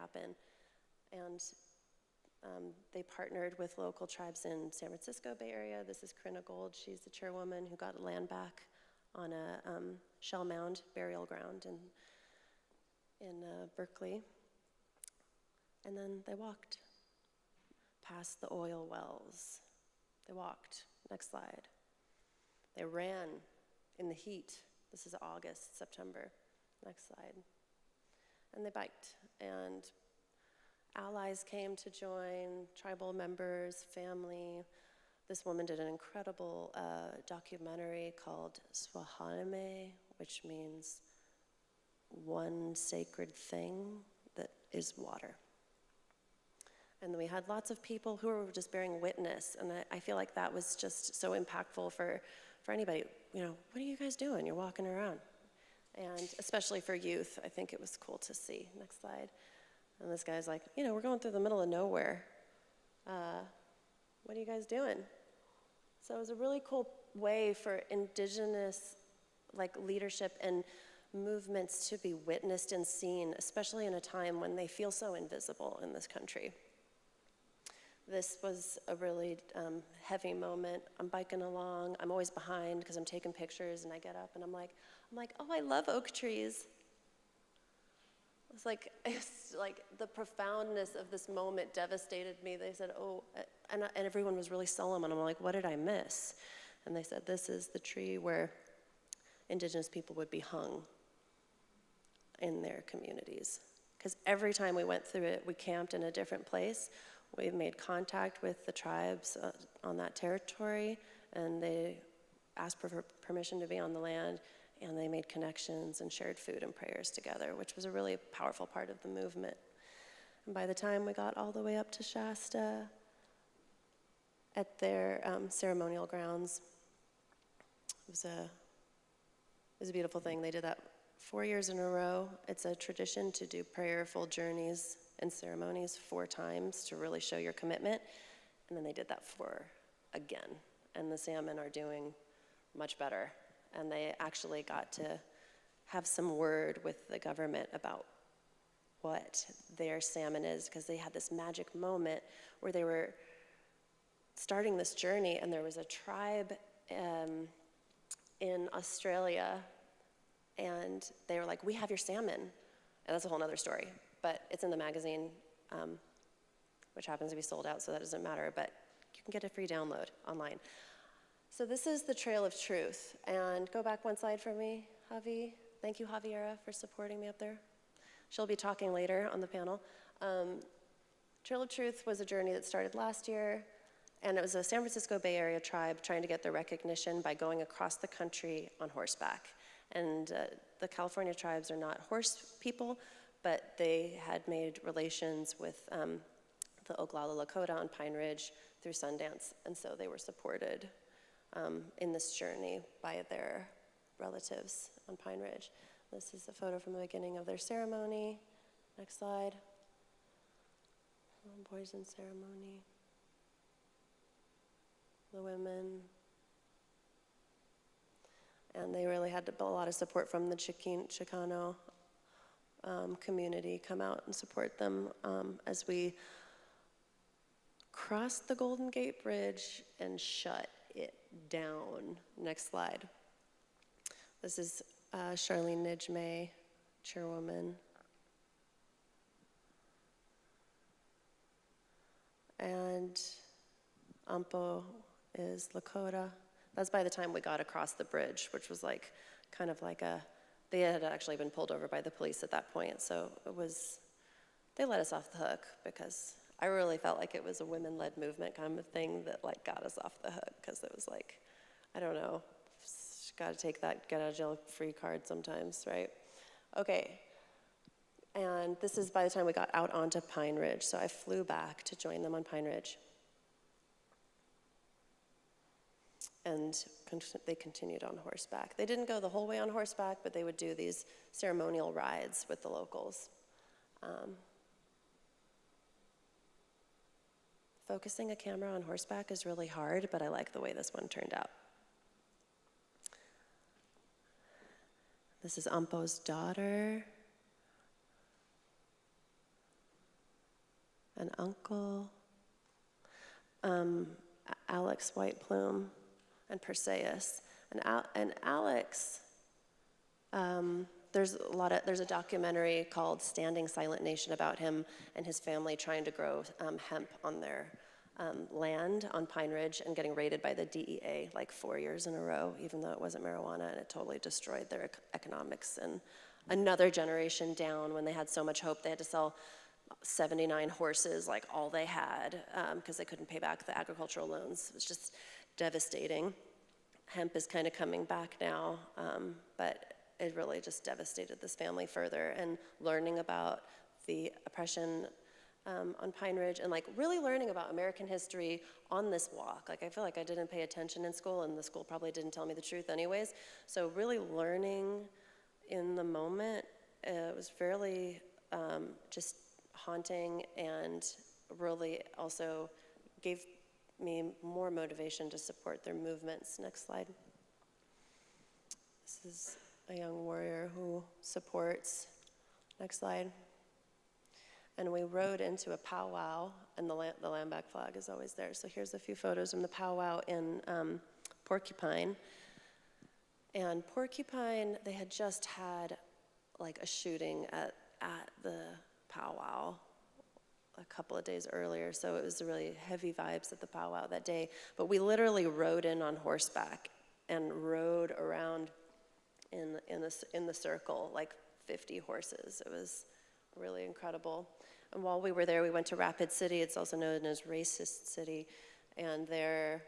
happen. And they partnered with local tribes in San Francisco Bay Area. This is Corinna Gold. She's the chairwoman who got land back on a shell mound burial ground in Berkeley. And then they walked past the oil wells. They walked. Next slide. They ran in the heat. This is August, September. Next slide. And they biked. And allies came to join, tribal members, family. This woman did an incredible documentary called Swahanime, which means one sacred thing that is water. And then we had lots of people who were just bearing witness, and I feel like that was just so impactful for anybody. You know, what are you guys doing? You're walking around. And especially for youth, I think it was cool to see. Next slide. And this guy's like, you know, we're going through the middle of nowhere. What are you guys doing? So it was a really cool way for indigenous leadership and movements to be witnessed and seen, especially in a time when they feel so invisible in this country. This was a really heavy moment. I'm biking along. I'm always behind because I'm taking pictures, and I get up and I'm like, oh, I love oak trees. It's like the profoundness of this moment devastated me. They said, oh, and everyone was really solemn, and I'm like, what did I miss? And they said, this is the tree where indigenous people would be hung in their communities. Because every time we went through it, we camped in a different place. We made contact with the tribes on that territory, and they asked for permission to be on the land, and they made connections and shared food and prayers together, which was a really powerful part of the movement. And by the time we got all the way up to Shasta, at their ceremonial grounds, it was a beautiful thing. They did that 4 years in a row. It's a tradition to do prayerful journeys and ceremonies 4 times to really show your commitment. And then they did that 4 again. And the salmon are doing much better. And they actually got to have some word with the government about what their salmon is, because they had this magic moment where they were starting this journey, and there was a tribe in Australia, and they were like, we have your salmon. And that's a whole other story, but it's in the magazine, which happens to be sold out, so that doesn't matter, but you can get a free download online. So this is the Trail of Truth, and go back one slide for me, Javi. Thank you, Javiera, for supporting me up there. She'll be talking later on the panel. Trail of Truth was a journey that started last year, and it was a San Francisco Bay Area tribe trying to get their recognition by going across the country on horseback. And the California tribes are not horse people, but they had made relations with the Oglala Lakota on Pine Ridge through Sundance, and so they were supported in this journey by their relatives on Pine Ridge. This is a photo from the beginning of their ceremony. Next slide. Poison ceremony. The women. And they really had a lot of support from the Chicano community come out and support them as we crossed the Golden Gate Bridge and shut it down. Next slide. This is Charlene Nijme, chairwoman. And Ampo is Lakota. That's by the time we got across the bridge, which was like, kind of like they had actually been pulled over by the police at that point. So they let us off the hook because I really felt like it was a women-led movement kind of thing that like got us off the hook, because it was like, I don't know, got to take that get out of jail free card sometimes, right? Okay, and this is by the time we got out onto Pine Ridge, so I flew back to join them on Pine Ridge. And they continued on horseback. They didn't go the whole way on horseback, but they would do these ceremonial rides with the locals. Focusing a camera on horseback is really hard, but I like the way this one turned out. This is Ampo's daughter. an uncle, Alex White Plume, and Perseus. And Alex, there's a documentary called Standing Silent Nation about him and his family trying to grow hemp on their land on Pine Ridge and getting raided by the DEA like 4 years in a row, even though it wasn't marijuana, and it totally destroyed their economics. And another generation down, when they had so much hope, they had to sell 79 horses, like all they had, because they couldn't pay back the agricultural loans. It was just devastating. Hemp is kind of coming back now, but it really just devastated this family further. And learning about the oppression on Pine Ridge, and like really learning about American history on this walk. Like I feel like I didn't pay attention in school, and the school probably didn't tell me the truth anyways. So really learning in the moment, it was fairly just haunting, and really also gave me more motivation to support their movements. Next slide. This is a young warrior who supports. Next slide. And we rode into a powwow, and the Lamback flag is always there. So here's a few photos from the powwow in Porcupine. And Porcupine, they had just had like a shooting at the powwow a couple of days earlier, so it was really heavy vibes at the powwow that day. But we literally rode in on horseback and rode around in the circle, like 50 horses. It was really incredible. And while we were there, we went to Rapid City. It's also known as Racist City, and there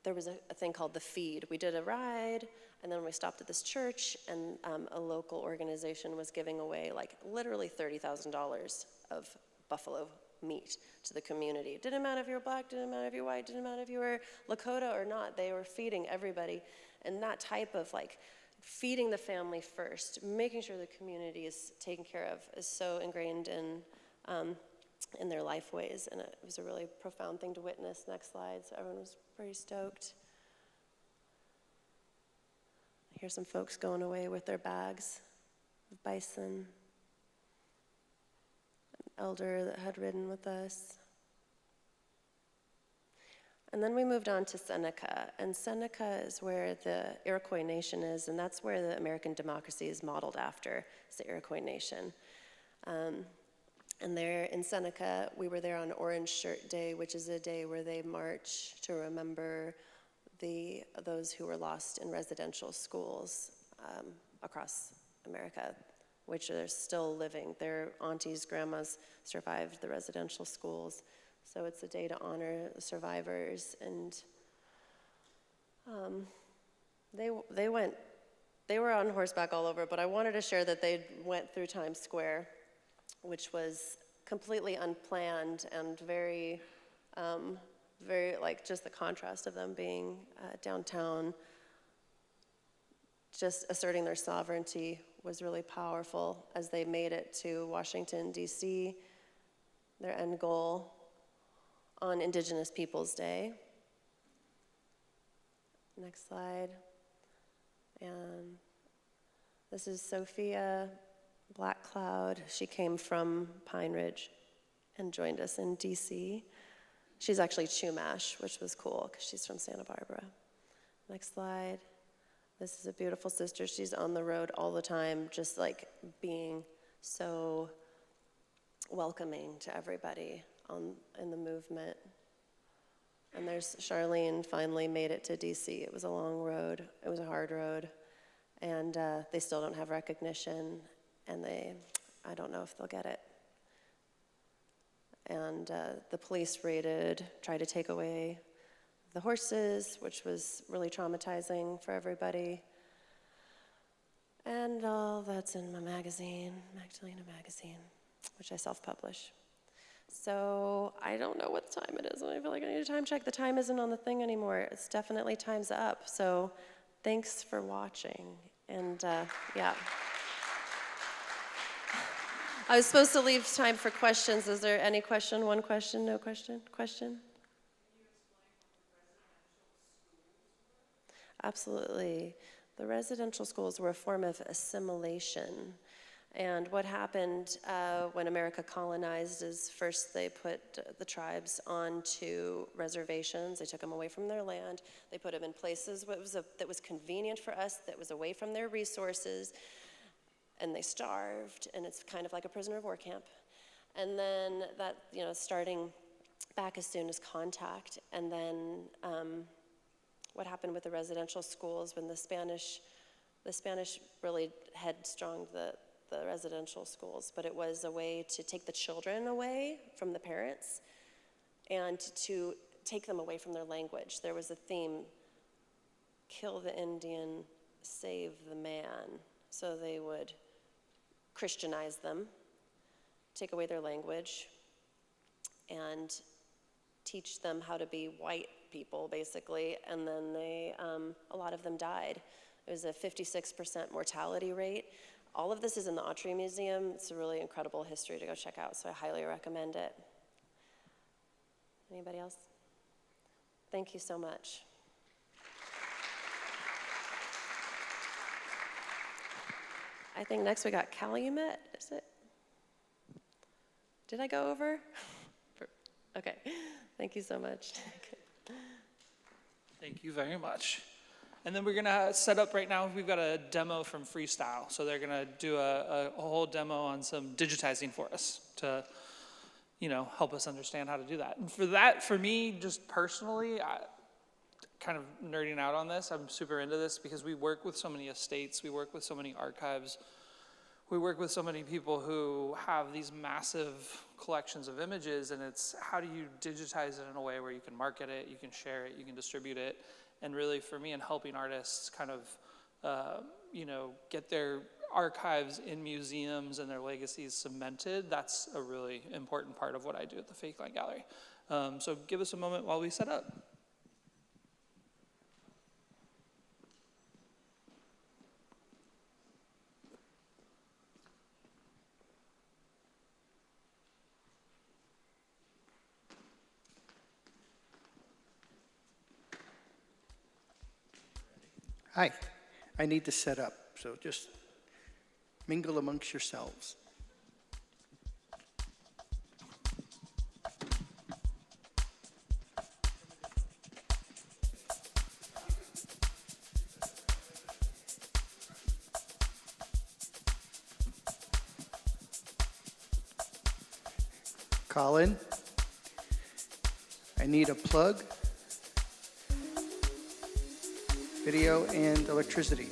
was a thing called the Feed. We did a ride, and then we stopped at this church, and a local organization was giving away like literally $30,000 of buffalo meat to the community. It didn't matter if you were black, didn't matter if you were white, didn't matter if you were Lakota or not. They were feeding everybody. And that type of like feeding the family first, making sure the community is taken care of, is so ingrained in their life ways. And it was a really profound thing to witness. Next slide. So everyone was pretty stoked. Here's some folks going away with their bags of bison. Elder that had ridden with us. And then we moved on to Seneca, and Seneca is where the Iroquois Nation is, and that's where the American democracy is modeled after, is the Iroquois Nation. And there in Seneca, we were there on Orange Shirt Day, which is a day where they march to remember those who were lost in residential schools across America, which are still living. Their aunties, grandmas survived the residential schools. So it's a day to honor the survivors. And they were on horseback all over, but I wanted to share that they went through Times Square, which was completely unplanned and very like just the contrast of them being downtown, just asserting their sovereignty was really powerful as they made it to Washington, D.C., their end goal on Indigenous Peoples Day. Next slide. And this is Sophia Black Cloud. She came from Pine Ridge and joined us in D.C. She's actually Chumash, which was cool because she's from Santa Barbara. Next slide. This is a beautiful sister. She's on the road all the time, just like being so welcoming to everybody in the movement. And there's Charlene, finally made it to DC. It was a long road. It was a hard road. And they still don't have recognition, and I don't know if they'll get it. And the police tried to take away the horses, which was really traumatizing for everybody. And all that's in my magazine, Magdalena Magazine, which I self-publish. So I don't know what time it is, and I feel like I need a time check. The time isn't on the thing anymore. It's definitely time's up. So thanks for watching. And yeah. I was supposed to leave time for questions. Is there any question? One question? No question? Question? Absolutely. The residential schools were a form of assimilation. And what happened when America colonized is first they put the tribes onto reservations. They took them away from their land. They put them in places that was convenient for us, that was away from their resources, and they starved. And it's kind of like a prisoner of war camp. And then that, starting back as soon as contact. And then what happened with the residential schools when the Spanish really headstronged the residential schools, but it was a way to take the children away from the parents and to take them away from their language. There was a theme, kill the Indian, save the man. So they would Christianize them, take away their language, and teach them how to be white people, basically, and then a lot of them died. It was a 56% mortality rate. All of this is in the Autry Museum. It's a really incredible history to go check out, so I highly recommend it. Anybody else? Thank you so much. I think next we got Calumet, is it? Did I go over? Okay, thank you so much. Thank you very much. And then we're gonna set up right now, we've got a demo from Freestyle. So they're gonna do a whole demo on some digitizing for us to, help us understand how to do that. And for me, just personally, kind of nerding out on this, I'm super into this because we work with so many estates, we work with so many archives, we work with so many people who have these massive collections of images, and it's how do you digitize it in a way where you can market it, you can share it, you can distribute it. And really, for me, in helping artists kind of, get their archives in museums and their legacies cemented, that's a really important part of what I do at the Fake Line Gallery. So give us a moment while we set up. Hi, I need to set up, so just mingle amongst yourselves. Colin, I need a plug, video, and electricity.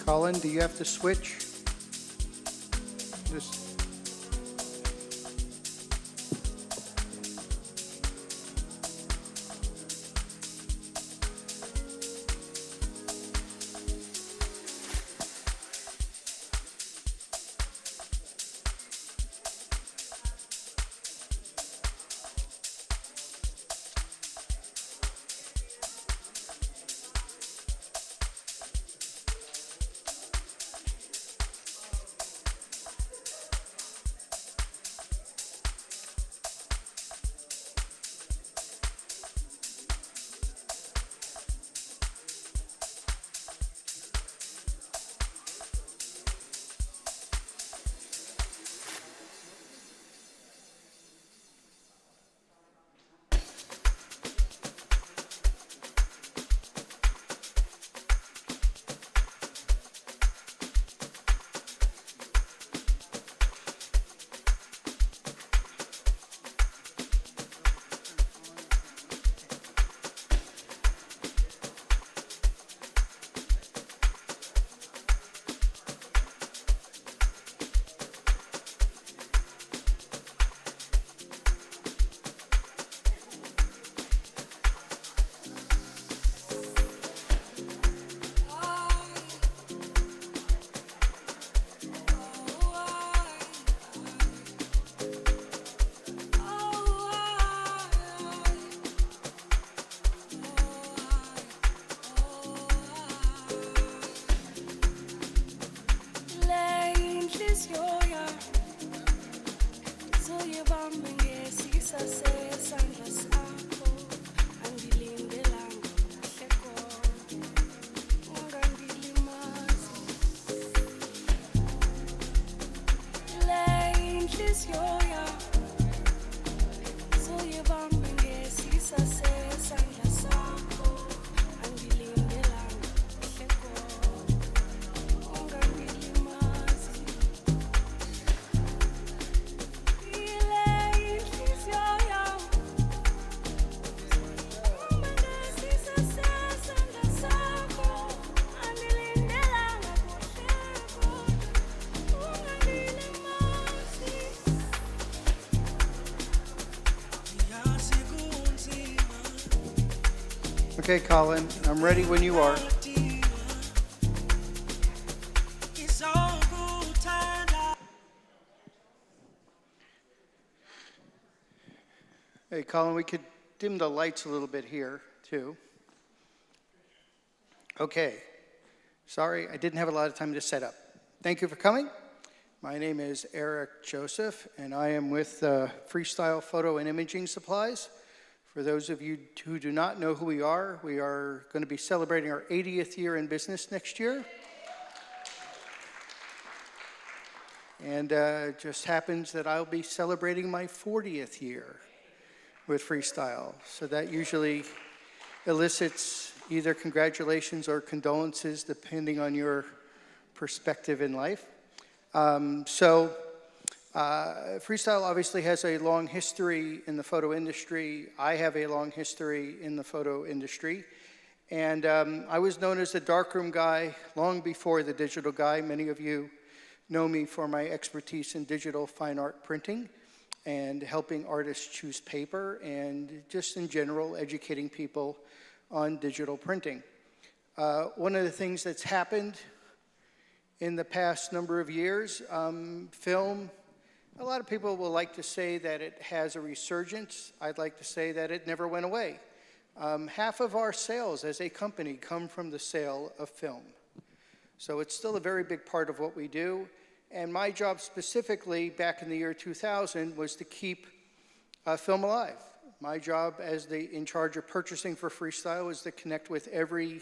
Colin, do you have to switch? Just Okay, Colin, I'm ready when you are. Hey, Colin, we could dim the lights a little bit here, too. Okay. Sorry, I didn't have a lot of time to set up. Thank you for coming. My name is Eric Joseph, and I am with Freestyle Photo and Imaging Supplies. For those of you who do not know who we are going to be celebrating our 80th year in business next year. And it just happens that I'll be celebrating my 40th year with Freestyle. So that usually elicits either congratulations or condolences, depending on your perspective in life. Freestyle obviously has a long history in the photo industry. I have a long history in the photo industry. And I was known as the darkroom guy long before the digital guy. Many of you know me for my expertise in digital fine art printing and helping artists choose paper and just in general educating people on digital printing. One of the things that's happened in the past number of years, film, a lot of people will like to say that it has a resurgence. I'd like to say that it never went away. Half of our sales as a company come from the sale of film. So it's still a very big part of what we do. And my job specifically back in the year 2000 was to keep film alive. My job as in charge of purchasing for Freestyle was to connect with every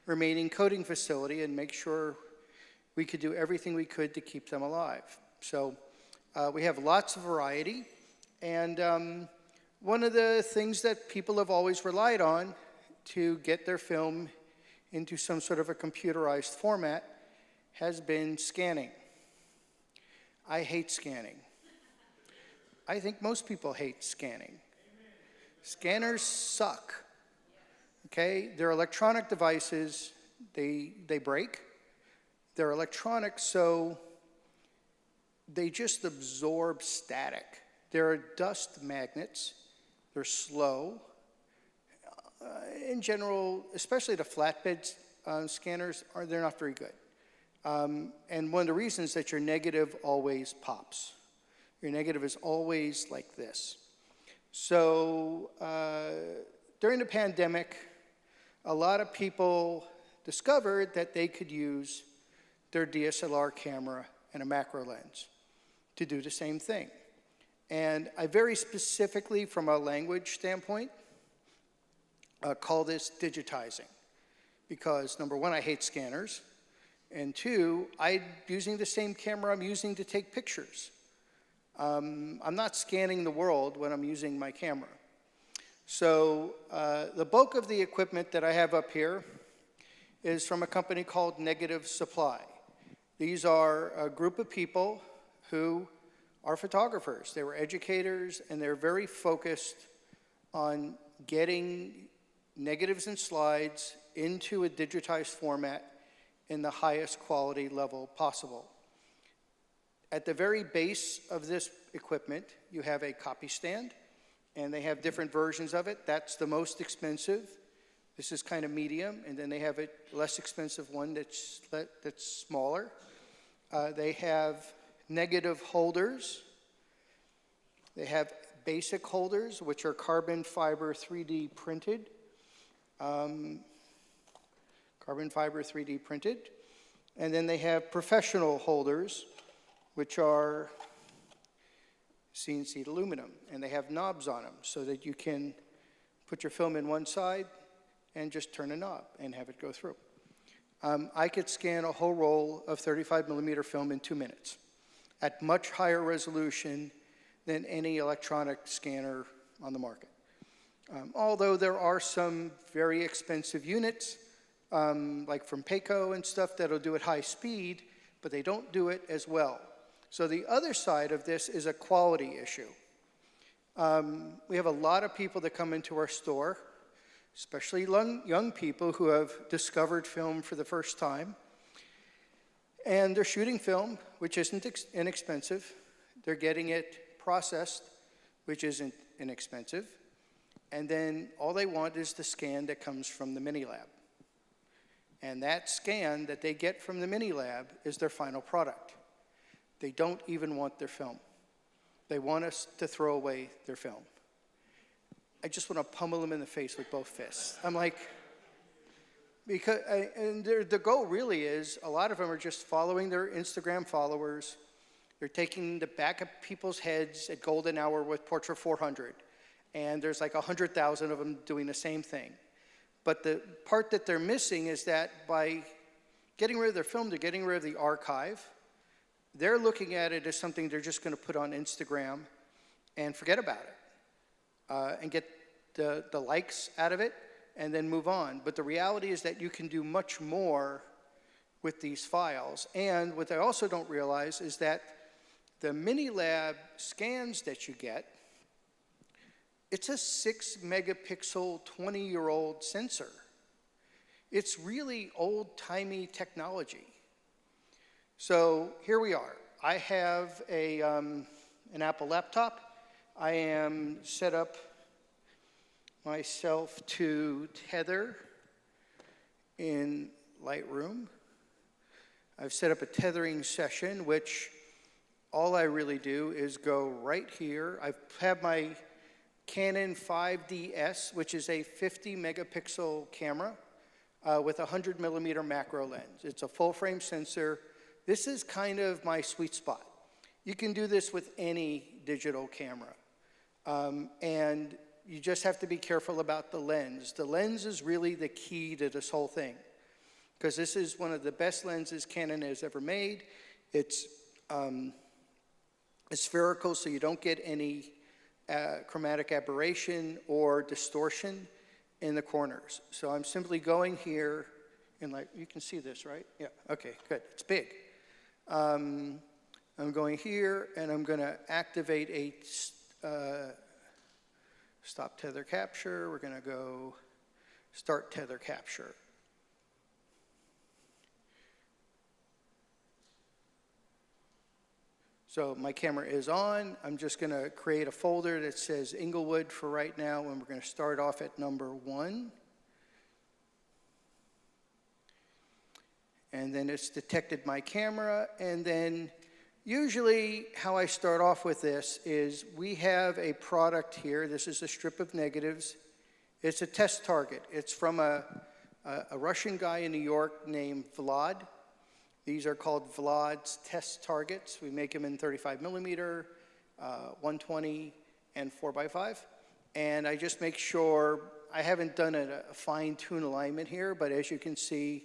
remaining coating facility and make sure we could do everything we could to keep them alive. So we have lots of variety. And one of the things that people have always relied on to get their film into some sort of a computerized format has been scanning. I hate scanning. I think most people hate scanning. Scanners suck, okay? They're electronic devices, they break. They're electronic, so they just absorb static. They're dust magnets, they're slow. In general, especially the flatbed scanners, they're not very good. And one of the reasons that your negative always pops. Your negative is always like this. So during the pandemic, a lot of people discovered that they could use their DSLR camera and a macro lens to do the same thing. And I very specifically, from a language standpoint, call this digitizing. Because number one, I hate scanners. And two, I'm using the same camera I'm using to take pictures. I'm not scanning the world when I'm using my camera. So the bulk of the equipment that I have up here is from a company called Negative Supply. These are a group of people who are photographers. They were educators, and they're very focused on getting negatives and slides into a digitized format in the highest quality level possible. At the very base of this equipment, you have a copy stand, and they have different versions of it. That's the most expensive. This is kind of medium, and then they have a less expensive one that's smaller. They have negative holders. They have basic holders, which are carbon fiber 3D printed. Carbon fiber 3D printed. And then they have professional holders, which are CNC aluminum, and they have knobs on them so that you can put your film in one side and just turn a knob and have it go through. I could scan a whole roll of 35 millimeter film in 2 minutes at much higher resolution than any electronic scanner on the market. Although there are some very expensive units, like from Payco and stuff, that'll do it high speed, but they don't do it as well. So the other side of this is a quality issue. We have a lot of people that come into our store, especially young people who have discovered film for the first time. And they're shooting film, which isn't inexpensive. They're getting it processed, which isn't inexpensive. and then all they want is the scan that comes from the mini lab. And that scan that they get from the mini lab is their final product. They don't even want their film. They want us to throw away their film. I just want to pummel them in the face with both fists. I'm like, because, and the goal really is, a lot of them are just following their Instagram followers. They're taking the back of people's heads at golden hour with Portra 400. And there's like 100,000 of them doing the same thing. But the part that they're missing is that by getting rid of their film, they're getting rid of the archive. They're looking at it as something they're just going to put on Instagram and forget about it and get the likes out of it and then move on. But the reality is that you can do much more with these files. And what they also don't realize is that the mini lab scans that you get, it's a 6 megapixel, 20-year-old sensor. It's really old-timey technology. So here we are. I have an Apple laptop. I am set up myself to tether in Lightroom. I've set up a tethering session, which all I really do is go right here. I have my Canon 5DS, which is a 50 megapixel camera with a 100 millimeter macro lens. It's a full frame sensor. This is kind of my sweet spot. You can do this with any digital camera. And you just have to be careful about the lens. The lens is really the key to this whole thing, because this is one of the best lenses Canon has ever made. It's spherical, so you don't get any chromatic aberration or distortion in the corners. So I'm simply going here, and like, you can see this, right? Yeah, okay, good, it's big. I'm going here, and I'm gonna activate a stop tether capture. We're gonna go start tether capture. So my camera is on. I'm just going to create a folder that says Inglewood for right now, and we're going to start off at number 1. And then it's detected my camera. And then usually how I start off with this is we have a product here. This is a strip of negatives. It's a test target. It's from a Russian guy in New York named Vlad. These are called Vlad's test targets. We make them in 35 millimeter, 120, and 4x5. And I just make sure, I haven't done a fine-tune alignment here, but as you can see,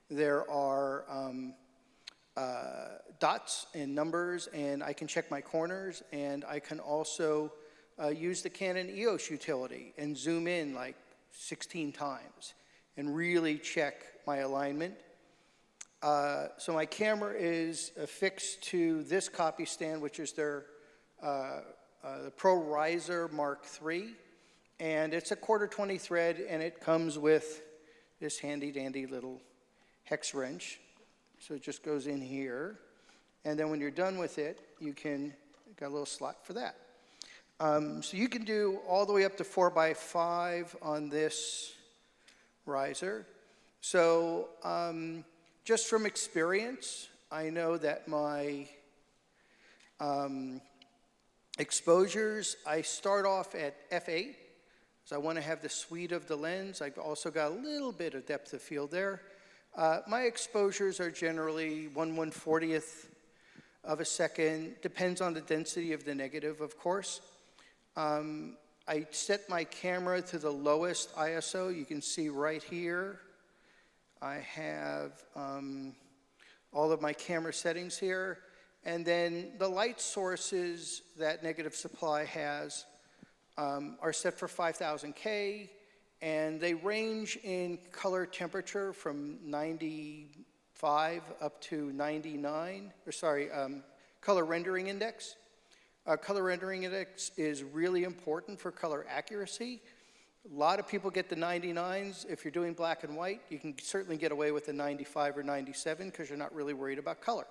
there are dots and numbers, and I can check my corners, and I can also use the Canon EOS utility and zoom in like 16 times and really check my alignment. So my camera is affixed to this copy stand, which is their the Pro Riser Mark III, and it's a 1/4 thread, and it comes with this handy dandy little hex wrench. So it just goes in here, and then when you're done with it, you can, got a little slot for that. So you can do all the way up to 4x5 on this riser. So just from experience, I know that my exposures, I start off at f8, so I want to have the suite of the lens. I've also got a little bit of depth of field there. My exposures are generally 1/140th of a second, depends on the density of the negative, of course. I set my camera to the lowest ISO. You can see right here, I have all of my camera settings here. And then the light sources that negative supply has are set for 5000K, and they range in color temperature from 95 up to 99, or sorry, color rendering index. Color rendering index is really important for color accuracy. A lot of people get the 99s. If you're doing black and white, you can certainly get away with a 95 or 97 because you're not really worried about color.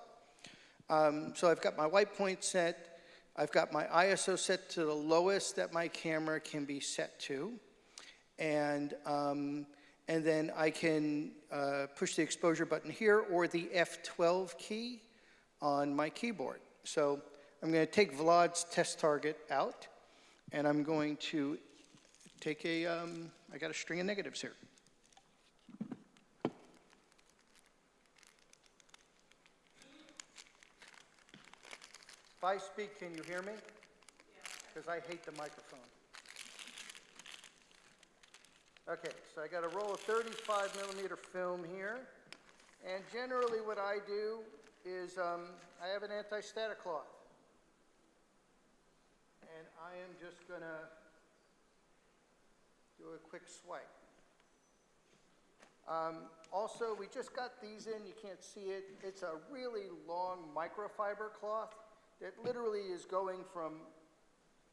So I've got my white point set. I've got my ISO set to the lowest that my camera can be set to. And then I can push the exposure button here or the F12 key on my keyboard. So I'm going to take Vlad's test target out, and I'm going to take I got a string of negatives here. If I speak, can you hear me? Because I hate the microphone. Okay, so I got a roll of 35 millimeter film here. And generally what I do is I have an anti-static cloth. And I am just going to do a quick swipe. Also, we just got these in. You can't see it. It's a really long microfiber cloth that literally is going from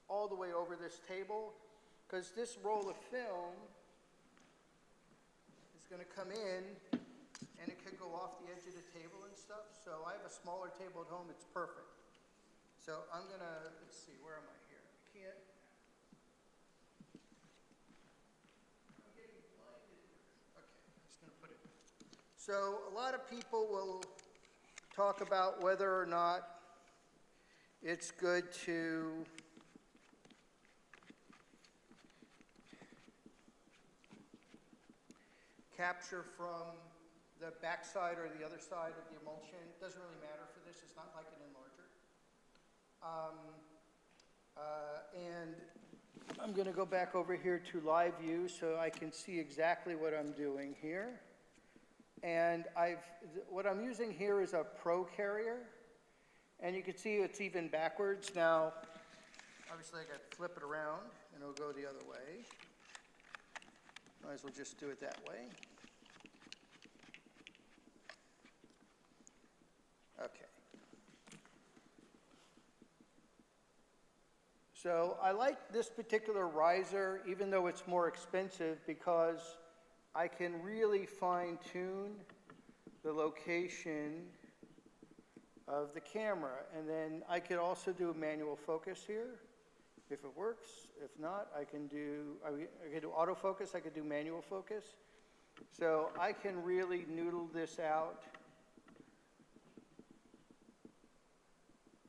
all the way over this table, because this roll of film is going to come in and it could go off the edge of the table and stuff. So I have a smaller table at home. It's perfect. So I'm going to, let's see, where am I here? I can't. I'm getting blinded here. Okay, I'm just going to put it. So a lot of people will talk about whether or not it's good to capture from the backside or the other side of the emulsion. It doesn't really matter for this. It's not like an enlarger. And I'm going to go back over here to live view so I can see exactly what I'm doing here. And what I'm using here is a Pro Carrier. And you can see it's even backwards. Now, obviously I got to flip it around and it'll go the other way. Might as well just do it that way. Okay. So I like this particular riser, even though it's more expensive, because I can really fine-tune the location of the camera. And then I could also do manual focus here, if it works. If not, I can do autofocus, I could do manual focus. So I can really noodle this out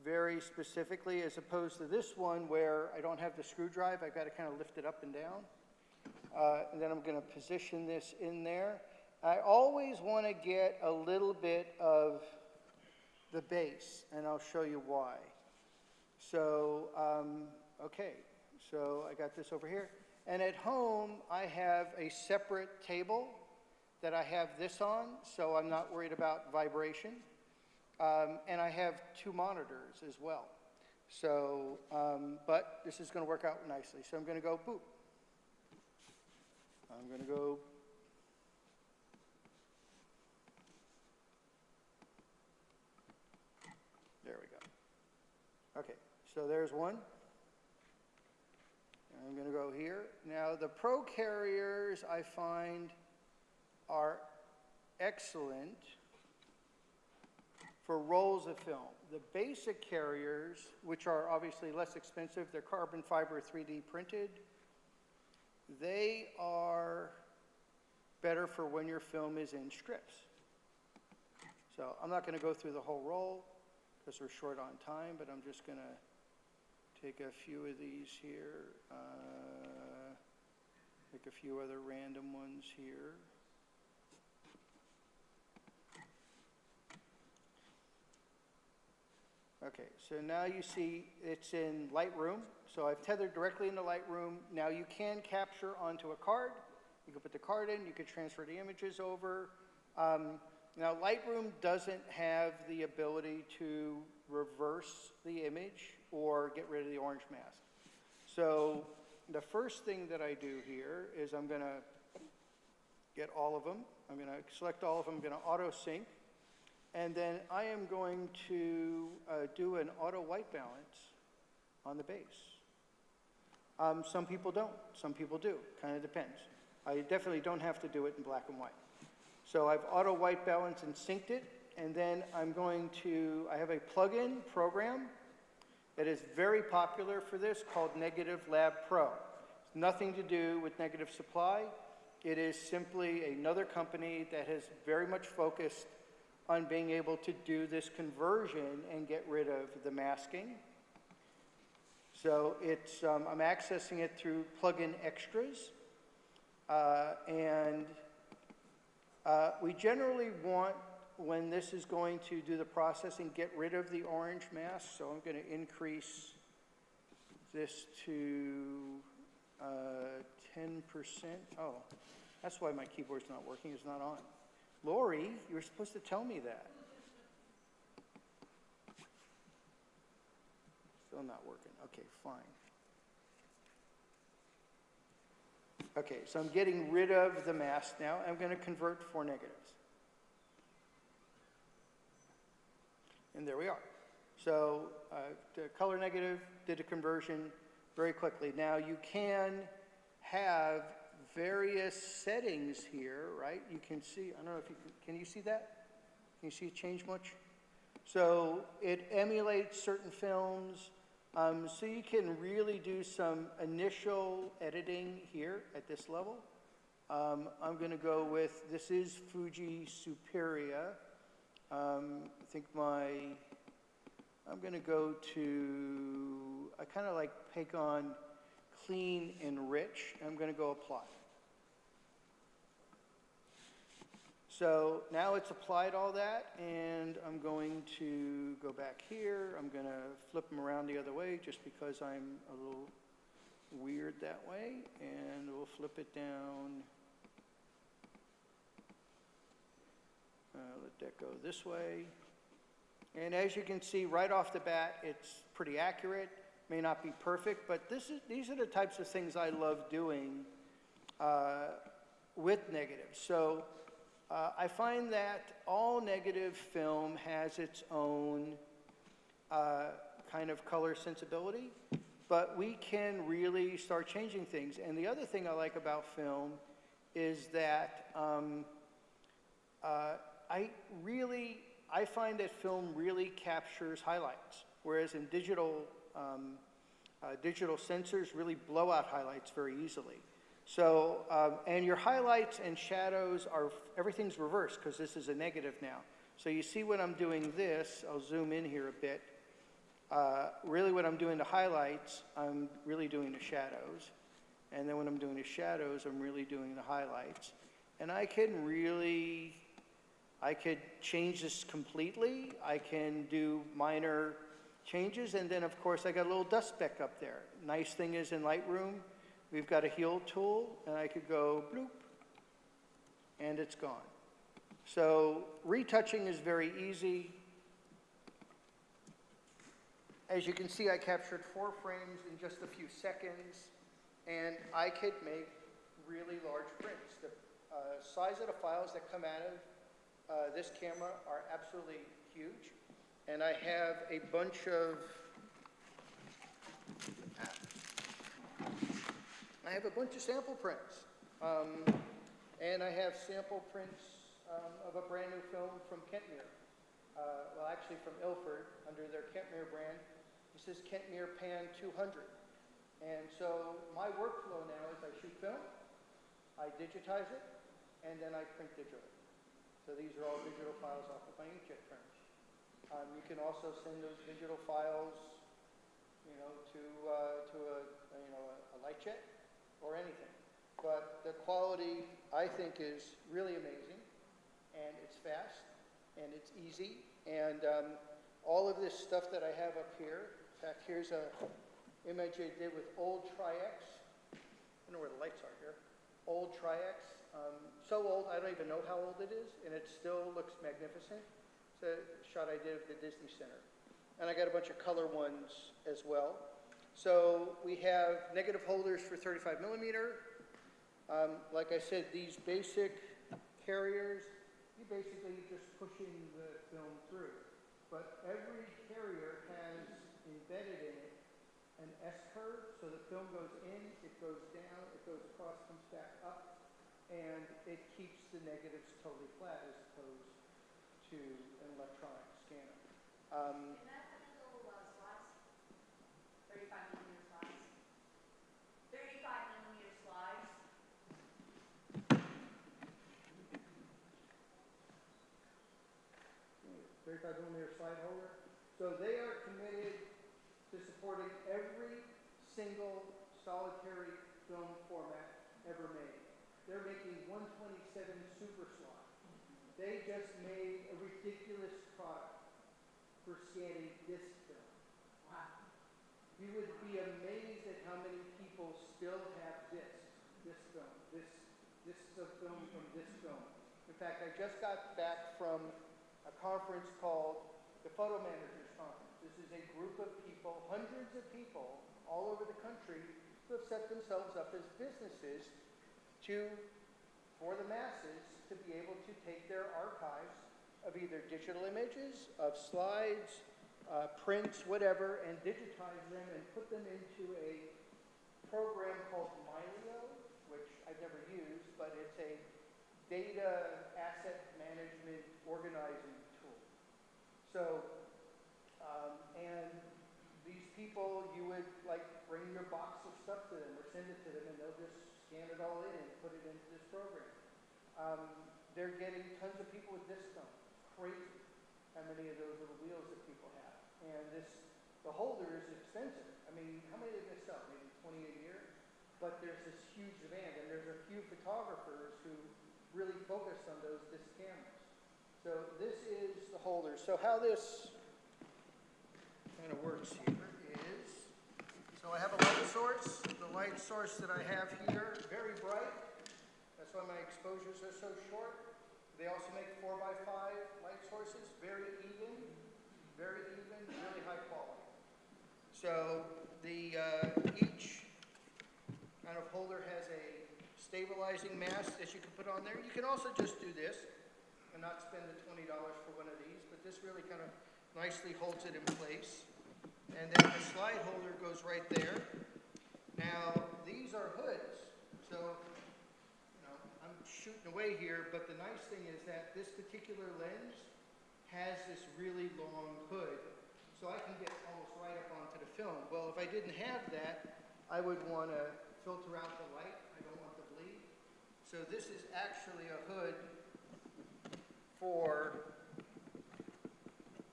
very specifically, as opposed to this one where I don't have the screw drive. I've got to kind of lift it up and down. And then I'm going to position this in there. I always want to get a little bit of the base, and I'll show you why. So, okay, so I got this over here. And at home, I have a separate table that I have this on, so I'm not worried about vibration. And I have 2 monitors as well. So, but this is going to work out nicely. So I'm going to go boop. I'm going to go. There we go. Okay, so there's one. And I'm going to go here. Now, the Pro Carriers, I find, are excellent for rolls of film. The basic carriers, which are obviously less expensive, they're carbon fiber 3D printed. They are better for when your film is in strips. So I'm not going to go through the whole roll because we're short on time, but I'm just going to take a few of these here, make a few other random ones here. Okay, so now you see it's in Lightroom. So I've tethered directly into Lightroom. Now you can capture onto a card. You can put the card in, you can transfer the images over. Now Lightroom doesn't have the ability to reverse the image or get rid of the orange mask. So the first thing that I do here is I'm going to get all of them. I'm going to select all of them. I'm going to auto sync. And then I am going to do an auto white balance on the base. Some people don't, some people do, kind of depends. I definitely don't have to do it in black and white. So I've auto white balanced and synced it, and then I'm going to, I have a plug-in program. that is very popular for this called Negative Lab Pro. It's nothing to do with Negative Supply. It is simply another company that has very much focused on being able to do this conversion and get rid of the masking. So it's, I'm accessing it through plugin extras. We generally want, when this is going to do the processing, get rid of the orange mask. So I'm going to increase this to 10%. Oh, that's why my keyboard's not working, it's not on. Lori, you were supposed to tell me that. Still not working. Okay, fine. Okay, so I'm getting rid of the mask now. I'm going to convert 4 negatives. And there we are. So the color negative did a conversion very quickly. Now you can have various settings here, right? You can see, I don't know if you can you see that? Can you see it change much? So it emulates certain films. So you can really do some initial editing here at this level. I'm going to go with, this is Fuji Superia. I think I'm going to go to, I kind of like pick on clean and rich. I'm going to go apply. So now it's applied all that, and I'm going to go back here. I'm going to flip them around the other way just because I'm a little weird that way, and we'll flip it down. Let that go this way. And as you can see right off the bat, it's pretty accurate. May not be perfect, but these are the types of things I love doing with negatives. So I find that all negative film has its own kind of color sensibility, but we can really start changing things. And the other thing I like about film is that I find that film really captures highlights, whereas in digital sensors really blow out highlights very easily. So, and your highlights and shadows are, everything's reversed because this is a negative now. So you see when I'm doing this, I'll zoom in here a bit. Really when I'm doing the highlights, I'm really doing the shadows. And then when I'm doing the shadows, I'm really doing the highlights. And I could change this completely. I can do minor changes. And then of course I got a little dust speck up there. Nice thing is in Lightroom, we've got a heal tool, and I could go bloop, and it's gone. So retouching is very easy. As you can see, I captured 4 frames in just a few seconds, and I could make really large prints. The size of the files that come out of this camera are absolutely huge, and I have a bunch of sample prints. And I have sample prints of a brand new film from Kentmere. Well, actually from Ilford, under their Kentmere brand. This is Kentmere Pan 200. And so my workflow now is I shoot film, I digitize it, and then I print digitally. So these are all digital files off of my inkjet printers. You can also send those digital files, you know, to a light jet or anything. But the quality, I think, is really amazing, and it's fast, and it's easy, and all of this stuff that I have up here, in fact, here's an image I did with old Tri-X. I don't know where the lights are here. Old Tri-X, so old, I don't even know how old it is, and it still looks magnificent. It's a shot I did at the Disney Center. And I got a bunch of color ones as well. So we have negative holders for 35 millimeter. Like I said, these basic carriers, you basically just pushing the film through. But every carrier has embedded in it an S-curve, so the film goes in, it goes down, it goes across, comes back up, and it keeps the negatives totally flat as opposed to an electronic scanner. 35mm slide holder. So they are committed to supporting every single solitary film format ever made. They're making 127 super slide. They just made a ridiculous product for scanning disc film. Wow. You would be amazed at how many people still have discs, disc film, discs of film from disc film. In fact, I just got back from a conference called the Photo Managers Conference. This is a group of people, hundreds of people all over the country who have set themselves up as businesses for the masses to be able to take their archives of either digital images, of slides, prints, whatever, and digitize them and put them into a program called Milio, which I've never used, but it's a data asset management organizing tool. So, and these people, you would like bring your box of stuff to them or send it to them and they'll just scan it all in and put it into this program. They're getting tons of people with disc film. Crazy how many of those little wheels that people have. And the holder is expensive. I mean, how many are they sell? Maybe 20 a year? But there's this huge demand, and there's a few photographers who really focus on those disc cameras. So this is the holder. So how this kind of works here is, so I have a light source. The light source that I have here, very bright. That's why my exposures are so short. They also make 4x5 light sources, very even, really high quality. So each kind of holder has a stabilizing mast that you can put on there. You can also just do this and not spend the $20 for one of these, but this really kind of nicely holds it in place. And then the slide holder goes right there. Now, these are hoods. So I'm shooting away here, but the nice thing is that this particular lens has this really long hood, so I can get almost right up onto the film. Well, if I didn't have that, I would want to filter out the light. I don't want the bleed. So this is actually a hood for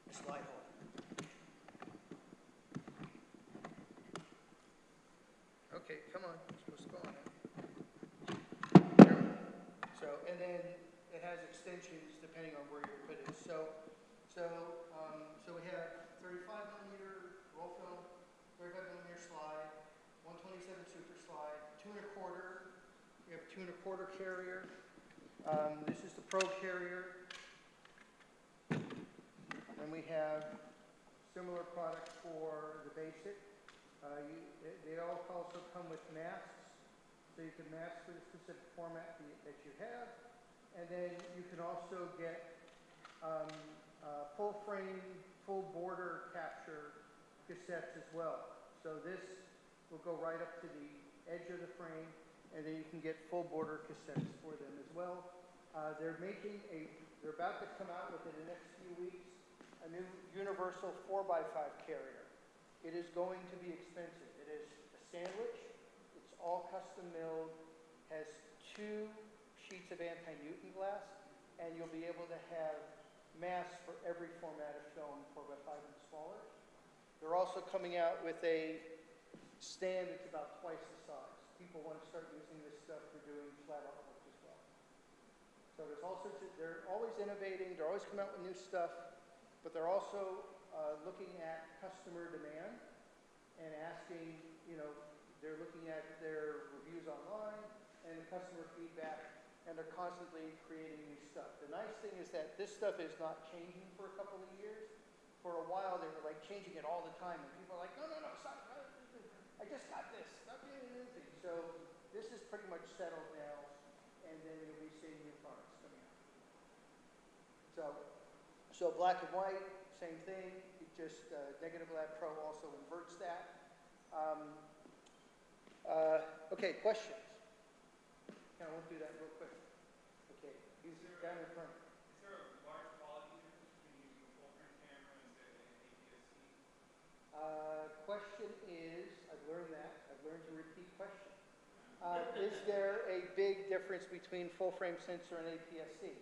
the slide holder. Okay, come on, it's supposed to go on now. So, and then it has extensions depending on where your hood is. So we have 35mm roll film, 35mm slide, 127 super slide, 2 1/4. We have 2 1/4 carrier. This is the Pro carrier. And we have similar product for the basic. They all also come with masks, so you can mask for the specific format that you have. And then you can also get full frame, full border capture cassettes as well. So this will go right up to the edge of the frame, and then you can get full border cassettes for them as well. They're about to come out within the next few weeks, a new universal 4x5 carrier. It is going to be expensive. It is a sandwich. It's all custom milled, has 2 sheets of anti-Newton glass, and you'll be able to have masks for every format of film, 4x5 and smaller. They're also coming out with a stand that's about twice the size. People want to start using this stuff for doing flat artwork as well. So there's all sorts of, they're always innovating, they're always coming out with new stuff, but they're also looking at customer demand and asking, they're looking at their reviews online and customer feedback, and they're constantly creating new stuff. The nice thing is that this stuff is not changing for a couple of years. For a while, they were like changing it all the time, and people are like, no, stop, I just got this, stop doing anything. So this is pretty much settled now, and then you'll be seeing new products coming out. So black and white, same thing. It just Negative Lab Pro also inverts that. Okay, questions? I won't do that real quick. Okay, he's down in front. Is there a large quality difference between using a full-frame camera and say an APS-C? Question is, I've learned that. I've learned to repeat question. Is there a big difference between full-frame sensor and APS-C?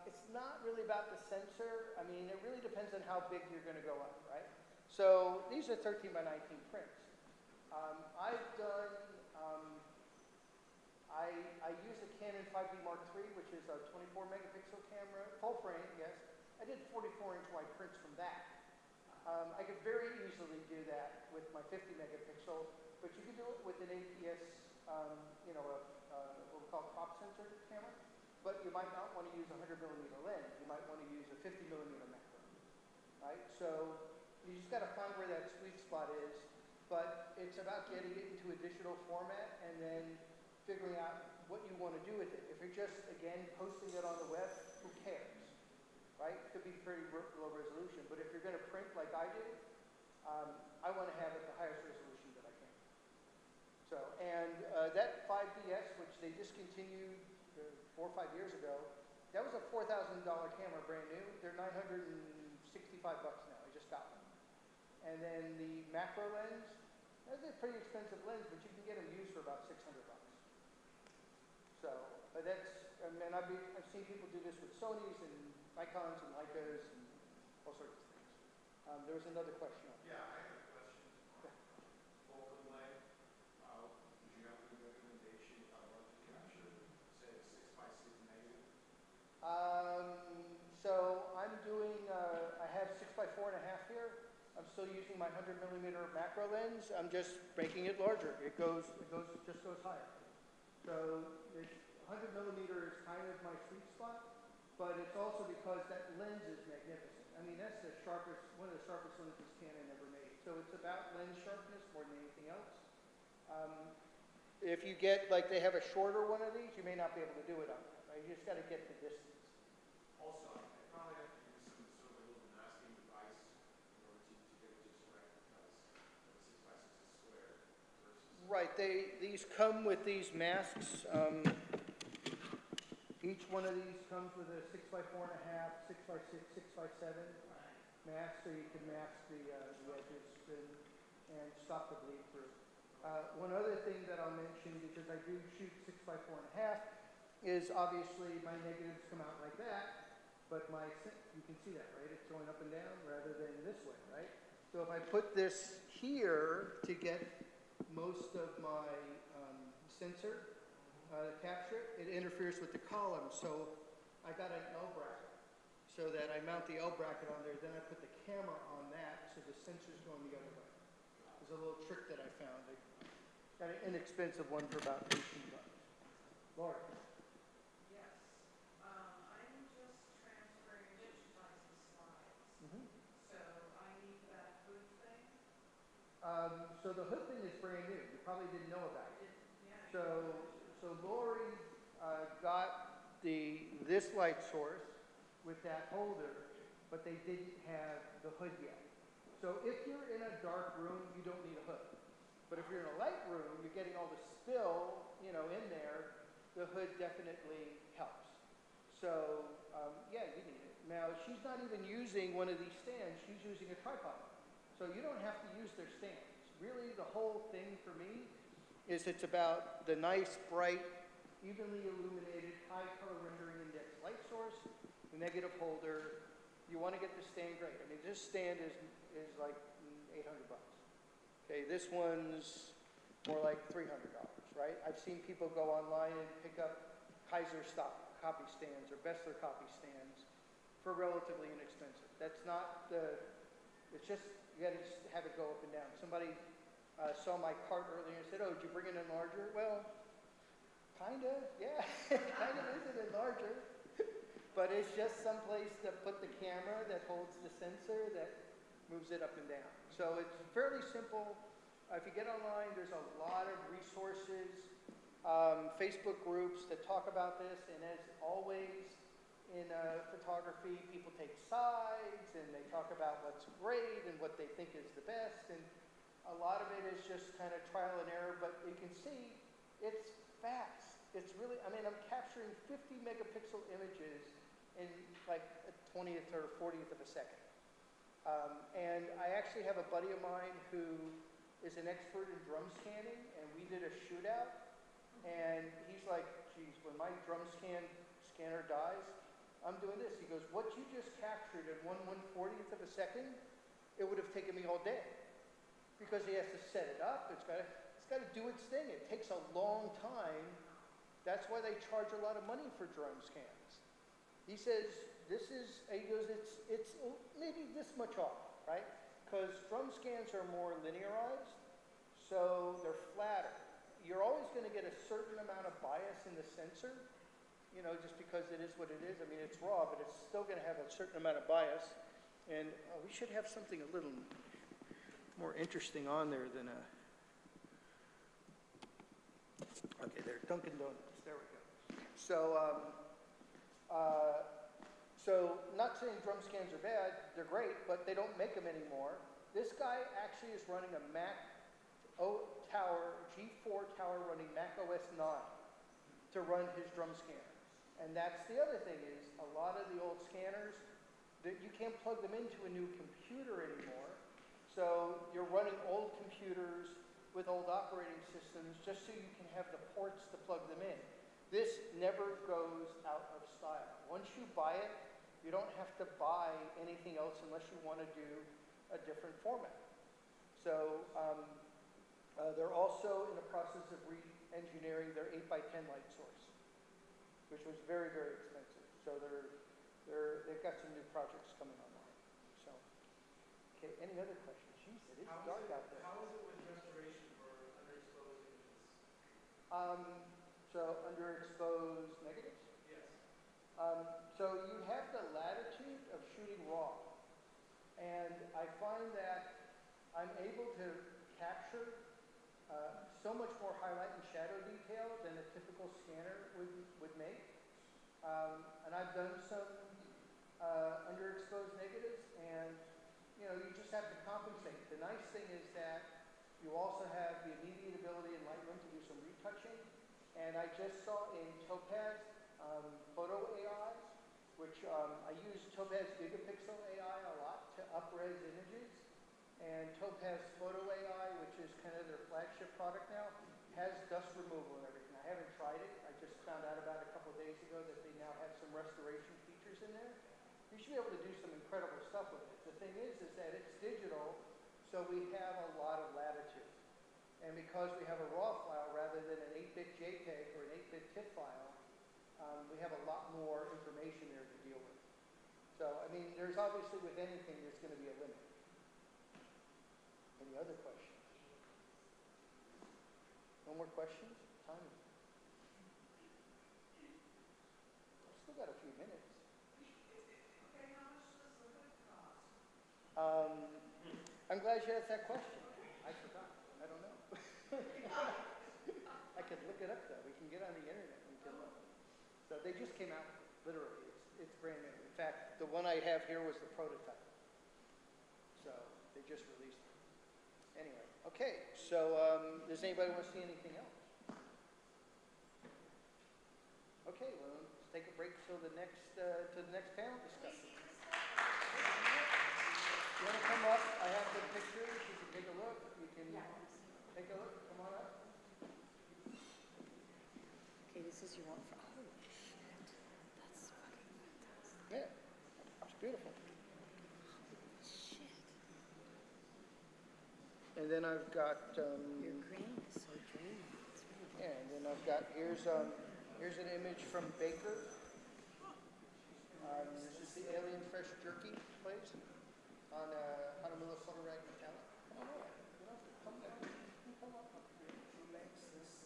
It's not really about the sensor. I mean, mean, it really depends on how big you're going to go up, right? So these are 13 by 19 prints. I've done, I use a Canon 5D Mark III, which is a 24 megapixel camera, full frame, yes. I did 44-inch wide prints from that. I could very easily do that with my 50 megapixel, but you can do it with an APS, you know, what we call crop sensor camera. But you might not want to use a 100mm lens. You might want to use a 50mm macro, right? So you just got to find where that sweet spot is. But it's about getting it into a digital format and then figuring out what you want to do with it. If you're just, again, posting it on the web, who cares, right? It could be pretty low resolution. But if you're going to print like I do, I want to have it the highest resolution that I can. So, and that 5DS, which they discontinued 4 or 5 years ago, that was a $4,000 camera, brand new. They're $965 now. I just got one. And then the macro lens, that's a pretty expensive lens, but you can get them used for about $600. So, but that's, I mean, I've seen people do this with Sonys and Nikons and Leicas and all sorts of things. There was another question on that. Yeah, I have a question. Focal length, would you have any recommendation if I wanted to capture, say, a 6x6 negative? So I'm doing, I have 6x4.5 here. I'm still using my 100mm macro lens. I'm just making it larger. It just goes higher. So 100mm is kind of my sweet spot, but it's also because that lens is magnificent. I mean, that's the sharpest, one of the sharpest lenses Canon ever made. So it's about lens sharpness more than anything else. If you get, like, they have a shorter one of these, you may not be able to do it on that, right? You just got to get the distance. Also, I probably have to use some sort of a little masking device in order to get it just right, because the 6x6 is square versus... Right, these come with these masks. Each one of these comes with a 6x4.5, 6x6, 6x7 mask, so you can mask the edges and stop the bleed through. One other thing that I'll mention, because I do shoot 6x4.5, is obviously my negatives come out like that, but you can see that, right? It's going up and down rather than this way, right? So if I put this here to get most of my sensor, capture it, it interferes with the column. So I got an L bracket so that I mount the L bracket on there, then I put the camera on that so the sensor's going the other way. There's a little trick that I found. I got an inexpensive one for about $18. Laura. Yes. I'm just transferring, digitizing slides. Mm-hmm. So I need that hood thing. So the hood thing is brand new. You probably didn't know about it. Yeah. So Lori got this light source with that holder, but they didn't have the hood yet. So if you're in a dark room, you don't need a hood. But if you're in a light room, you're getting all the spill, you know, in there, the hood definitely helps. So, yeah, you need it. Now, she's not even using one of these stands. She's using a tripod. So you don't have to use their stands. Really, the whole thing for me is it's about the nice, bright, evenly illuminated, high color rendering index light source, the negative holder. You want to get the stand great. I mean, this stand is like $800. Okay, this one's more like $300, right? I've seen people go online and pick up Kaiser stock copy stands or Bessler copy stands for relatively inexpensive. That's not it's just, you got to just have it go up and down. Somebody saw my cart earlier and said, oh, did you bring an enlarger? Well, kind of, yeah, it kind of is an enlarger. But it's just some place to put the camera that holds the sensor that moves it up and down. So it's fairly simple. If you get online, there's a lot of resources, Facebook groups that talk about this. And as always in photography, people take sides and they talk about what's great and what they think is the best. And a lot of it is just kind of trial and error. But you can see it's fast. It's really, I mean, I'm capturing 50 megapixel images in like a 20th or 40th of a second. And I actually have a buddy of mine who is an expert in drum scanning, and we did a shootout, and he's like, geez, when my drum scanner dies, I'm doing this. He goes, what you just captured in 1/140th of a second, it would have taken me all day. Because he has to set it up, it's got to do its thing. It takes a long time. That's why they charge a lot of money for drone scans. He says, he goes, it's maybe this much off, right? Because drum scans are more linearized, so they're flatter. You're always going to get a certain amount of bias in the sensor, you know, just because it is what it is. I mean, it's raw, but it's still going to have a certain amount of bias. And we should have something a little more interesting on there than a... Okay, there, Dunkin' Donuts. There we go. So not saying drum scans are bad, they're great, but they don't make them anymore. This guy actually is running a Mac tower, G4 tower running Mac OS 9 to run his drum scanner. And that's the other thing is, a lot of the old scanners, that you can't plug them into a new computer anymore. So you're running old computers with old operating systems just so you can have the ports to plug them in. This never goes out of style. Once you buy it, you don't have to buy anything else unless you want to do a different format. So they're also in the process of re-engineering their 8x10 light source, which was very, very expensive. So they've got some new projects coming online. So, okay, any other questions? Jeez, it is dark out there. How is it with restoration for underexposed images? So underexposed negatives? Yes. So you have the latitude of shooting raw. And I find that I'm able to capture so much more highlight and shadow detail than a typical scanner would make. And I've done some underexposed negatives, and you know, you just have to compensate. The nice thing is that you also have the immediate ability in Lightroom to do some retouching. And I just saw in Topaz Photo AI, which I use Topaz Gigapixel AI a lot to up-res images. And Topaz Photo AI, which is kind of their flagship product now, has dust removal and everything. I haven't tried it. I just found out about it a couple of days ago that they now have some restoration features in there. You should be able to do some incredible stuff with it. The thing is that it's digital, so we have a lot of latitude. And because we have a RAW file rather than an 8-bit JPEG or an 8-bit TIFF file, we have a lot more information there to deal with. So, I mean, there's obviously with anything, there's going to be a limit. Any other questions? No more questions? Time? I've still got a few minutes. Okay, how much does the hood cost? I'm glad you asked that question. I forgot. I don't know. I could look it up though. We can get on the internet and we can look. So they just came out, literally. It's brand new. In fact, the one I have here was the prototype. So they just released it. Anyway, okay. So does anybody want to see anything else? Okay, well, let's take a break till the next panel discussion. You want to come up? I have the pictures. You can take a look. You can take a look. Come on up. Okay, this is your one for, oh, shit. That's fucking fantastic. Yeah, it's beautiful. Shit. And then I've got, Your grain is so dreamy. It's really yeah, and then I've got, here's an image from Baker. This is the Alien Fresh Jerky place on Honolulu Photo Rag Metallic. Come on up. You don't have to come down. You can come up. Who makes this?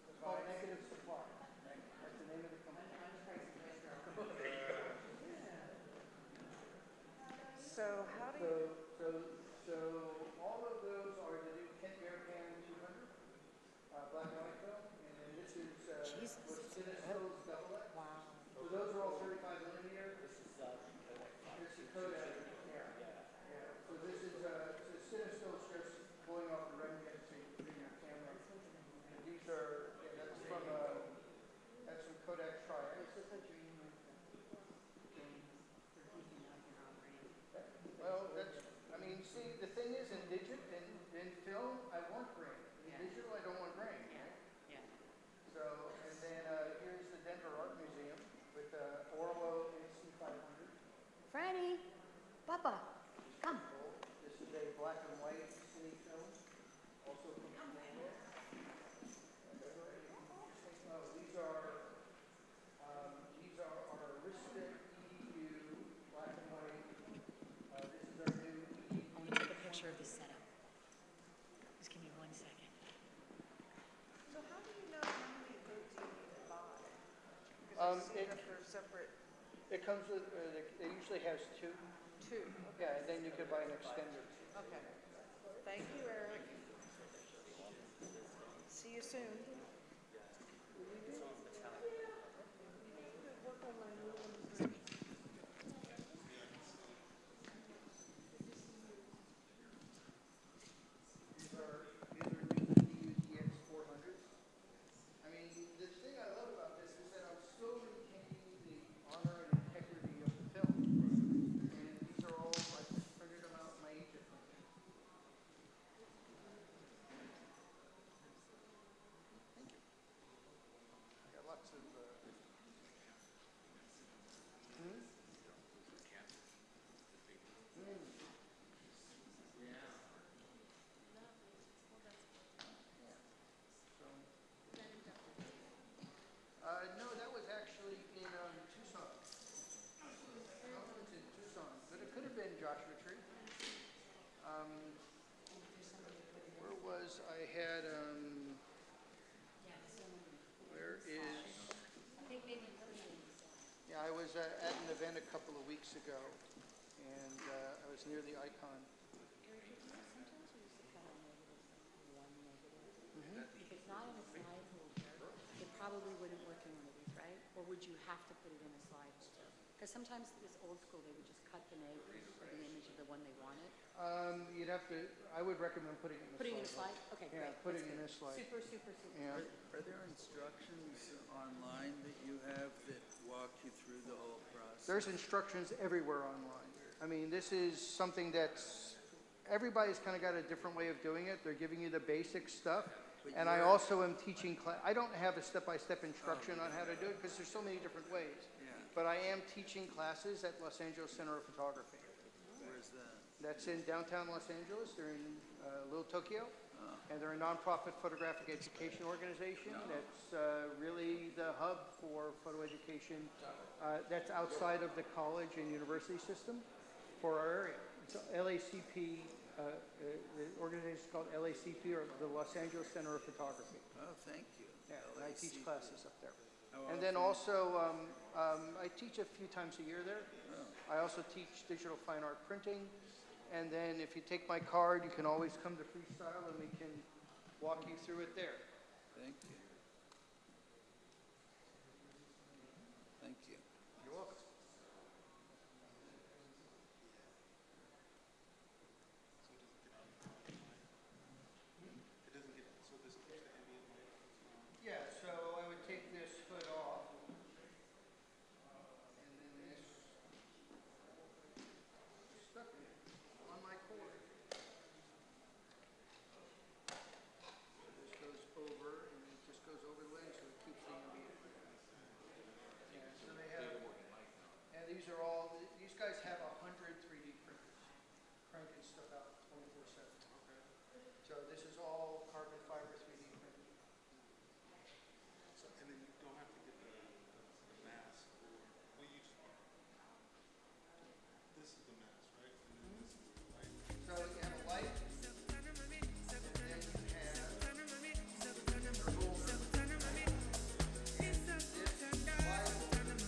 It's called Negative Supply. That's the name of the company. So how do you, So all of those are the new Kent Bearpan 200 black and white film, and then this is Jesus, what's it's Cinesco's double X. wow. So those are all 35 millimeter. This is Kodak. Yeah. So this is Cinesco's just blowing off the red jet so you can bring your camera. And these are that's from Kodak Tri-X. This is a dream of the for keeping up in our brain. Well, that's, I mean, Papa, come. This is a black and white cine film, also from Inglewood. These are our Arista EU black and white. This is our new EU. I want to take a picture of this setup. Just give me 1 second. So how do you know how many of those you need to buy? Um, Because I see it- that they're separate, It comes with, it usually has two. two. Yeah, and then you could buy an extender. Okay. Thank you, Eric. See you soon. Work on my new ones. These are new DX 400s. I mean, the thing I love about this is that I'm still retaining the honor and integrity of the film. And these are all, I just printed them out in my inkjet printer. Thank you. I got lots of, so. No, that was actually in Tucson. I don't know if it's in Tucson, but it could have been Joshua Tree. Where was, I had, where is, yeah, I was at an event a couple of weeks ago, and I was near the icon. If it's not in a slide holder, it probably wouldn't work in one of these, right? Or would you have to put it in a slide holder? Because sometimes this old school, they would just cut the name or the image of the one they wanted. You'd have to, I would recommend putting it in the Putting in a slide. slide? Okay, Yeah, great. putting That's in good. this slide. Super, super, super. Yeah. Are there instructions online that you have that walk you through the whole process? There's instructions everywhere online. I mean, this is something that's, everybody's kind of got a different way of doing it. They're giving you the basic stuff. But And I you're- also am teaching class. I don't have a step-by-step instruction on how to do it because there's so many different ways. Yeah. But I am teaching classes at Los Angeles Center of Photography. Where's that? That's in downtown Los Angeles. They're in Little Tokyo. Oh. And they're a nonprofit photographic education organization that's really the hub for photo education that's outside of the college and university system for our area. It's LACP, the organization is called LACP, or the Los Angeles Center of Photography. Oh, thank you. Yeah, and I teach LACP. classes up there. How And then often? also, I teach a few times a year there. I also teach digital fine art printing. And then if you take my card, you can always come to Freestyle and we can walk you through it there. Thank you. Thank you. You're welcome. Yeah, so I would take this hood off. And then this is stuck on my cord. So this goes over and it just goes over the lens so it keeps the ambient. Yeah, so they have, and these are all, these guys have 100 3D printers cranking stuff out 24/7. So this is all carbon fiber 3D printing. So, and then you don't have to get the mask or, well, you just, this is the mask, right? And then this is the light. So you have a light, and then you have your holder. And this light holder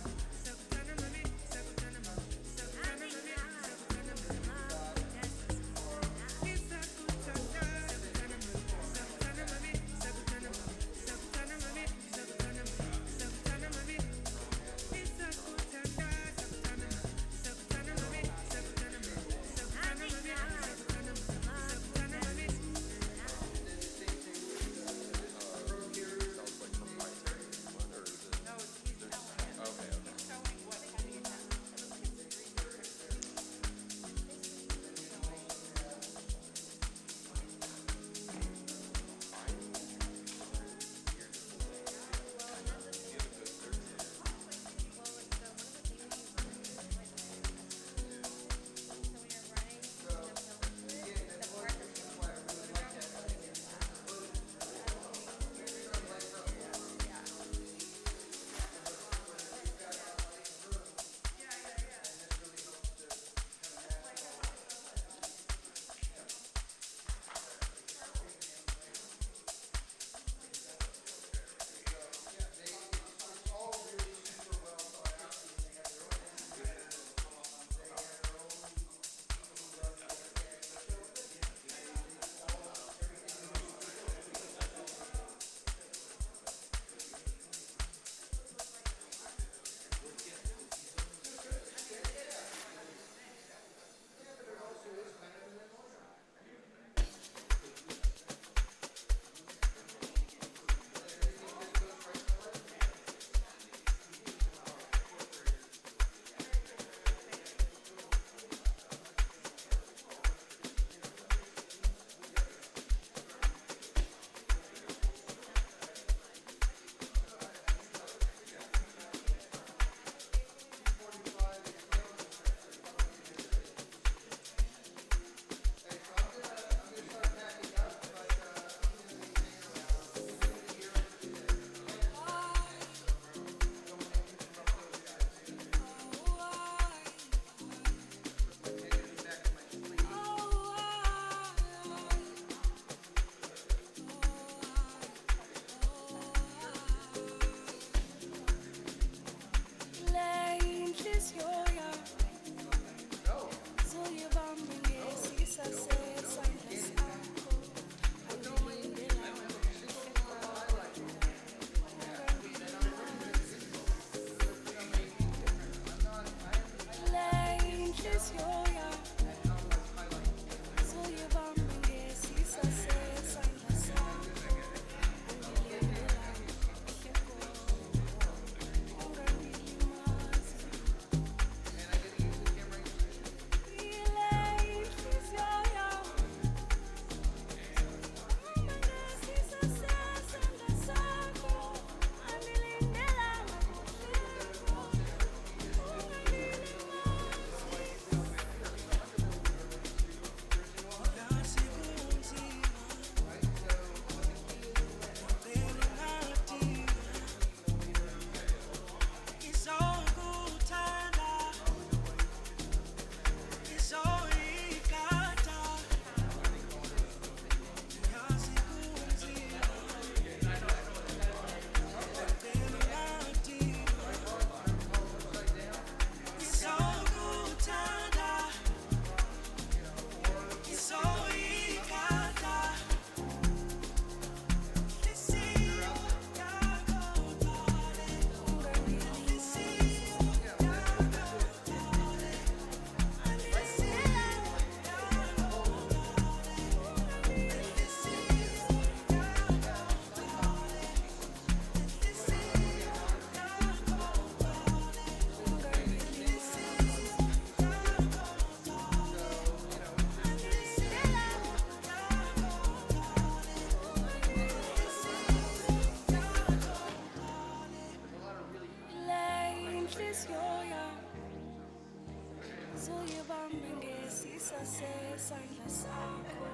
Suyibambe ngesisa sesandla sakho,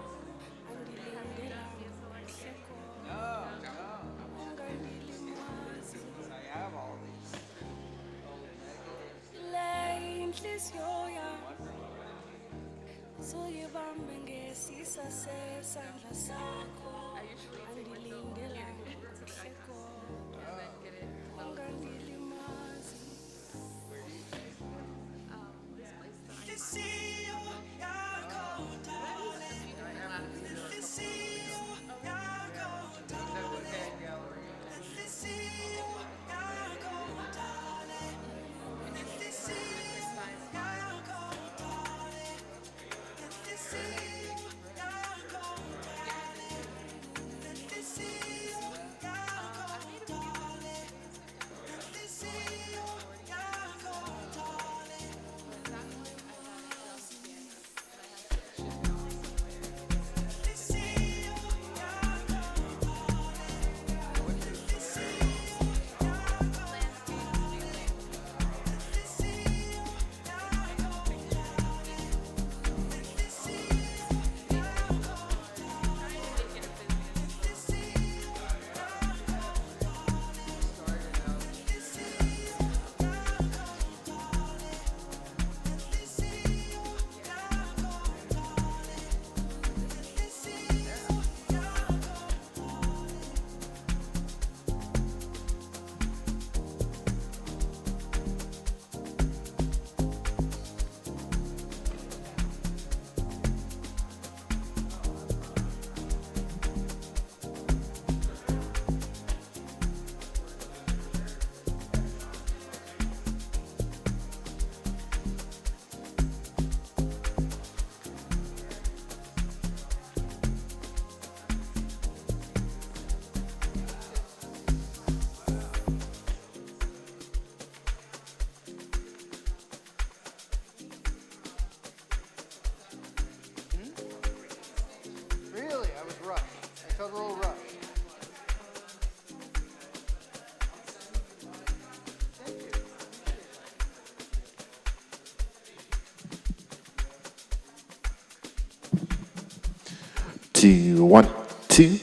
angilindela ngohleko, ungandilimazi. Le inhliziyo yami, suyibambe ngesisa sesandla sakho, angilindela ngohleko, ungandilimazi. Inhliziyo yakho darling, inhliziyo yakho darling, inhliziyo yakho darling, inhliziyo yakho darling, inhliziyo yakho darling, inhliziyo yakho darling, inhliziyo yakho darling. Really, I was rushed. I felt a little rushed. Thank you. 2, 1, 2.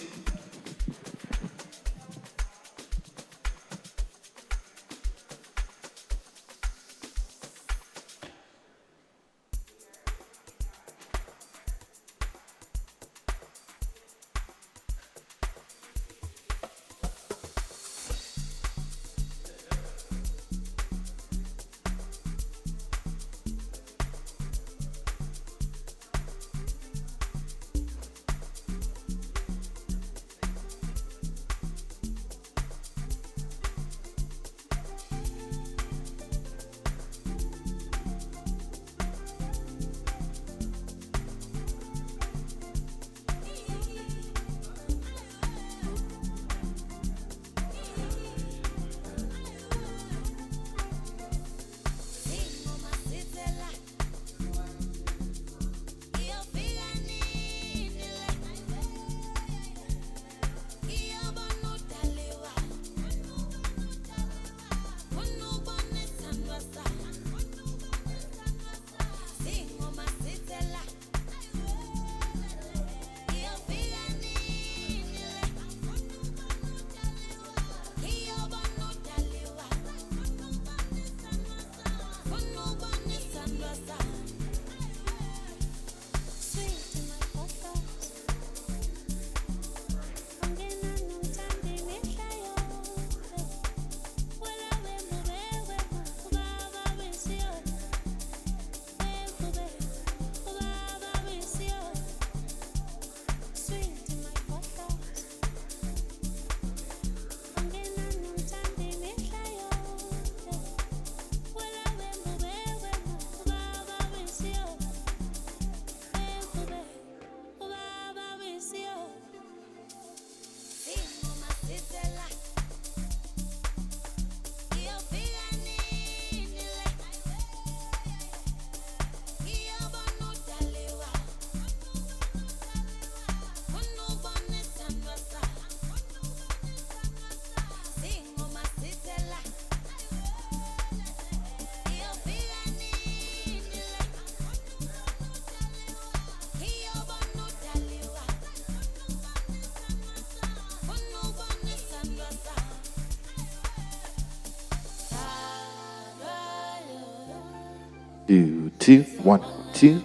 2, 2, 1, 2.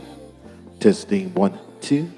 Testing 1, 2.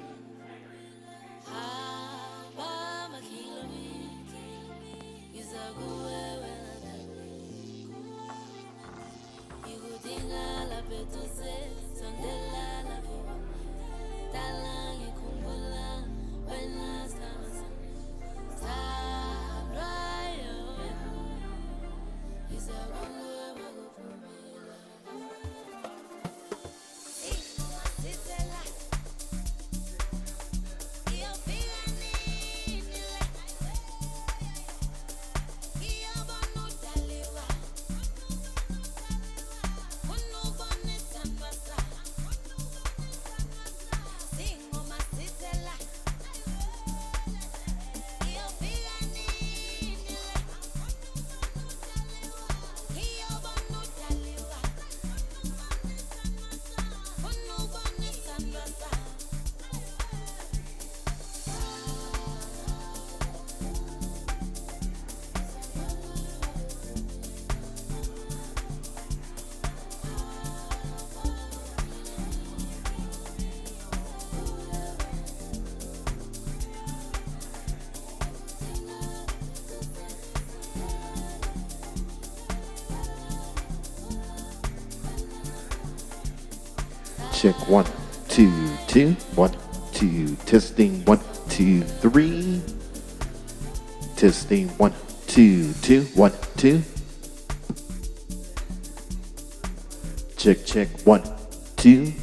Check 1, 2, 2, 1, 2. Testing 1, 2, 3. Testing 1, 2, 2, 1, 2. Check, check 1, 2.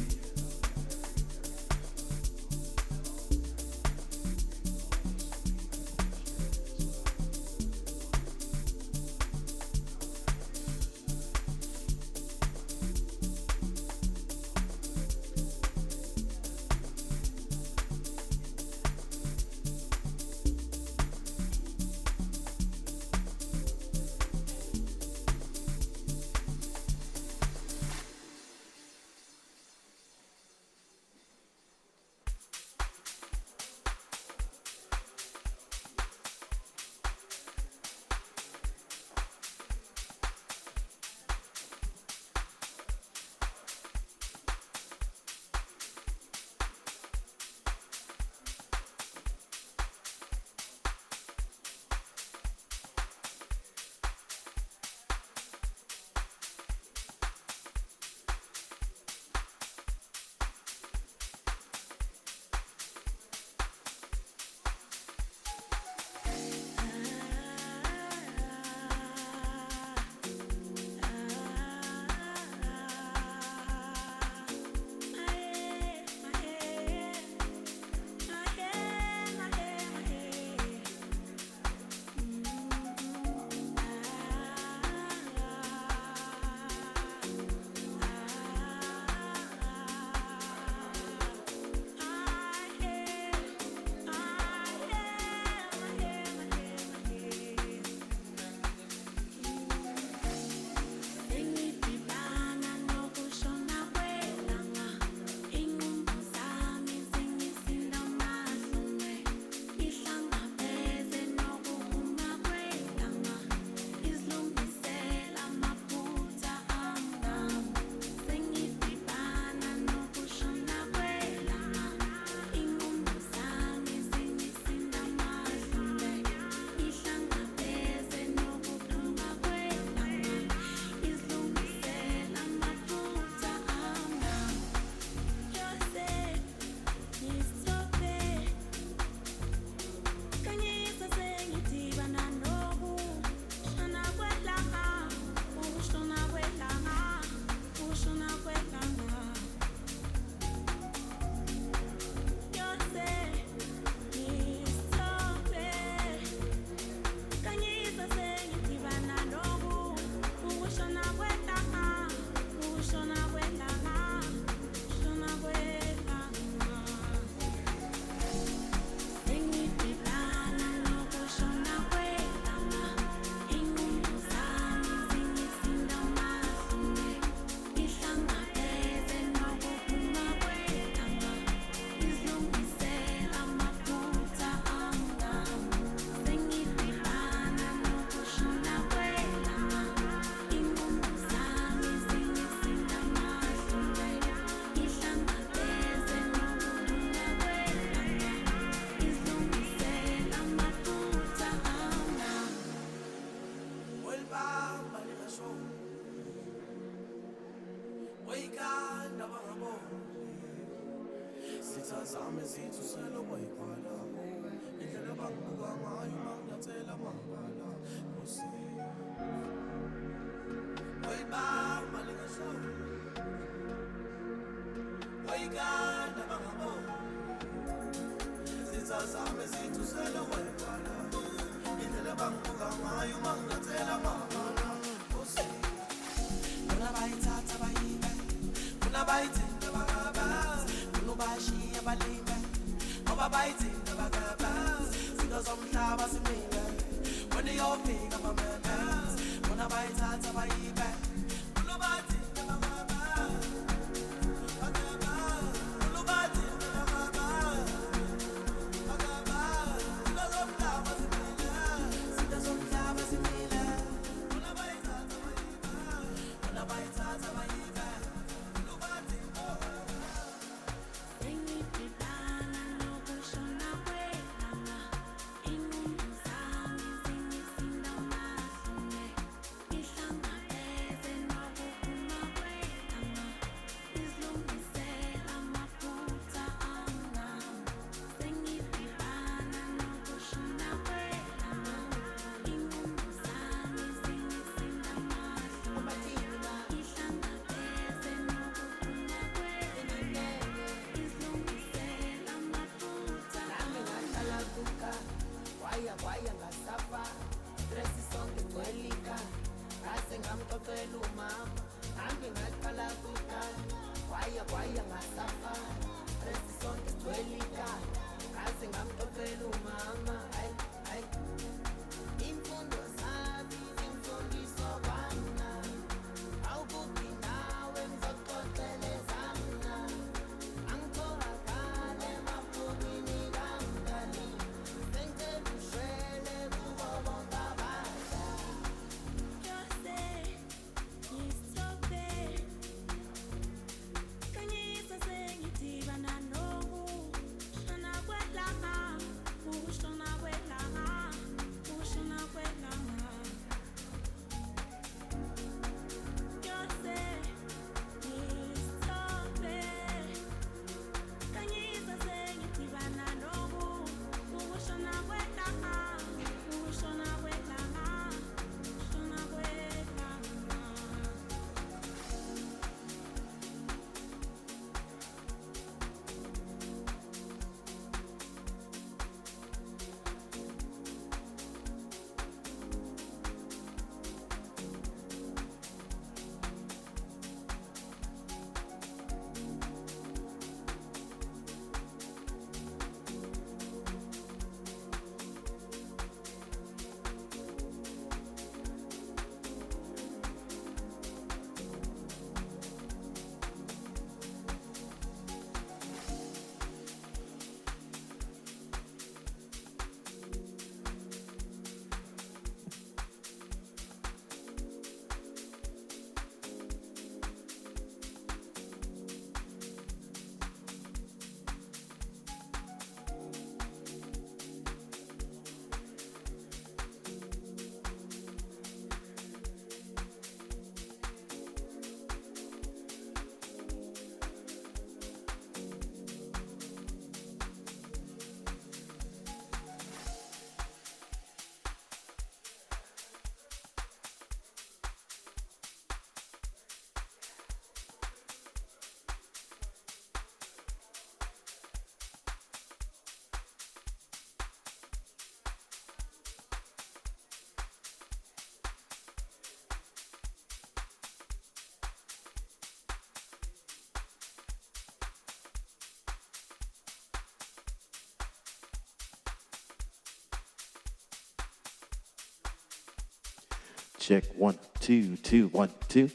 Check 1, 2, 2, 1, 2.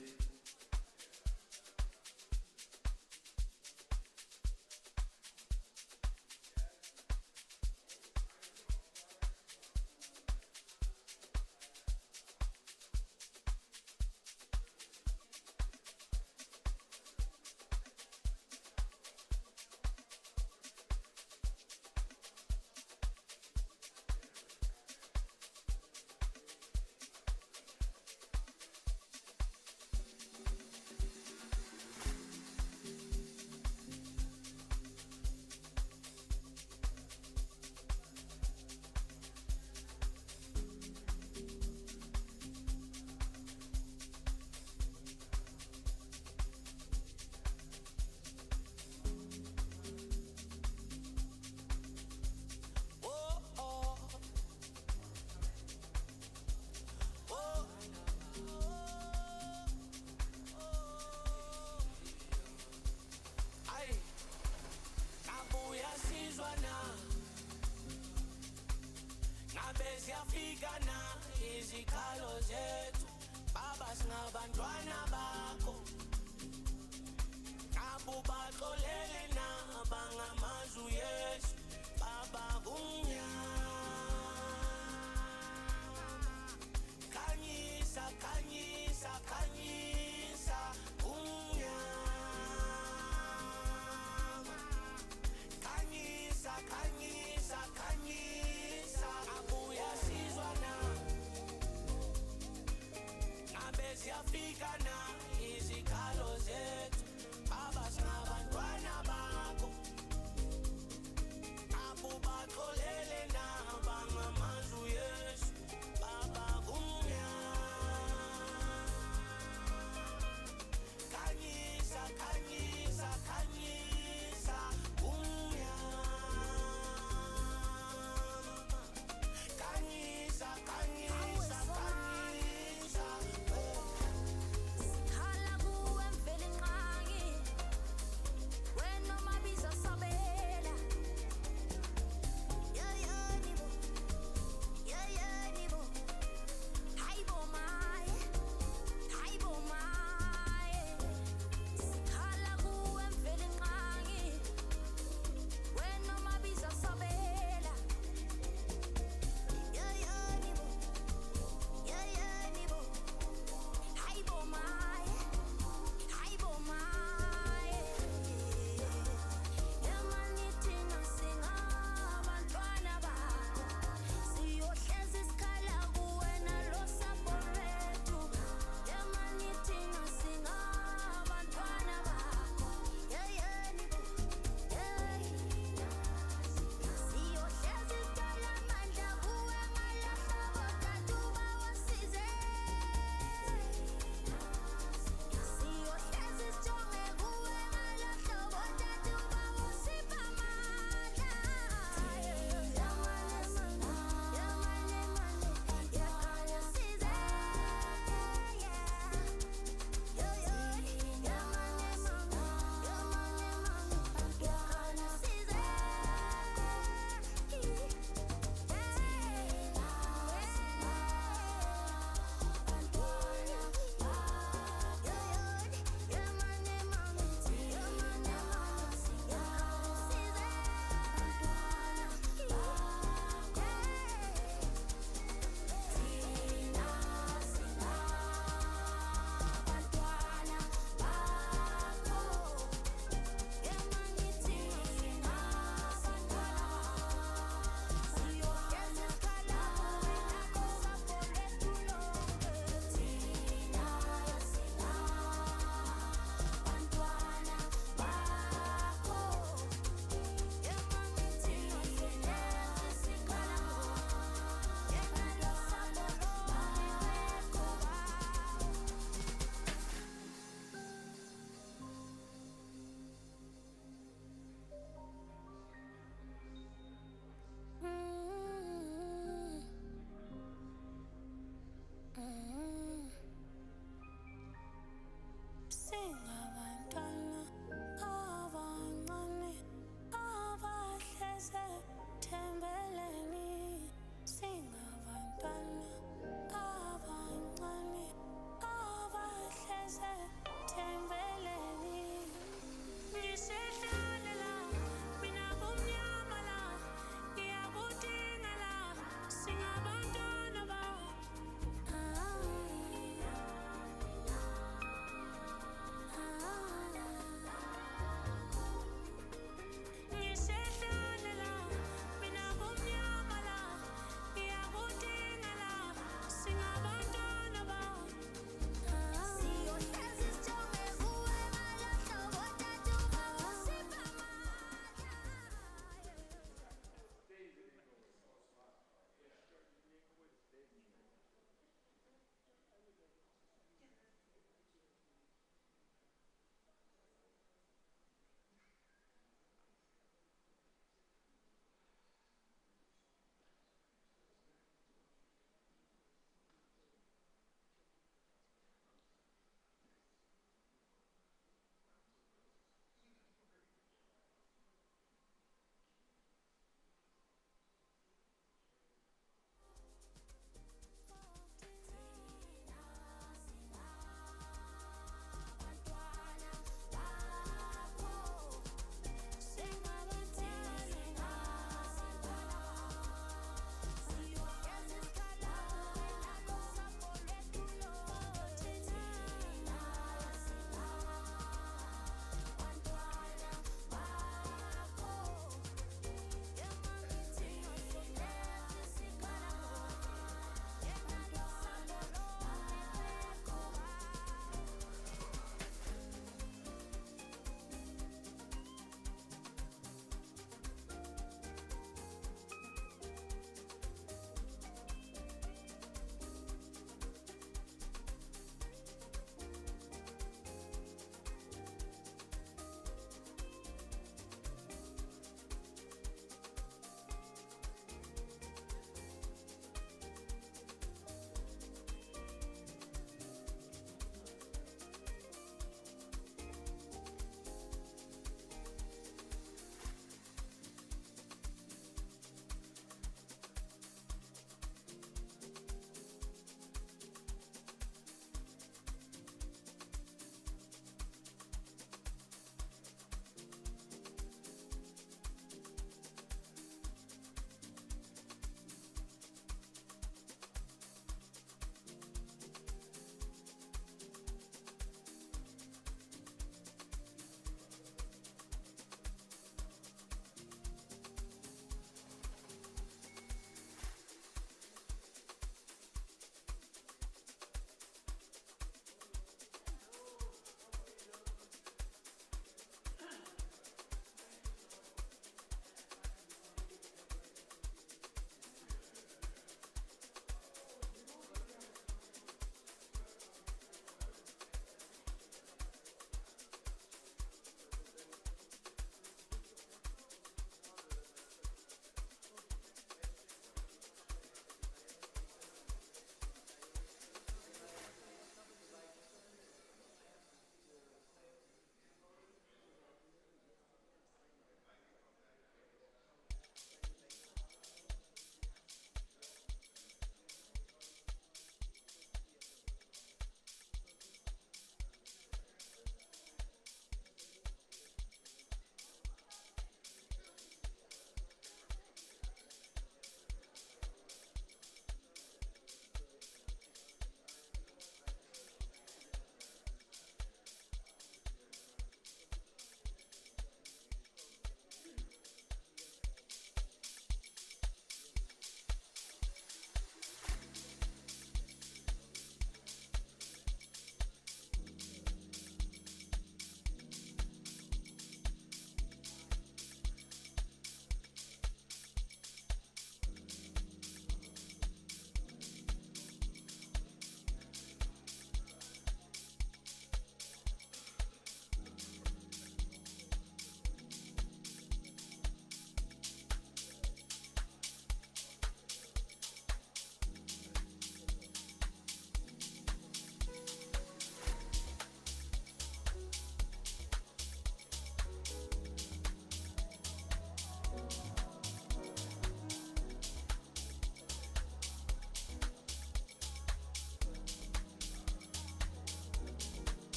singabantwana bakho abo baxolele na bangamazwi Yesu baba kumnyama khanyisa khanyisa khanyisa kumnyama khanyisa khanyisa khanyisa abuya sizwa na ngabe siyafika na izikhalo zethu baba singabantwana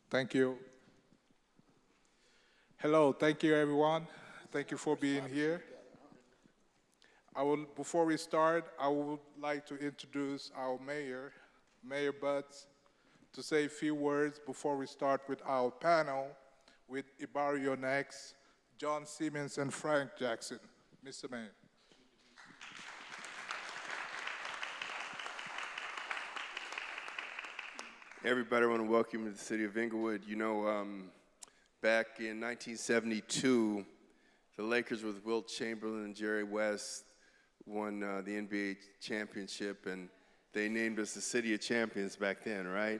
Thank you. Hello, thank you everyone. Thank you for being here. Before we start, I would like to introduce our mayor, Mayor Butts, to say a few words before we start with our panel with Ibarrio next, John Simmons and Frank Jackson. Mr. Mayor. Everybody, I want to welcome you to the city of Inglewood. You know, back in 1972, the Lakers with Wilt Chamberlain and Jerry West won the NBA championship, and they named us the City of Champions back then, right?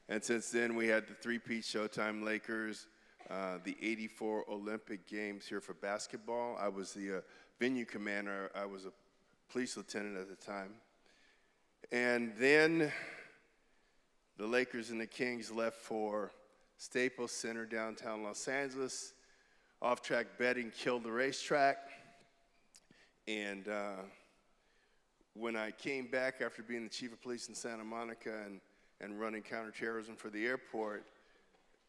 And since then, we had the three-peat Showtime Lakers, the '84 Olympic Games here for basketball. I was the venue commander. I was a police lieutenant at the time. And then the Lakers and the Kings left for Staples Center, downtown Los Angeles. Off-track betting killed the racetrack. And when I came back after being the chief of police in Santa Monica and running counterterrorism for the airport,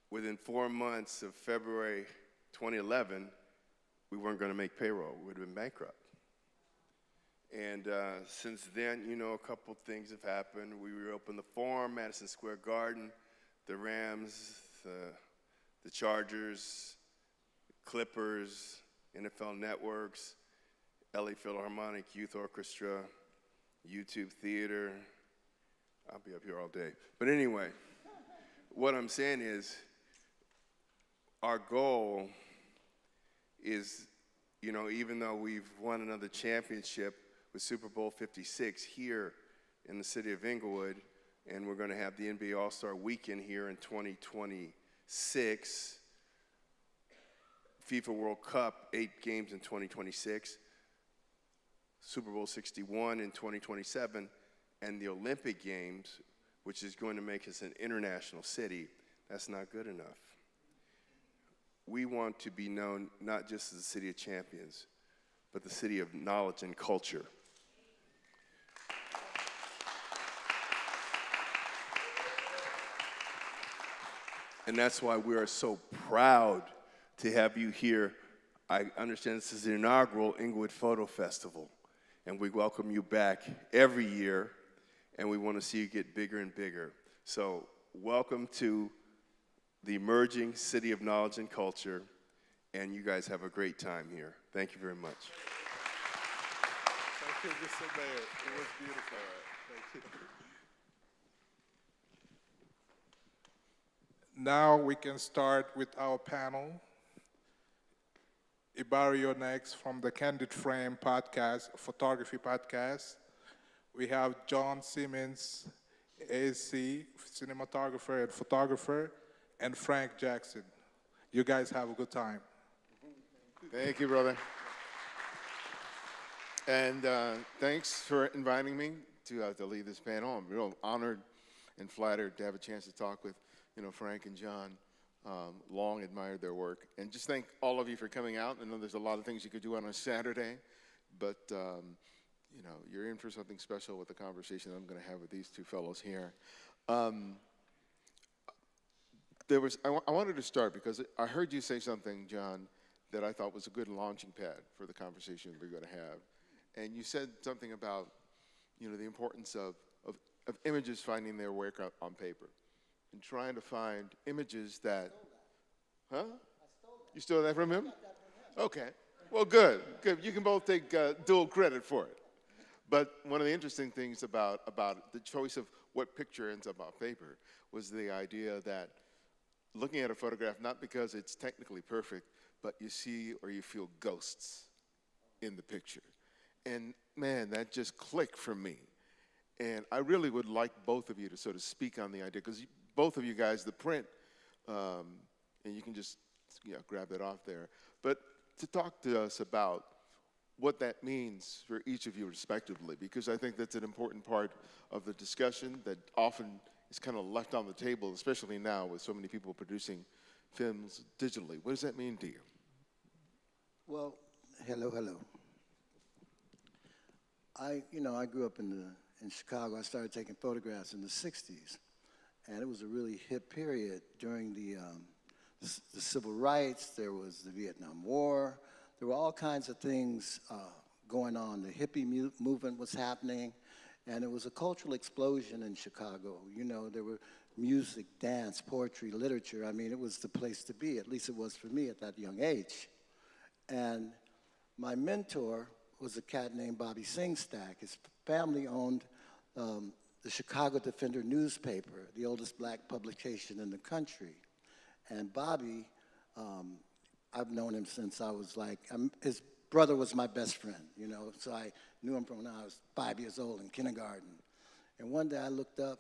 within 4 months of February 2011, we weren't going to make payroll. We would have been bankrupt. And since then, you know, a couple things have happened. We reopened the Forum, Madison Square Garden, the Rams, the Chargers, Clippers, NFL Networks, LA Philharmonic Youth Orchestra, YouTube Theater. I'll be up here all day. But anyway, what I'm saying is our goal is, you know, even though we've won another championship with Super Bowl 56 here in the city of Inglewood, and we're going to have the NBA All-Star Weekend here in 2026, FIFA World Cup, 8 games in 2026, Super Bowl 61 in 2027, and the Olympic Games, which is going to make us an international city. That's not good enough. We want to be known not just as the city of champions, but the city of knowledge and culture. And that's why we are so proud to have you here. I understand this is the inaugural Inglewood Photo Festival, and we welcome you back every year, and we want to see you get bigger and bigger. So welcome to the emerging city of knowledge and culture, and you guys have a great time here. Thank you very much. Thank you, Mr. Mayor. It was beautiful. Thank you. Now we can start with our panel. Ibarrio next from the Candid Frame podcast, photography podcast. We have John Simmons, AC, cinematographer and photographer, and Frank Jackson. You guys have a good time. Thank you, brother. And thanks for inviting me to lead this panel. I'm real honored and flattered to have a chance to talk with, you know, Frank and John. Long admired their work. And just thank all of you for coming out. I know there's a lot of things you could do on a Saturday, but you know, you're in for something special with the conversation I'm going to have with these two fellows here. I wanted to start because I heard you say something, John, that I thought was a good launching pad for the conversation we're going to have. And you said something about, you know, the importance of images finding their way on paper and trying to find images that, huh? You stole that from him? Okay. Well, good. You can both take dual credit for it. But one of the interesting things about the choice of what picture ends up on paper was the idea that looking at a photograph, not because it's technically perfect, but you see or you feel ghosts in the picture. And man, that just clicked for me. And I really would like both of you to sort of speak on the idea, because both of you guys, the print, and you can just grab that off there, but to talk to us about what that means for each of you respectively, because I think that's an important part of the discussion that often is kind of left on the table, especially now with so many people producing films digitally. What does that mean to you? Well, hello. I grew up in Chicago. I started taking photographs in the 60s. And it was a really hip period during the civil rights. There was the Vietnam War. There were all kinds of things going on. The hippie movement was happening, and it was a cultural explosion in Chicago. You know, there were music, dance, poetry, literature. I mean, it was the place to be. At least it was for me at that young age. And my mentor was a cat named Bobby Singstack. His family owned the Chicago Defender newspaper, the oldest black publication in the country. And Bobby, I've known him since I was like, his brother was my best friend, you know, so I knew him from when I was 5 years old in kindergarten. And one day I looked up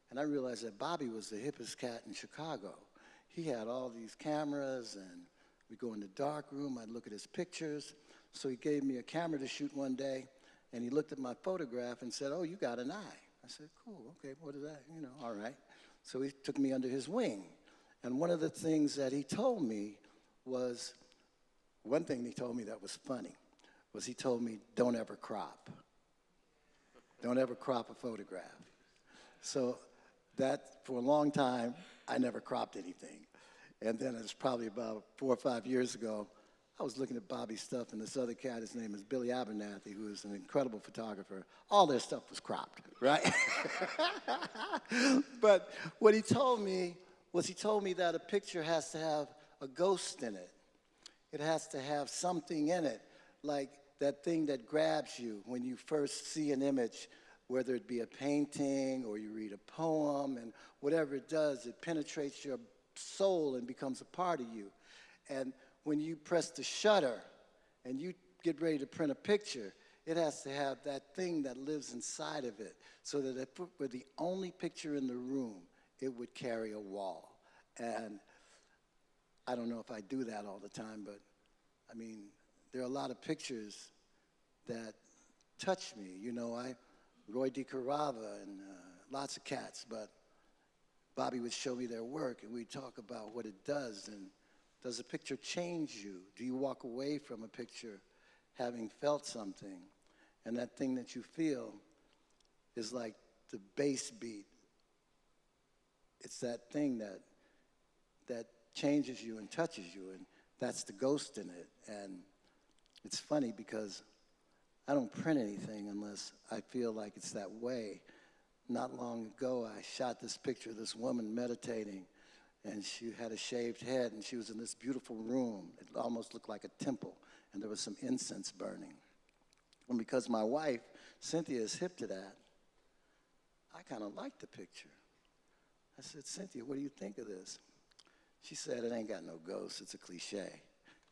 and I realized that Bobby was the hippest cat in Chicago. He had all these cameras, and we'd go in the dark room, I'd look at his pictures. So he gave me a camera to shoot one day, and he looked at my photograph and said, "Oh, you got an eye." I said, "Cool, okay, what is that?" You know, all right. So he took me under his wing. And one of the things that he told me was, one thing he told me that was funny, was he told me, don't ever crop. Don't ever crop a photograph. So that, for a long time, I never cropped anything. And then it was probably about 4 or 5 years ago, I was looking at Bobby's stuff, and this other cat, his name is Billy Abernathy, who is an incredible photographer. All their stuff was cropped, right? But what he told me was, he told me that a picture has to have a ghost in it. It has to have something in it, like that thing that grabs you when you first see an image, whether it be a painting or you read a poem, and whatever it does, it penetrates your soul and becomes a part of you. And when you press the shutter and you get ready to print a picture, it has to have that thing that lives inside of it, so that if it were the only picture in the room, it would carry a wall. And I don't know if I do that all the time, but I mean, there are a lot of pictures that touch me. You know, Roy DeCarava and lots of cats, but Bobby would show me their work, and we'd talk about what it does. And does a picture change you? Do you walk away from a picture having felt something? And that thing that you feel is like the bass beat. It's that thing that changes you and touches you, and that's the ghost in it. And it's funny because I don't print anything unless I feel like it's that way. Not long ago, I shot this picture of this woman meditating, and she had a shaved head, and she was in this beautiful room. It almost looked like a temple, and there was some incense burning. And because my wife, Cynthia, is hip to that, I kind of liked the picture. I said, "Cynthia, what do you think of this?" She said, "It ain't got no ghost, it's a cliche."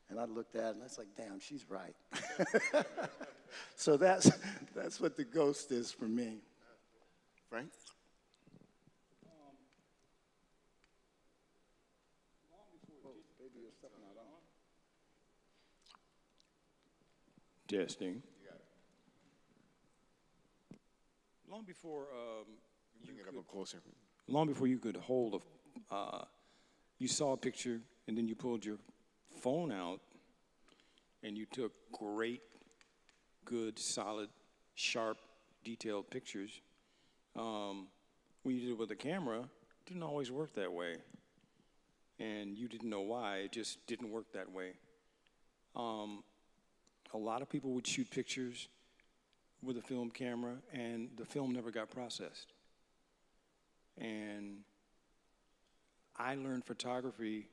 And I looked at it, and I was like, damn, she's right. So that's what the ghost is for me. Frank? Testing. Long before Bring it up closer. long before you could hold you saw a picture and then you pulled your phone out and you took great, good, solid, sharp, detailed pictures. When you did it with a camera, it didn't always work that way. And you didn't know why, it just didn't work that way. A lot of people would shoot pictures with a film camera and the film never got processed. And I learned photography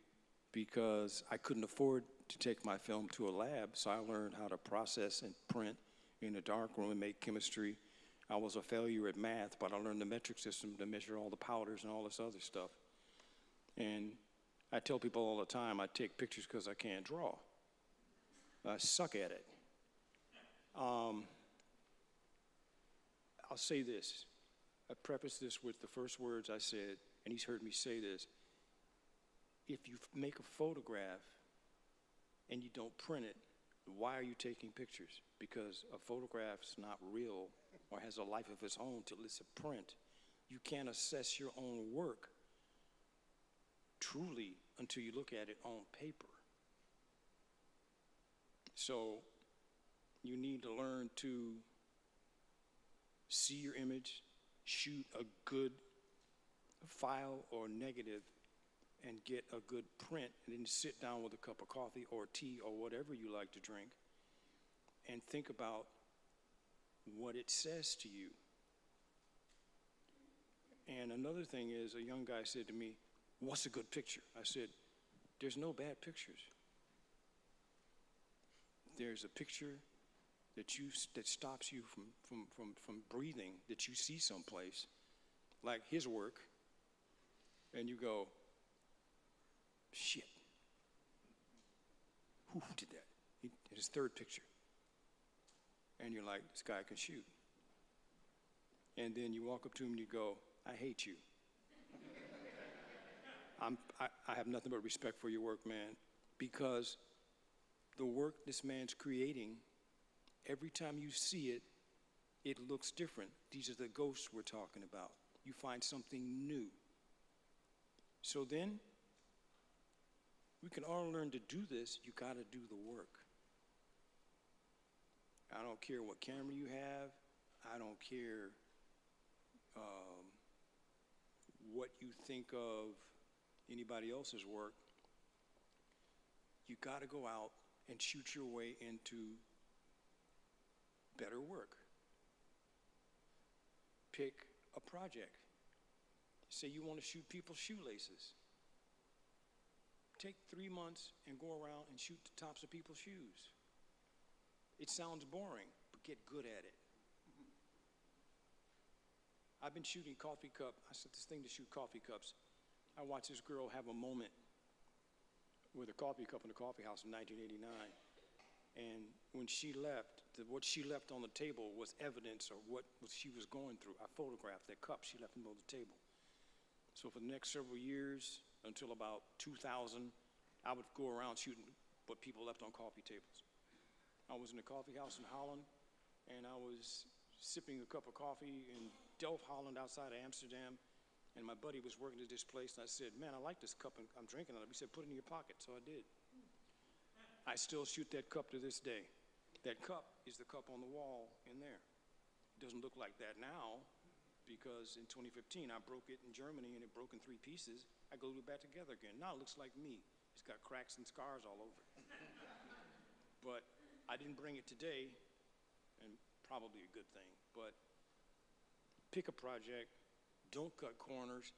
because I couldn't afford to take my film to a lab, so I learned how to process and print in a darkroom and make chemistry. I was a failure at math, but I learned the metric system to measure all the powders and all this other stuff. And I tell people all the time, I take pictures because I can't draw. I suck at it. I'll say this. I preface this with the first words I said, and he's heard me say this. If you make a photograph and you don't print it, why are you taking pictures? Because a photograph's not real or has a life of its own till it's a print. You can't assess your own work truly until you look at it on paper. So you need to learn to see your image, shoot a good file or negative and get a good print, and then sit down with a cup of coffee or tea or whatever you like to drink and think about what it says to you. And another thing is, a young guy said to me, "What's a good picture?" I said, "There's no bad pictures. There's a picture that stops you from breathing, that you see someplace, like his work, and you go, shit, who did that?" His third picture. And you're like, this guy can shoot. And then you walk up to him and you go, "I hate you. I have nothing but respect for your work, man, because the work this man's creating, every time you see it, it looks different. These are the ghosts we're talking about. You find something new. So then, we can all learn to do this. You got to do the work. I don't care what camera you have. I don't care what you think of anybody else's work. You got to go out and shoot your way into better work. Pick a project. Say you want to shoot people's shoelaces. Take 3 months and go around and shoot the tops of people's shoes. It sounds boring, but get good at it. I've been shooting coffee cup. I set this thing to shoot coffee cups. I watched this girl have a moment with a coffee cup in a coffee house in 1989. And when she left, what she left on the table was evidence of what she was going through. I photographed that cup she left on the table. So for the next several years, until about 2000, I would go around shooting what people left on coffee tables. I was in a coffee house in Holland, and I was sipping a cup of coffee in Delft, Holland, outside of Amsterdam, and my buddy was working at this place, and I said, "Man, I like this cup, and I'm drinking it." He said, "Put it in your pocket," so I did. I still shoot that cup to this day. That cup is the cup on the wall in there. It doesn't look like that now, because in 2015, I broke it in Germany, and it broke in 3 pieces. I glued it back together again. Now it looks like me. It's got cracks and scars all over it. But I didn't bring it today, and probably a good thing, but pick a project, don't cut corners,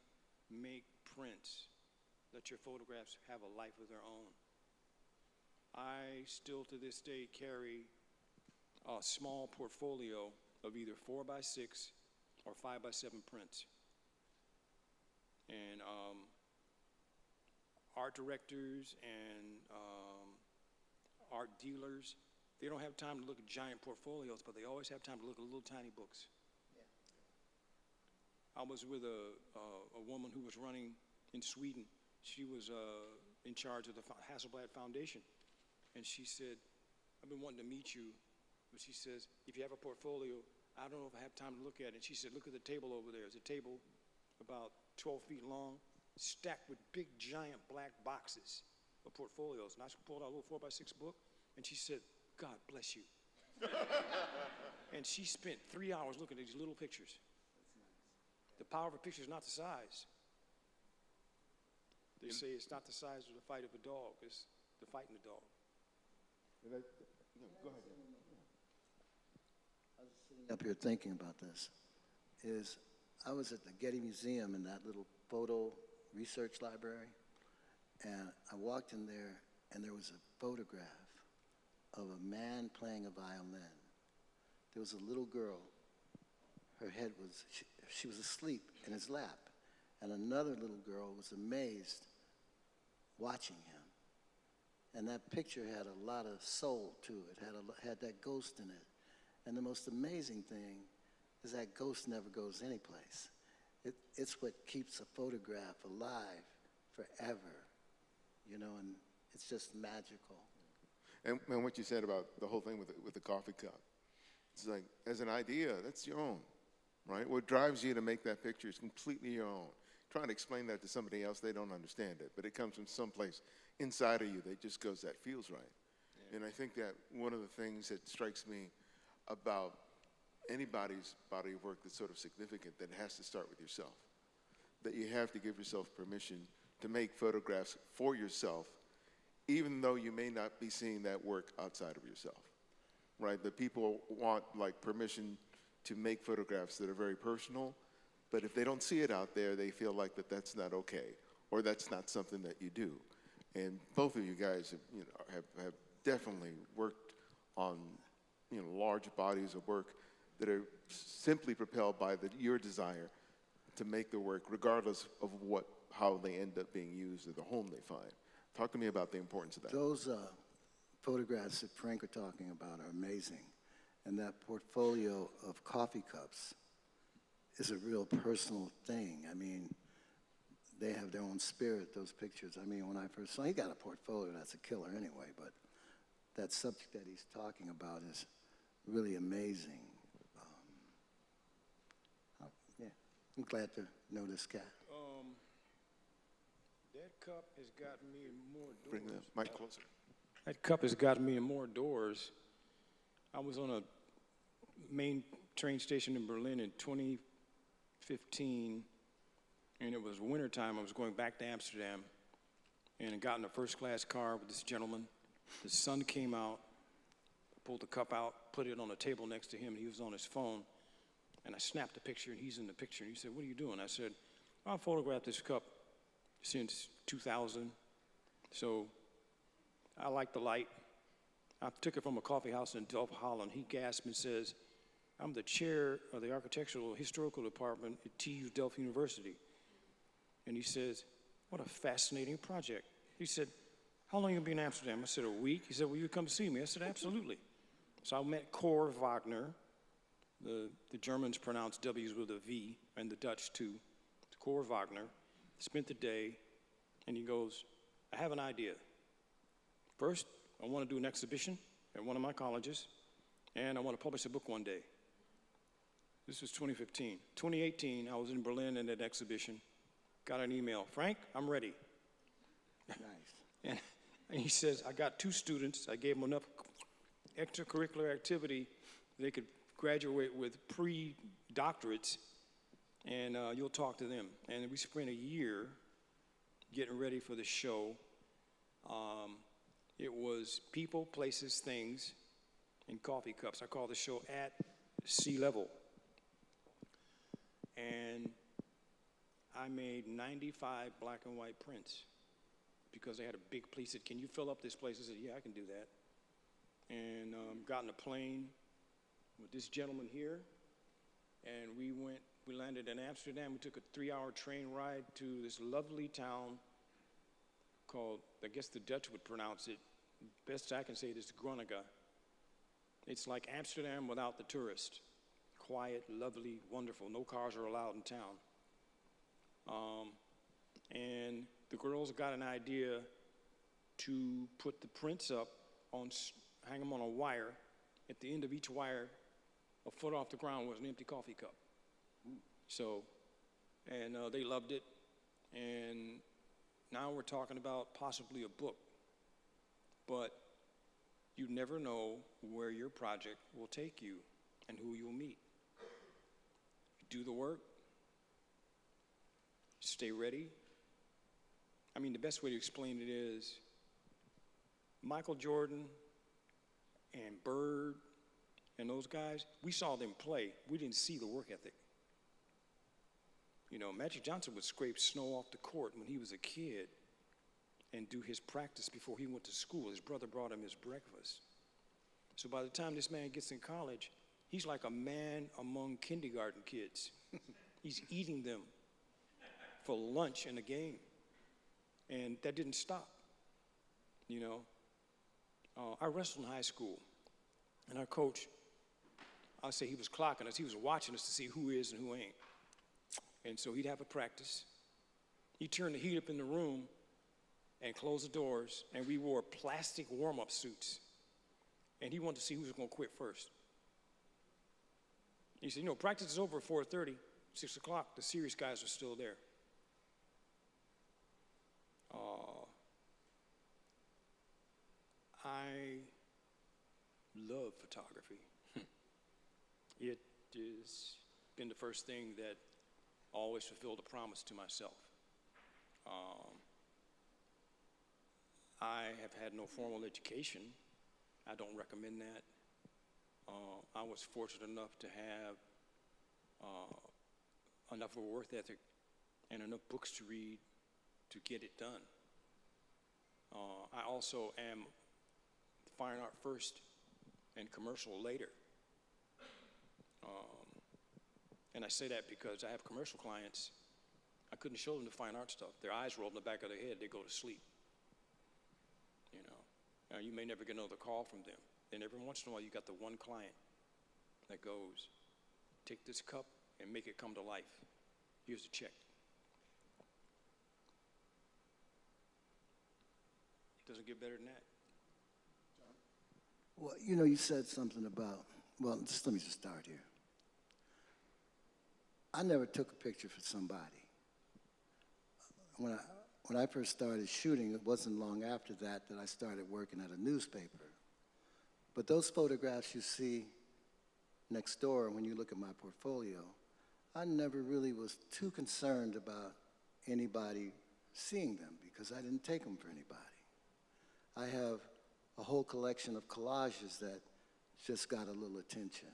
make prints. Let your photographs have a life of their own. I still to this day carry a small portfolio of either 4x6 or 5x7 prints. And art directors and art dealers, they don't have time to look at giant portfolios, but they always have time to look at little tiny books. Yeah. I was with a woman who was running in Sweden. She was in charge of the Hasselblad Foundation. And she said, "I've been wanting to meet you." But she says, "If you have a portfolio, I don't know if I have time to look at it." And she said, "Look at the table over there. It's a table about 12 feet long, stacked with big, giant black boxes of portfolios." And I pulled out a little 4x6 book, and she said, "God bless you." And she spent 3 hours looking at these little pictures. The power of a picture is not the size. They say it's not the size of the fight of a dog, it's the fighting the dog. Go ahead. I was sitting up here thinking about this. I was at the Getty Museum in that little photo research library, and I walked in there, and there was a photograph of a man playing a violin. There was a little girl. Her head was, she was asleep in his lap, and another little girl was amazed watching him. And that picture had a lot of soul to it, had that ghost in it. And the most amazing thing is that ghost never goes anyplace. It's what keeps a photograph alive forever, you know, and it's just magical. And what you said about the whole thing with the coffee cup, it's like, as an idea, that's your own, right? What drives you to make that picture is completely your own. Trying to explain that to somebody else, they don't understand it, but it comes from someplace inside of you that just goes, that feels right. Yeah. And I think that one of the things that strikes me about anybody's body of work that's sort of significant, that it has to start with yourself. that you have to give yourself permission to make photographs for yourself, even though you may not be seeing that work outside of yourself, right? The people want like permission to make photographs that are very personal, but if they don't see it out there, they feel like that that's not okay, or that's not something that you do. And both of you guys have, have definitely worked on, large bodies of work that are simply propelled by your desire to make the work, regardless of how they end up being used or the home they find. Talk to me about the importance of that. Those photographs that Frank are talking about are amazing. And that portfolio of coffee cups is a real personal thing. I mean, they have their own spirit, those pictures. I mean, when I first saw, he got a portfolio that's a killer anyway, but that subject that he's talking about is really amazing. Yeah, I'm glad to know this cat. That cup has gotten me in more doors. Bring the mic closer. That cup has gotten me in more doors. I was on a main train station in Berlin in 2015, and it was wintertime. I was going back to Amsterdam, and I got in a first-class car with this gentleman. The sun came out, pulled the cup out, put it on a table next to him, and he was on his phone. And I snapped a picture, and he's in the picture. And he said, "What are you doing?" I said, "I photographed this cup since 2000, so I like the light. I took it from a coffee house in Delft, Holland." He gasped and says, "I'm the chair of the Architectural Historical Department at TU Delft University." And he says, "What a fascinating project." He said, "How long you gonna be in Amsterdam?" I said, "A week." He said, "Will you come see me?" I said, "Absolutely." So I met Cor Wagner. The Germans pronounce W's with a V, and the Dutch too. Cor Wagner. Spent the day, and he goes, "I have an idea. First, I want to do an exhibition at one of my colleges, and I want to publish a book one day." This was 2015. 2018, I was in Berlin at an exhibition, got an email, "Frank, I'm ready." Nice. And he says, "I got 2 students. I gave them enough extracurricular activity they could graduate with pre-doctorates, and you'll talk to them." And we spent a year getting ready for the show. It was people, places, things, and coffee cups. I call the show At Sea Level. And I made 95 black and white prints because they had a big place. Said, "Can you fill up this place?" I said, "Yeah, I can do that." And got in a plane with this gentleman here, and we landed in Amsterdam. We took a 3-hour train ride to this lovely town called, I guess the Dutch would pronounce it, best I can say it is Groningen. It's like Amsterdam without the tourist. Quiet, lovely, wonderful. No cars are allowed in town. And the girls got an idea to put the prints up, hang them on a wire. At the end of each wire, a foot off the ground, was an empty coffee cup. So, and they loved it. And now we're talking about possibly a book. But you never know where your project will take you and who you'll meet. Do the work. Stay ready. I mean, the best way to explain it is Michael Jordan and Bird and those guys, we saw them play. We didn't see the work ethic. You know, Magic Johnson would scrape snow off the court when he was a kid and do his practice before he went to school. His brother brought him his breakfast. So by the time this man gets in college, he's like a man among kindergarten kids. He's eating them for lunch in a game. And that didn't stop, you know. I wrestled in high school, and our coach, I'll say he was clocking us. He was watching us to see who is and who ain't. And so he'd have a practice. He'd turn the heat up in the room and close the doors, and we wore plastic warm-up suits. And he wanted to see who was going to quit first. He said, you know, practice is over at 4:30, 6 o'clock. The serious guys are still there. I love photography. It has been the first thing that always fulfilled a promise to myself. I have had no formal education. I don't recommend that. I was fortunate enough to have enough of a work ethic and enough books to read to get it done. I also am fine art first and commercial later. And I say that because I have commercial clients. I couldn't show them the fine art stuff. Their eyes roll in the back of their head, they go to sleep. You know, now you may never get another call from them. And every once in a while, you got the one client that goes, take this cup and make it come to life. Here's the check. It doesn't get better than that. Well, you know, you said something about, well, just let me just start here. I never took a picture for somebody. When I first started shooting, it wasn't long after that I started working at a newspaper. But those photographs you see next door when you look at my portfolio, I never really was too concerned about anybody seeing them because I didn't take them for anybody. I have a whole collection of collages that just got a little attention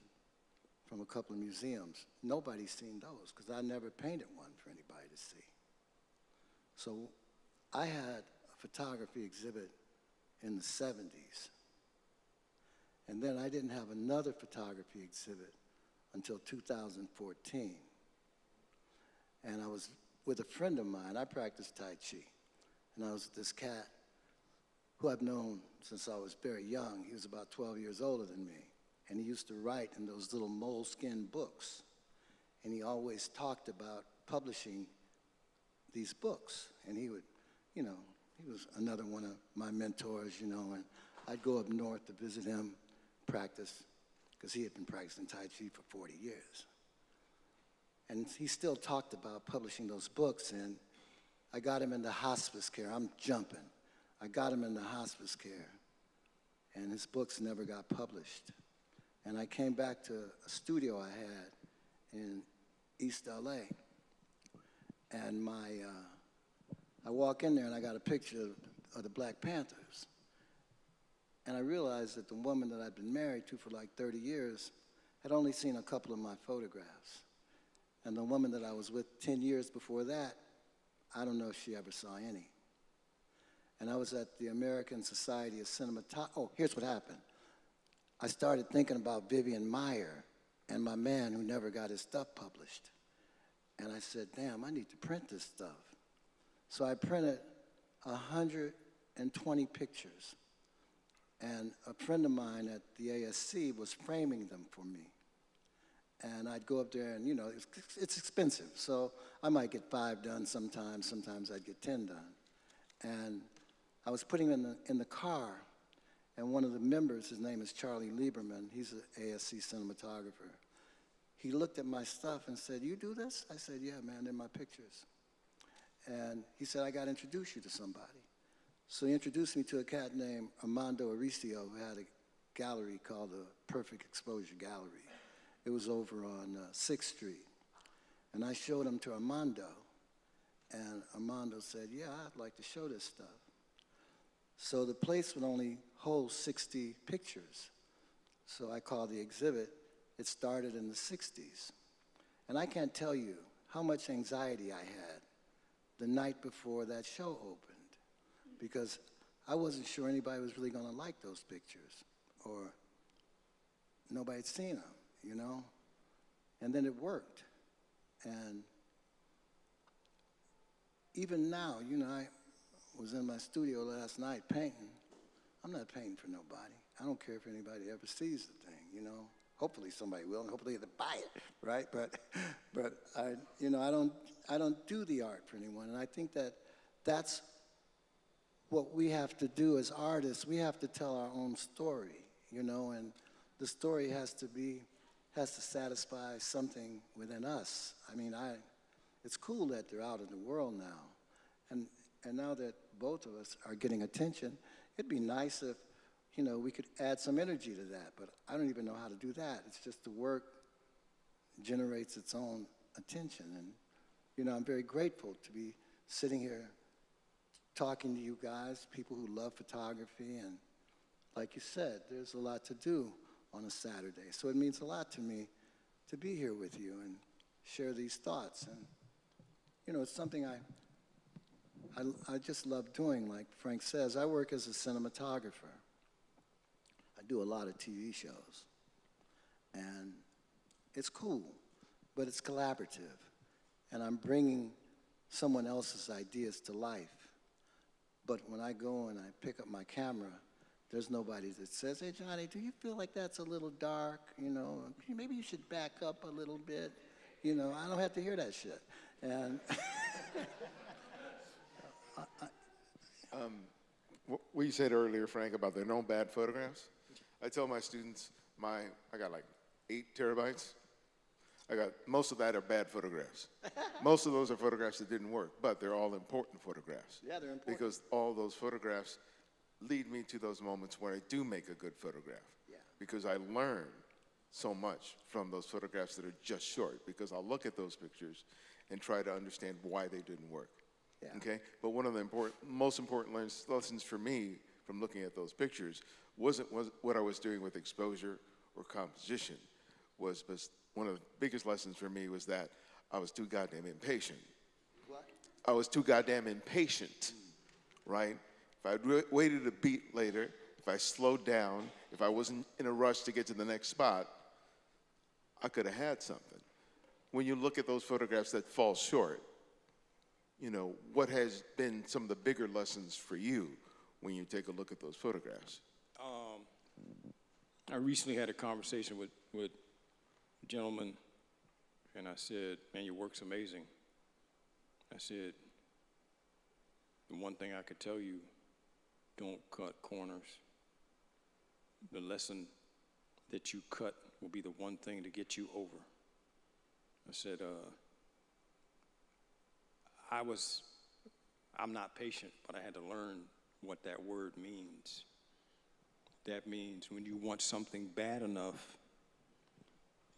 from a couple of museums. Nobody's seen those because I never painted one for anybody to see. So I had a photography exhibit in the 70s. And then I didn't have another photography exhibit until 2014. And I was with a friend of mine. I practiced Tai Chi. And I was with this cat who I've known since I was very young. He was about 12 years older than me. And he used to write in those little moleskin books. And he always talked about publishing these books. And he would, you know, he was another one of my mentors, you know, and I'd go up north to visit him, practice, because he had been practicing Tai Chi for 40 years. And he still talked about publishing those books, and I got him into hospice care. I'm jumping. I got him into hospice care, and his books never got published. And I came back to a studio I had in East LA, and I walk in there and I got a picture of the Black Panthers. And I realized that the woman that I'd been married to for like 30 years had only seen a couple of my photographs. And the woman that I was with 10 years before that, I don't know if she ever saw any. And I was at the American Society of Cinematography. Oh, here's what happened. I started thinking about Vivian Maier and my man who never got his stuff published. And I said, damn, I need to print this stuff. So I printed 120 pictures. And a friend of mine at the ASC was framing them for me. And I'd go up there and, you know, it's expensive. So I might get 5 done sometimes I'd get 10 done. And I was putting them in the car, and one of the members, his name is Charlie Lieberman, he's an ASC cinematographer. He looked at my stuff and said, you do this? I said, yeah, man, they're my pictures. And he said, I got to introduce you to somebody. So he introduced me to a cat named Armando Aricio, who had a gallery called the Perfect Exposure Gallery. It was over on 6th Street. And I showed him to Armando, and Armando said, yeah, I'd like to show this stuff. So the place would only hold 60 pictures. So I called the exhibit, it started in the 60s. And I can't tell you how much anxiety I had the night before that show opened, because I wasn't sure anybody was really gonna like those pictures, or nobody had seen them, you know? And then it worked. And even now, you know, I was in my studio last night painting. I'm not painting for nobody. I don't care if anybody ever sees the thing, you know? Hopefully somebody will, and hopefully they'll buy it, right? But I, you know, I don't do the art for anyone, and I think that that's what we have to do as artists. We have to tell our own story, you know, and the story has to satisfy something within us. I mean, it's cool that they're out in the world now, and now that both of us are getting attention, it'd be nice if, you know, we could add some energy to that, but I don't even know how to do that. It's just the work generates its own attention, and You know, I'm very grateful to be sitting here talking to you guys, people who love photography, and like you said, there's a lot to do on a Saturday. So it means a lot to me to be here with you and share these thoughts. And, you know, it's something I just love doing. Like Frank says, I work as a cinematographer. I do a lot of TV shows. And it's cool, but it's collaborative. And I'm bringing someone else's ideas to life. But when I go and I pick up my camera, there's nobody that says, hey, Johnny, do you feel like that's a little dark? You know, maybe you should back up a little bit. You know, I don't have to hear that shit. And What you said earlier, Frank, about there are no bad photographs, I tell my students, I got like 8 terabytes. Most of that are bad photographs. Most of those are photographs that didn't work, but they're all important photographs. yeah, they're important. Because all those photographs lead me to those moments where I do make a good photograph. Yeah. Because I learn so much from those photographs that are just short, because I'll look at those pictures and try to understand why they didn't work. Yeah. Okay? But one of the most important lessons for me from looking at those pictures wasn't what I was doing with exposure or composition. Was one of the biggest lessons for me was that I was too goddamn impatient. What? I was too goddamn impatient, right? If I waited a beat later, if I slowed down, if I wasn't in a rush to get to the next spot, I could have had something. When you look at those photographs that fall short, you know, what has been some of the bigger lessons for you when you take a look at those photographs? I recently had a conversation with a gentleman, and I said, man, your work's amazing. I said, the one thing I could tell you, don't cut corners. The lesson that you cut will be the one thing to get you over. I said, I'm not patient, but I had to learn what that word means. That means when you want something bad enough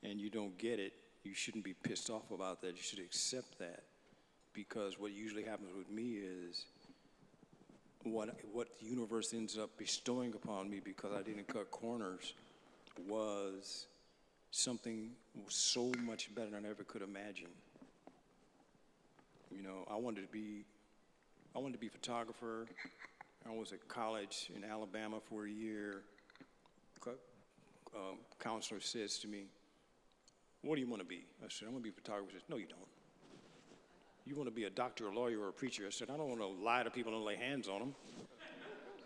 and you don't get it, you shouldn't be pissed off about that. You should accept that. Because what usually happens with me is what the universe ends up bestowing upon me because I didn't cut corners was something so much better than I ever could imagine. You know, I wanted to be a photographer. I was at college in Alabama for a year. Counselor says to me, what do you want to be? I said, I want to be a photographer. He says, no, you don't. You want to be a doctor, a lawyer, or a preacher? I said, I don't want to lie to people and lay hands on them.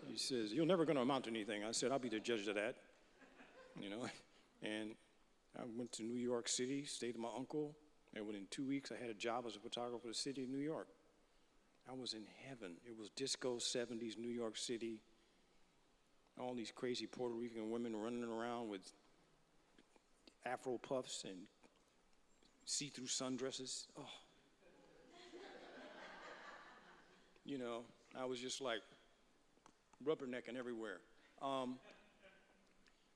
He says, you're never going to amount to anything. I said, I'll be the judge of that. You know, and I went to New York City, stayed with my uncle, and within 2 weeks I had a job as a photographer for the city of New York. I was in heaven. It was disco 70s, New York City. All these crazy Puerto Rican women running around with Afro puffs and see-through sundresses. Oh. You know, I was just like rubbernecking everywhere.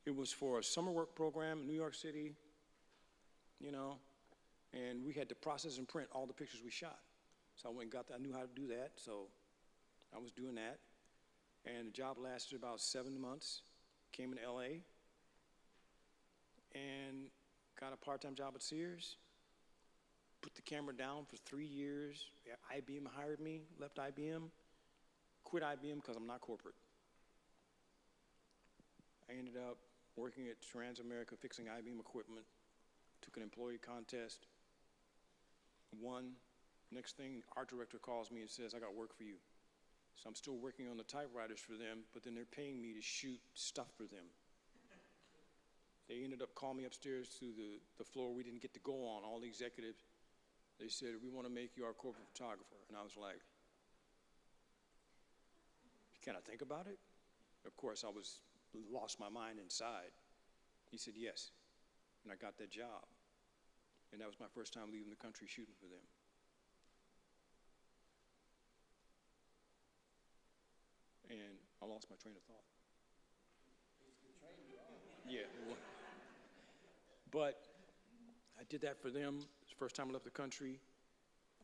It was for a summer work program in New York City, you know, and we had to process and print all the pictures we shot. So I went and got that. I knew how to do that, so I was doing that. And the job lasted about 7 months. Came in LA and got a part-time job at Sears. Put the camera down for 3 years. IBM hired me, left IBM, quit IBM because I'm not corporate. I ended up working at Transamerica fixing IBM equipment, took an employee contest, won. Next thing, art director calls me and says, I got work for you. So I'm still working on the typewriters for them, but then they're paying me to shoot stuff for them. They ended up calling me upstairs to the floor we didn't get to go on, all the executives. They said, we want to make you our corporate photographer. And I was like, can I think about it? Of course, I lost my mind inside. He said, yes. And I got that job. And that was my first time leaving the country shooting for them. And I lost my train of thought. Yeah. But I did that for them. It's the first time I left the country.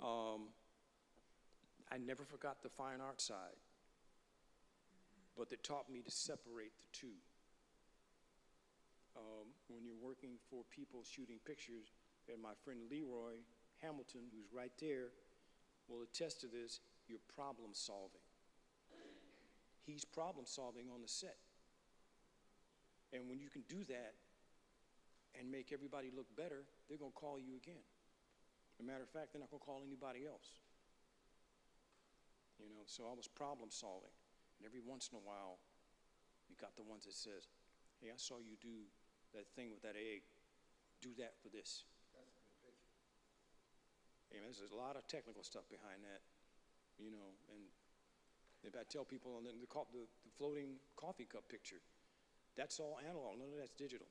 I never forgot the fine art side, but it taught me to separate the two. When you're working for people shooting pictures, and my friend Leroy Hamilton, who's right there, will attest to this, you're problem solving. He's problem solving on the set. And when you can do that and make everybody look better, they're gonna call you again. As a matter of fact, they're not gonna call anybody else. You know, so I was problem solving. And every once in a while, you got the ones that says, hey, I saw you do that thing with that egg. Do that for this. That's a good picture. Hey, man, there's a lot of technical stuff behind that, you know, and if I tell people on the floating coffee cup picture, that's all analog, none of that's digital.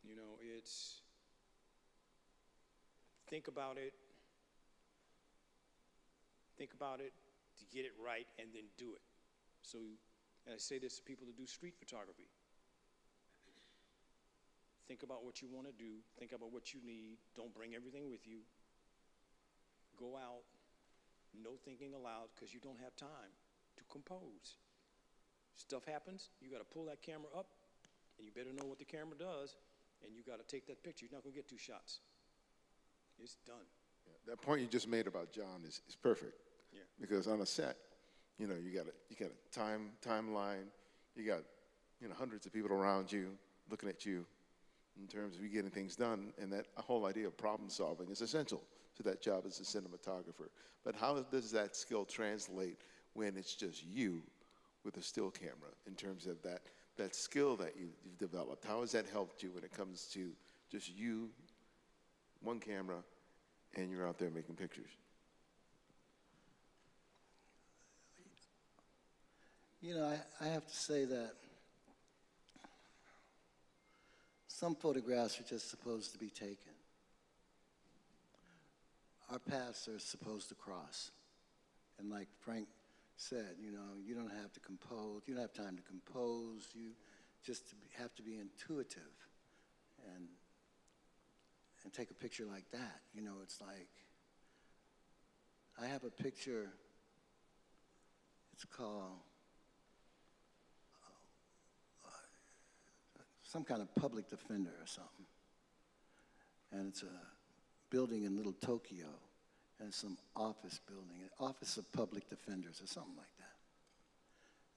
You know, it's, think about it to get it right and then do it. So, and I say this to people that do street photography. Think about what you want to do, think about what you need, don't bring everything with you. Go out, no thinking aloud, because you don't have time to compose. Stuff happens, you got to pull that camera up, and you better know what the camera does, and you got to take that picture. You're not going to get 2 shots. It's done. Yeah, that point you just made about John is perfect. Yeah. Because on a set, you know, you got a timeline, you got, you know, hundreds of people around you looking at you in terms of you getting things done, and that whole idea of problem solving is essential to that job as a cinematographer. But how does that skill translate when it's just you with a still camera in terms of that skill that you've developed? How has that helped you when it comes to just you, one camera, and you're out there making pictures? You know, I have to say that some photographs are just supposed to be taken. Our paths are supposed to cross. And like Frank said, you know, you don't have to compose, you don't have time to compose, you just have to be intuitive and take a picture like that. You know, it's like, I have a picture, it's called some kind of public defender or something. And it's a building in Little Tokyo, and some office building, an office of public defenders or something like that.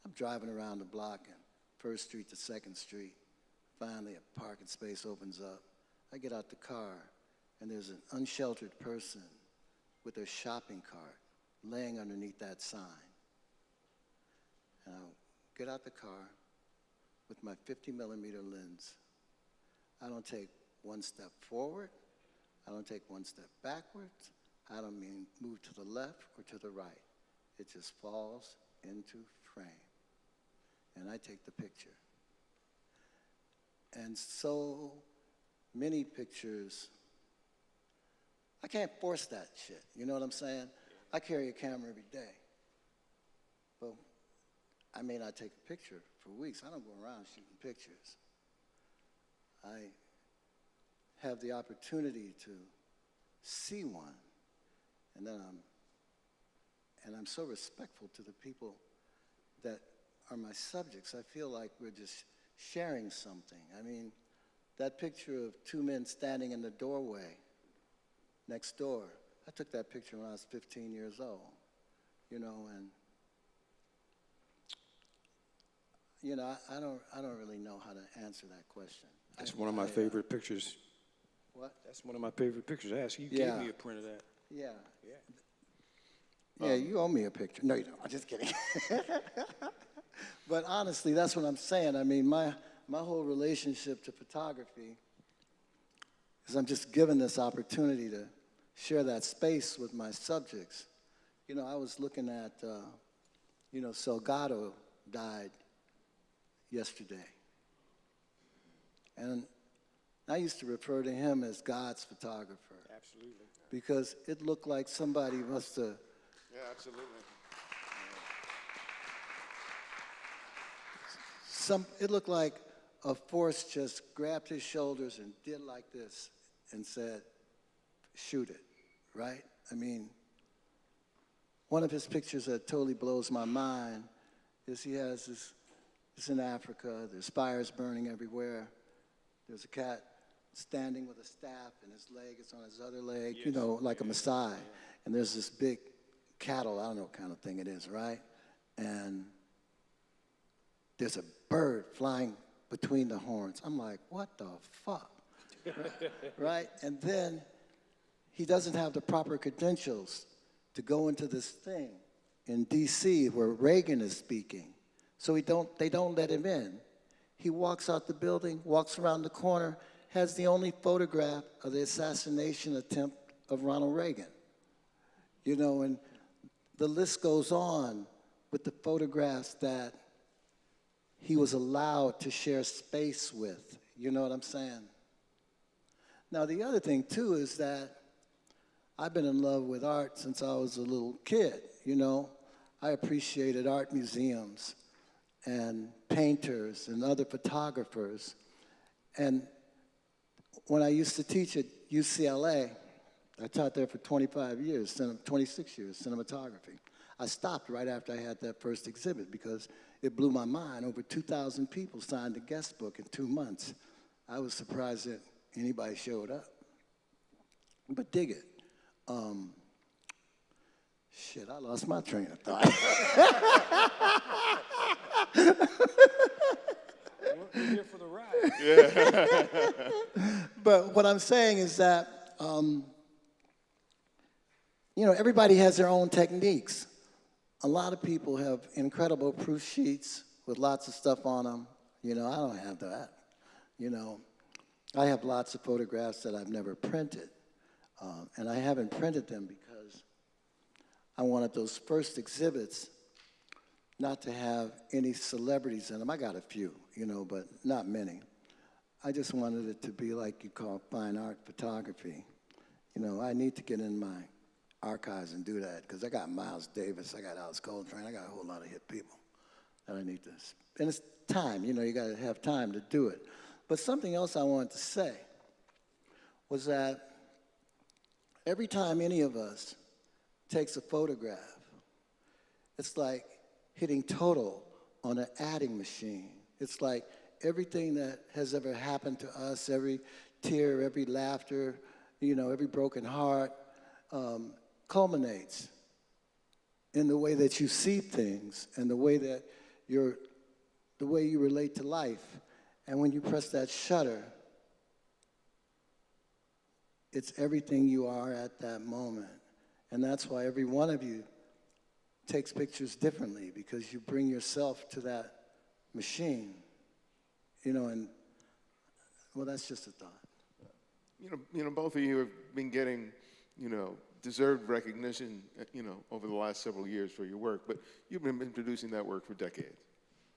I'm driving around the block and 1st Street to 2nd Street. Finally, a parking space opens up. I get out the car, and there's an unsheltered person with their shopping cart laying underneath that sign. And I'll get out the car with my 50mm lens. I don't take one step forward. I don't take one step backwards. I don't mean move to the left or to the right. It just falls into frame. And I take the picture. And so many pictures, I can't force that shit, you know what I'm saying? I carry a camera every day. But I may not take a picture for weeks. I don't go around shooting pictures. I have the opportunity to see one, and then I'm so respectful to the people that are my subjects. I feel like we're just sharing something. I mean, that picture of 2 men standing in the doorway next door, I took that picture when I was 15 years old, you know, and you know, I don't really know how to answer that question. That's one of my favorite pictures. What? That's one of my favorite pictures. Ask you Yeah. gave me a print of that. Yeah. Yeah. Yeah, you owe me a picture. No, you don't. I'm just kidding. But honestly, that's what I'm saying. I mean, my whole relationship to photography is I'm just given this opportunity to share that space with my subjects. You know, I was looking at, you know, Salgado died yesterday. And I used to refer to him as God's photographer. Absolutely. Because it looked like somebody must have. Yeah, absolutely. It looked like a force just grabbed his shoulders and did like this and said, shoot it, right? I mean, one of his pictures that totally blows my mind is he has this, it's in Africa, there's fires burning everywhere. There's a cat standing with a staff and his leg is on his other leg, you know, like a Maasai. And there's this big cattle, I don't know what kind of thing it is, right? And there's a bird flying between the horns. I'm like, what the fuck? Right? And then he doesn't have the proper credentials to go into this thing in DC where Reagan is speaking. So they don't let him in. He walks out the building, walks around the corner, has the only photograph of the assassination attempt of Ronald Reagan. You know, and the list goes on with the photographs that he was allowed to share space with. You know what I'm saying? Now, the other thing, too, is that I've been in love with art since I was a little kid, you know. I appreciated art museums and painters and other photographers. And when I used to teach at UCLA, I taught there for 25 years, 26 years, cinematography. I stopped right after I had that first exhibit because it blew my mind. Over 2,000 people signed the guest book in 2 months. I was surprised that anybody showed up. But dig it. Shit, I lost my train of thought. We're here for the ride. But what I'm saying is that, you know, everybody has their own techniques. A lot of people have incredible proof sheets with lots of stuff on them. You know, I don't have that. You know, I have lots of photographs that I've never printed. And I haven't printed them because I wanted those first exhibits not to have any celebrities in them. I got a few, you know, but not many. I just wanted it to be like you call fine art photography. You know, I need to get in my archives and do that because I got Miles Davis, I got Alice Coltrane, I got a whole lot of hit people that I need to, and it's time, you know, you gotta have time to do it. But something else I wanted to say was that every time any of us takes a photograph, it's like hitting total on an adding machine. It's like everything that has ever happened to us, every tear, every laughter, you know, every broken heart, culminates in the way that you see things and the way that you relate to life. And when you press that shutter, it's everything you are at that moment. And that's why every one of you takes pictures differently, because you bring yourself to that machine. You know, and, well, that's just a thought. You know, both of you have been getting, you know, deserved recognition, you know, over the last several years for your work, but you've been producing that work for decades,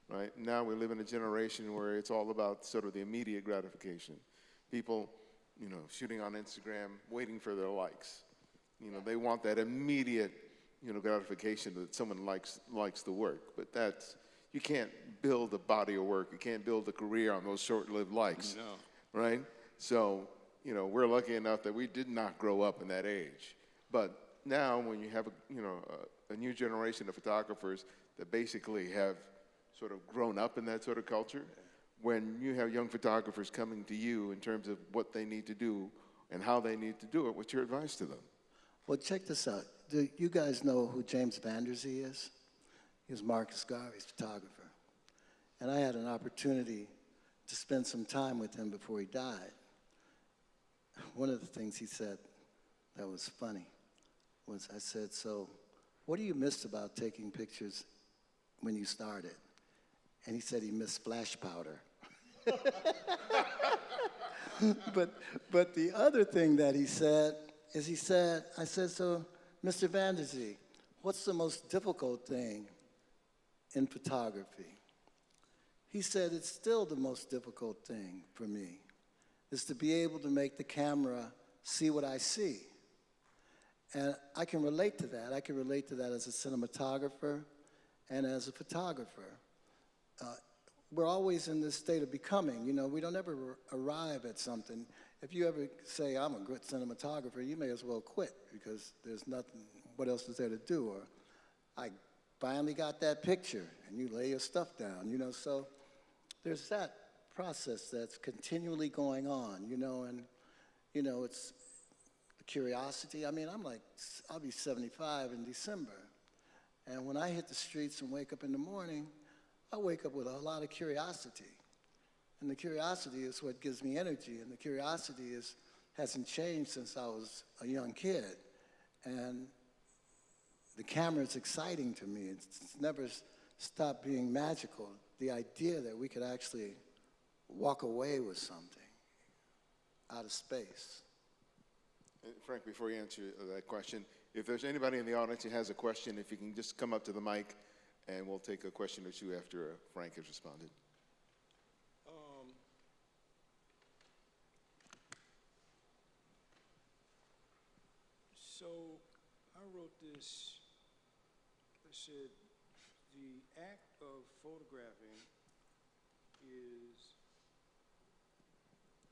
right? Now we live in a generation where it's all about sort of the immediate gratification. People, you know, shooting on Instagram, waiting for their likes. You know, they want that immediate, you know, gratification that someone likes the work, but that's, you can't build a body of work, you can't build a career on those short-lived likes, right? So, you know, we're lucky enough that we did not grow up in that age. But now when you have, a new generation of photographers that basically have sort of grown up in that sort of culture, when you have young photographers coming to you in terms of what they need to do and how they need to do it, what's your advice to them? Well, check this out. Do you guys know who James Vanderzee is? He was Marcus Garvey's photographer. And I had an opportunity to spend some time with him before he died. One of the things he said that was funny was, I said, so what do you miss about taking pictures when you started? And he said he missed splash powder. But the other thing that he said is I said, so Mr. Vanderzee, what's the most difficult thing in photography? He said, it's still the most difficult thing for me, is to be able to make the camera see what I see. And I can relate to that. I can relate to that as a cinematographer and as a photographer. We're always in this state of becoming. You know, we don't ever arrive at something. if you ever say, I'm a good cinematographer, you may as well quit because there's nothing, what else is there to do? Or I finally got that picture, and you lay your stuff down, you know, so there's that process that's continually going on, you know, and, you know, it's the curiosity. I mean, I'll be 75 in December, and when I hit the streets and wake up in the morning, I wake up with a lot of curiosity. And the curiosity is what gives me energy, and the curiosity hasn't changed since I was a young kid. And the camera is exciting to me. It's never stopped being magical. The idea that we could actually walk away with something out of space. Frank, before you answer that question, if there's anybody in the audience who has a question, if you can just come up to the mic, and we'll take a question or two after Frank has responded. So I wrote this, I said, the act of photographing is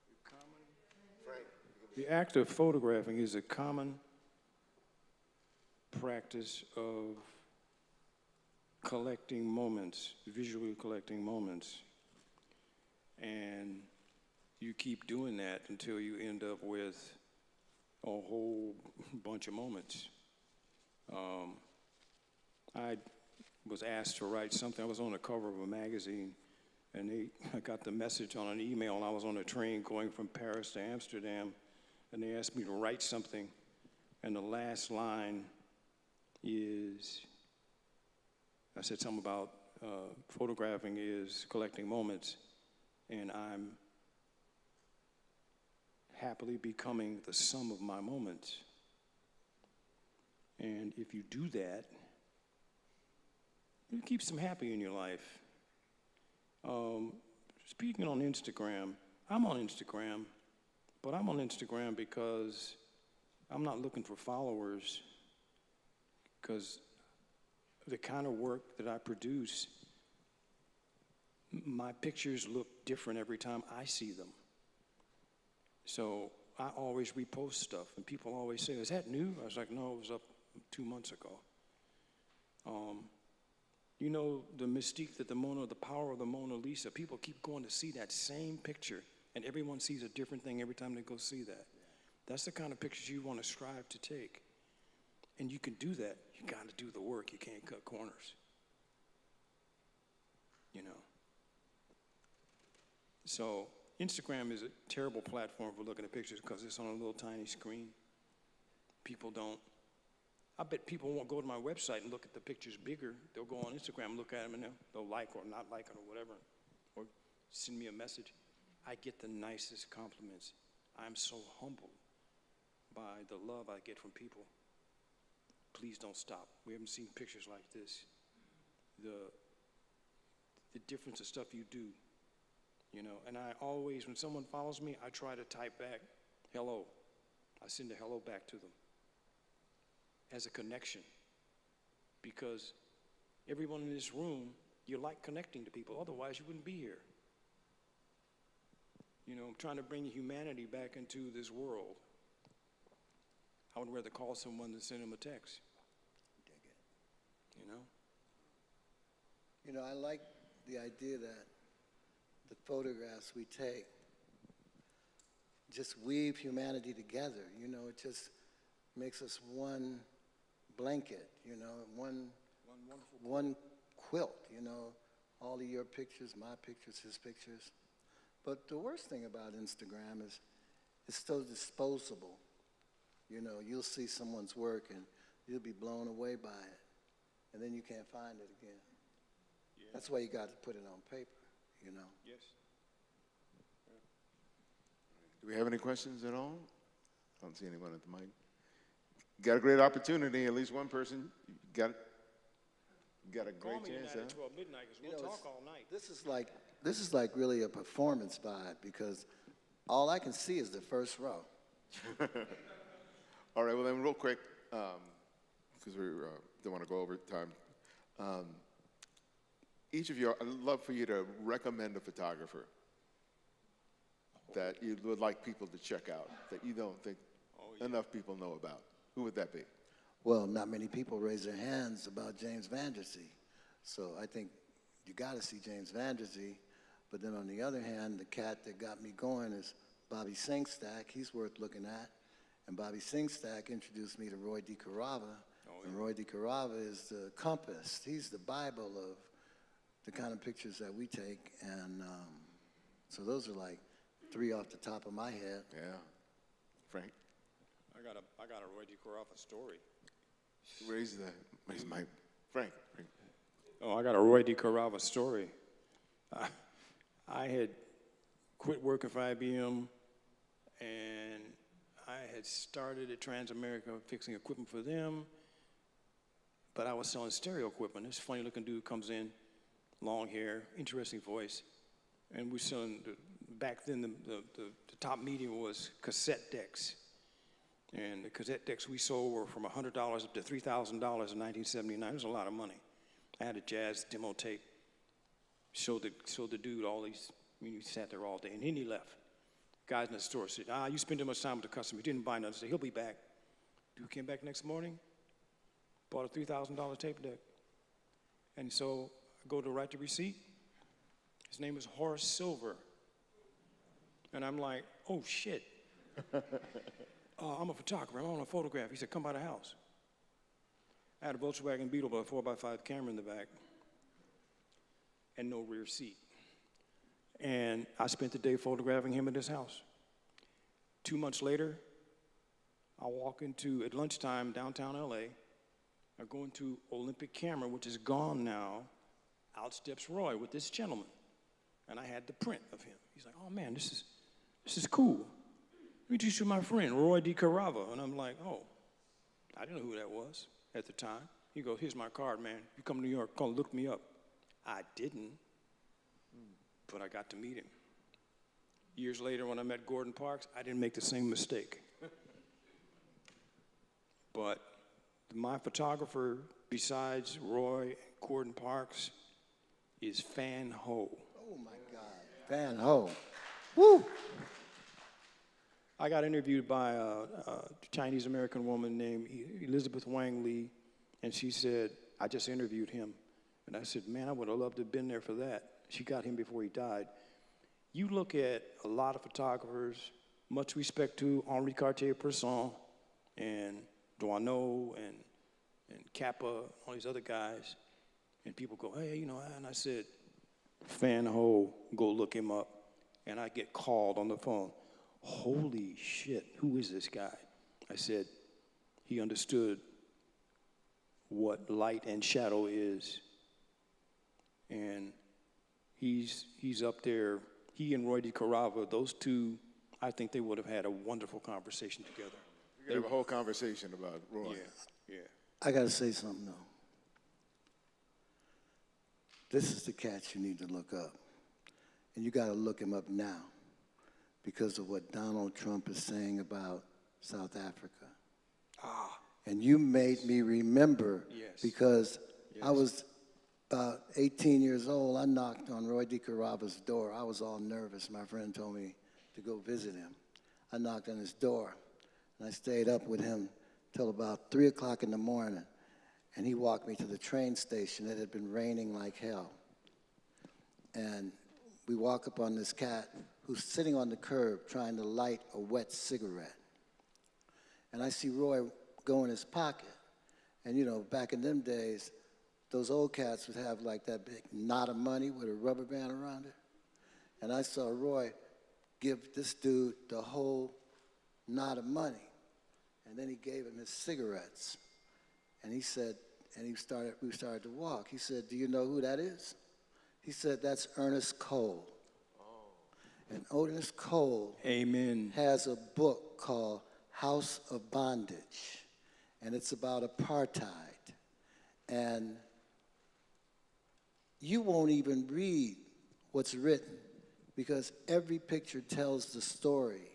a common, Frank. the act of photographing is a common practice of collecting moments, visually collecting moments. And you keep doing that until you end up with a whole bunch of moments. I was asked to write something. I was on the cover of a magazine, and I got the message on an email, and I was on a train going from Paris to Amsterdam, and they asked me to write something, and the last line is, I said something about photographing is collecting moments, and I'm happily becoming the sum of my moments. And if you do that, it keeps them happy in your life. Speaking on Instagram, I'm on Instagram, but I'm on Instagram because I'm not looking for followers, because the kind of work that I produce, my pictures look different every time I see them. So I always repost stuff, and people always say, is that new? I was like, no, it was up 2 months ago. You know, the mystique that the power of the Mona Lisa, people keep going to see that same picture, and everyone sees a different thing every time they go see that. That's the kind of pictures you want to strive to take. And you can do that. You got to do the work. You can't cut corners. You know. So Instagram is a terrible platform for looking at pictures because it's on a little tiny screen. People don't. I bet people won't go to my website and look at the pictures bigger. They'll go on Instagram and look at them, and they'll like or not like it or whatever, or send me a message. I get the nicest compliments. I'm so humbled by the love I get from people. Please don't stop. We haven't seen pictures like this. The difference of stuff you do, you know. And I always, when someone follows me, I try to type back, hello. I send a hello back to them as a connection, because everyone in this room, you like connecting to people, otherwise you wouldn't be here. You know, I'm trying to bring humanity back into this world. I would rather call someone than send them a text. Dig it. You know? You know, I like the idea that the photographs we take just weave humanity together. You know, it just makes us one blanket, you know, one quilt, you know, all of your pictures, my pictures, his pictures. But the worst thing about Instagram is it's so disposable. You know, you'll see someone's work and you'll be blown away by it, and then you can't find it again. Yeah. That's why you got to put it on paper, you know. Yes. Do we have any questions at all? I don't see anyone at the mic. Got a great opportunity. At least one person got a great chance. Call me tonight at 12 midnight, because we'll talk all night. This is like really a performance vibe, because all I can see is the first row. All right. Well, then, real quick, because we don't want to go over time. Each of you, I'd love for you to recommend a photographer. that you would like people to check out that you don't think enough people know about? Who would that be? Well, not many people raise their hands about James Vandersea. So I think you got to see James Vandersea. But then on the other hand, the cat that got me going is Bobby Singstack. He's worth looking at. And Bobby Singstack introduced me to Roy DeCarava. And Roy DeCarava is the compass. He's the Bible of the kind of pictures that we take. And so those are like 3 off the top of my head. Yeah. Frank? I got a Roy DeCarava story. Raise my Frank. Oh, I got a Roy DeCarava story. I had quit working for IBM, and I had started at Transamerica fixing equipment for them, but I was selling stereo equipment. This funny looking dude comes in, long hair, interesting voice, and we're selling, back then the top medium was cassette decks. And the cassette decks we sold were from $100 up to $3,000 in 1979. It was a lot of money. I had a jazz demo tape, showed the dude all these, he sat there all day, and then he left. Guys in the store said, you spend too much time with the customer. He didn't buy nothing. I said, he'll be back. Dude came back next morning, bought a $3,000 tape deck. And so I go to write the receipt. His name is Horace Silver. And I'm like, oh, shit. I'm a photographer. I want a photograph. He said, come by the house. I had a Volkswagen Beetle with a 4x5 camera in the back and no rear seat. And I spent the day photographing him at his house. 2 months later, I walk into, at lunchtime, downtown LA, I go into Olympic Camera, which is gone now. Out steps Roy with this gentleman. And I had the print of him. He's like, oh man, this is cool. Let me introduce you to my friend, Roy DeCarava. And I'm like, oh, I didn't know who that was at the time. He goes, here's my card, man. You come to New York, come look me up. I didn't, but I got to meet him. Years later, when I met Gordon Parks, I didn't make the same mistake. But my photographer, besides Roy and Gordon Parks, is Fan Ho. Oh my God, Fan Ho. Woo! I got interviewed by a Chinese-American woman named Elizabeth Wang Lee, and she said, I just interviewed him. And I said, man, I would have loved to have been there for that. She got him before he died. You look at a lot of photographers, much respect to Henri Cartier-Bresson and Doisneau and Kappa, all these other guys, and people go, hey, you know, and I said, Fan Ho, go look him up. And I get called on the phone. Holy shit, who is this guy? I said, he understood what light and shadow is. And he's up there. He and Roy DeCarava, those two, I think they would have had a wonderful conversation together. We're going to have a whole conversation about Roy. Yeah. I got to say something, though. This is the cat you need to look up. And you got to look him up now because of what Donald Trump is saying about South Africa. And you made me remember because I was about 18 years old. I knocked on Roy DeCarava's door. I was all nervous. My friend told me to go visit him. I knocked on his door, and I stayed up with him till about 3 o'clock in the morning. And he walked me to the train station. It had been raining like hell. And we walk up on this cat who's sitting on the curb trying to light a wet cigarette. And I see Roy go in his pocket. And you know, back in them days, those old cats would have like that big knot of money with a rubber band around it. And I saw Roy give this dude the whole knot of money. And then he gave him his cigarettes. And he said, and we started to walk. He said, do you know who that is? He said, that's Ernest Cole. And Ernest Cole has a book called House of Bondage. And it's about apartheid. And you won't even read what's written because every picture tells the story.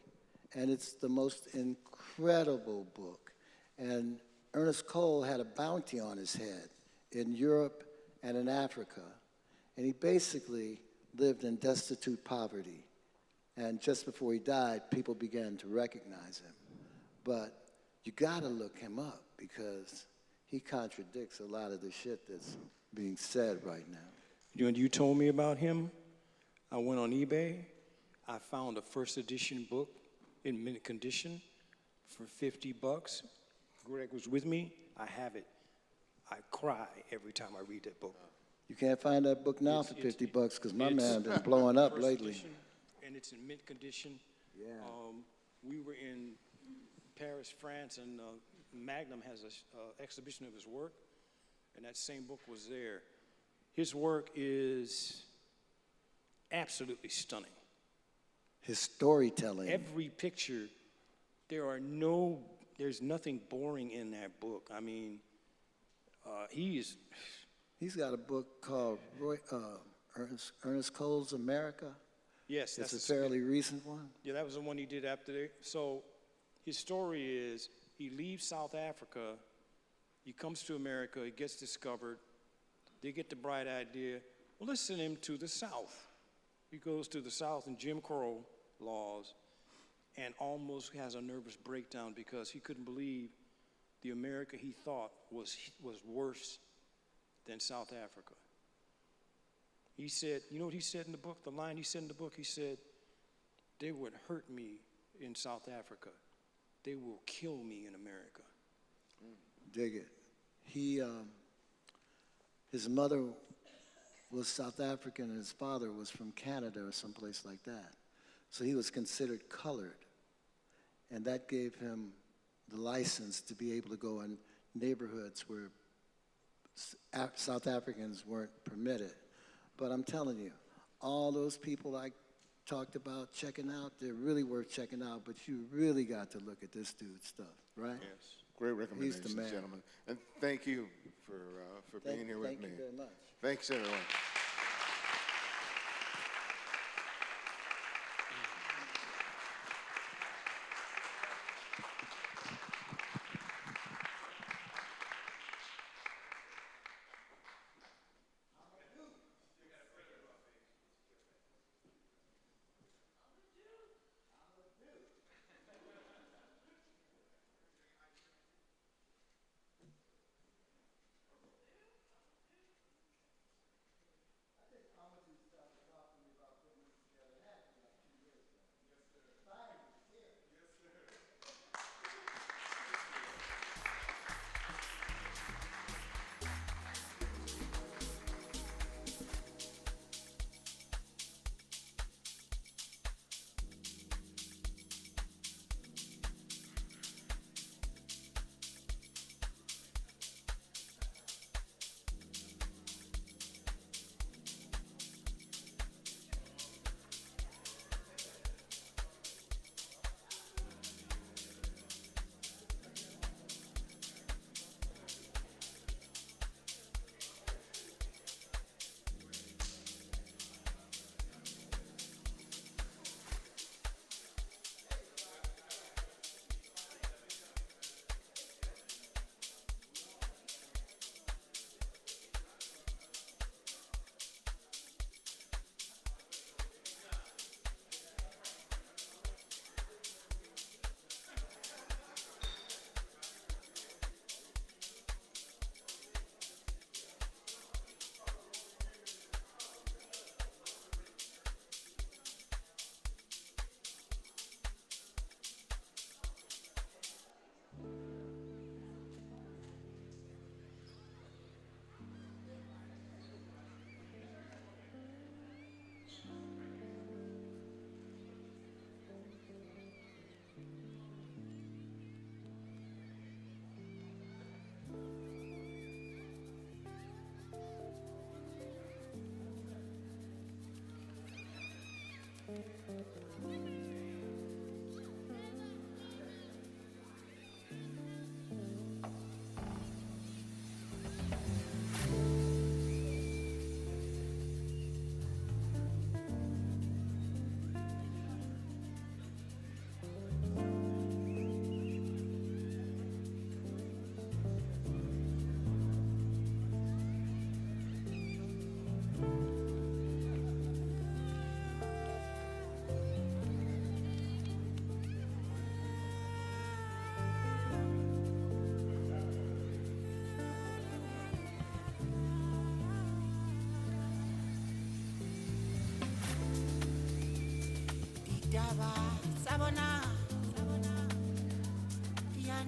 And it's the most incredible book. And Ernest Cole had a bounty on his head in Europe and in Africa. And he basically lived in destitute poverty And just before he died, people began to recognize him. But you gotta look him up because he contradicts a lot of the shit that's being said right now. When you told me about him, I went on eBay. I found a first edition book in mint condition for $50. Greg was with me. I have it. I cry every time I read that book. You can't find that book now for $50 because my It's man been blowing up first lately. edition, and it's in mint condition. Yeah. We were in Paris, France, and Magnum has an exhibition of his work, and that same book was there. His work is absolutely stunning. His storytelling. Every picture, there's nothing boring in that book. I mean, he's got a book called Ernest Cole's America. Yes, it's that's a fairly recent one. Yeah, that was the one he did after that. So his story is he leaves South Africa, he comes to America, he gets discovered, they get the bright idea, well, let's send him to the South. He goes to the South in Jim Crow laws and almost has a nervous breakdown because he couldn't believe the America he thought was worse than South Africa. He said, you know what he said in the book, the line he said in the book, he said, they would hurt me in South Africa. They will kill me in America. Dig it. His mother was South African and his father was from Canada or someplace like that. So he was considered colored. And that gave him the license to be able to go in neighborhoods where South Africans weren't permitted. But I'm telling you, all those people I talked about checking out, they're really worth checking out, but you really got to look at this dude's stuff, right? Yes. Great recommendations, He's the man. gentlemen. And thank you for being here with me. Thank you very much. Thanks, everyone.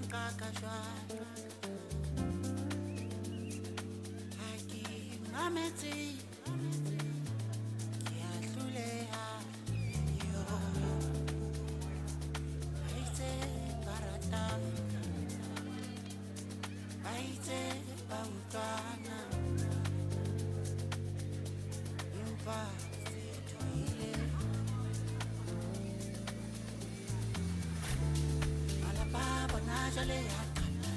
nkakashwana akimametse kiyahluleha yo aitse barata aitse bautwana impa fetoile alababa najale yakana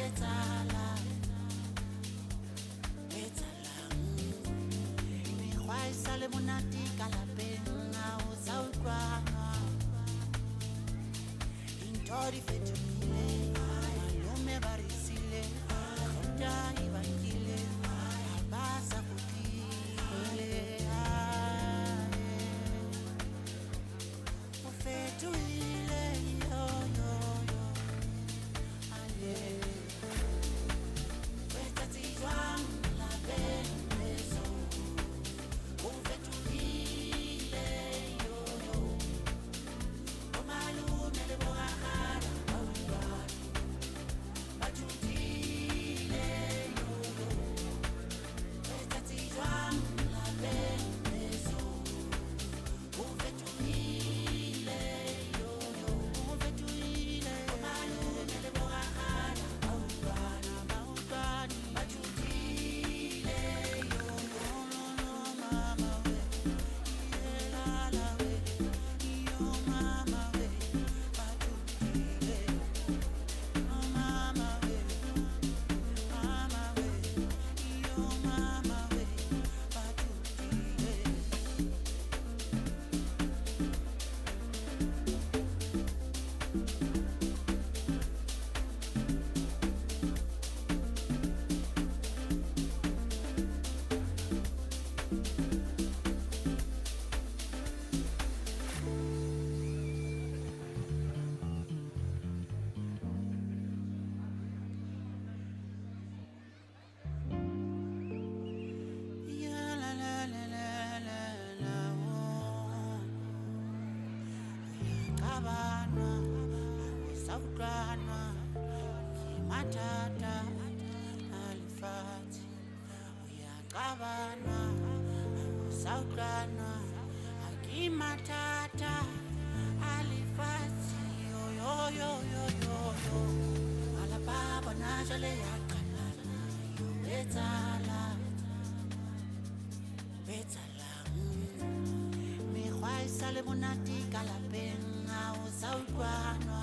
etsala mekgwa e sa le monate ka lapeng ao sa utlwana dintho di fetogile malome ba re sile gauta e bankile ga ba sa gotlile o fetogile yoyoyo ale wetsatsi jwang lapeng leso o fetogile yoyo bo malome le bo ragana ba utlwana ba thutile yoyo wetsatsi jwang lapeng leso o fetogile yoyo o fetogile bo malome le bo ragana ba utlwana ba thutile yoyo mama we la we yo mama we ba thutile mama we yo mama we ba thutile Kabanwa, Sautrana, Matata, Alifati, Kabanwa, Sautrana, Akimatata, Alifati, yo, Alababa Najale Yakana, Betala, mekgwa e sa le monate ka lapeng ao sa utlwanwa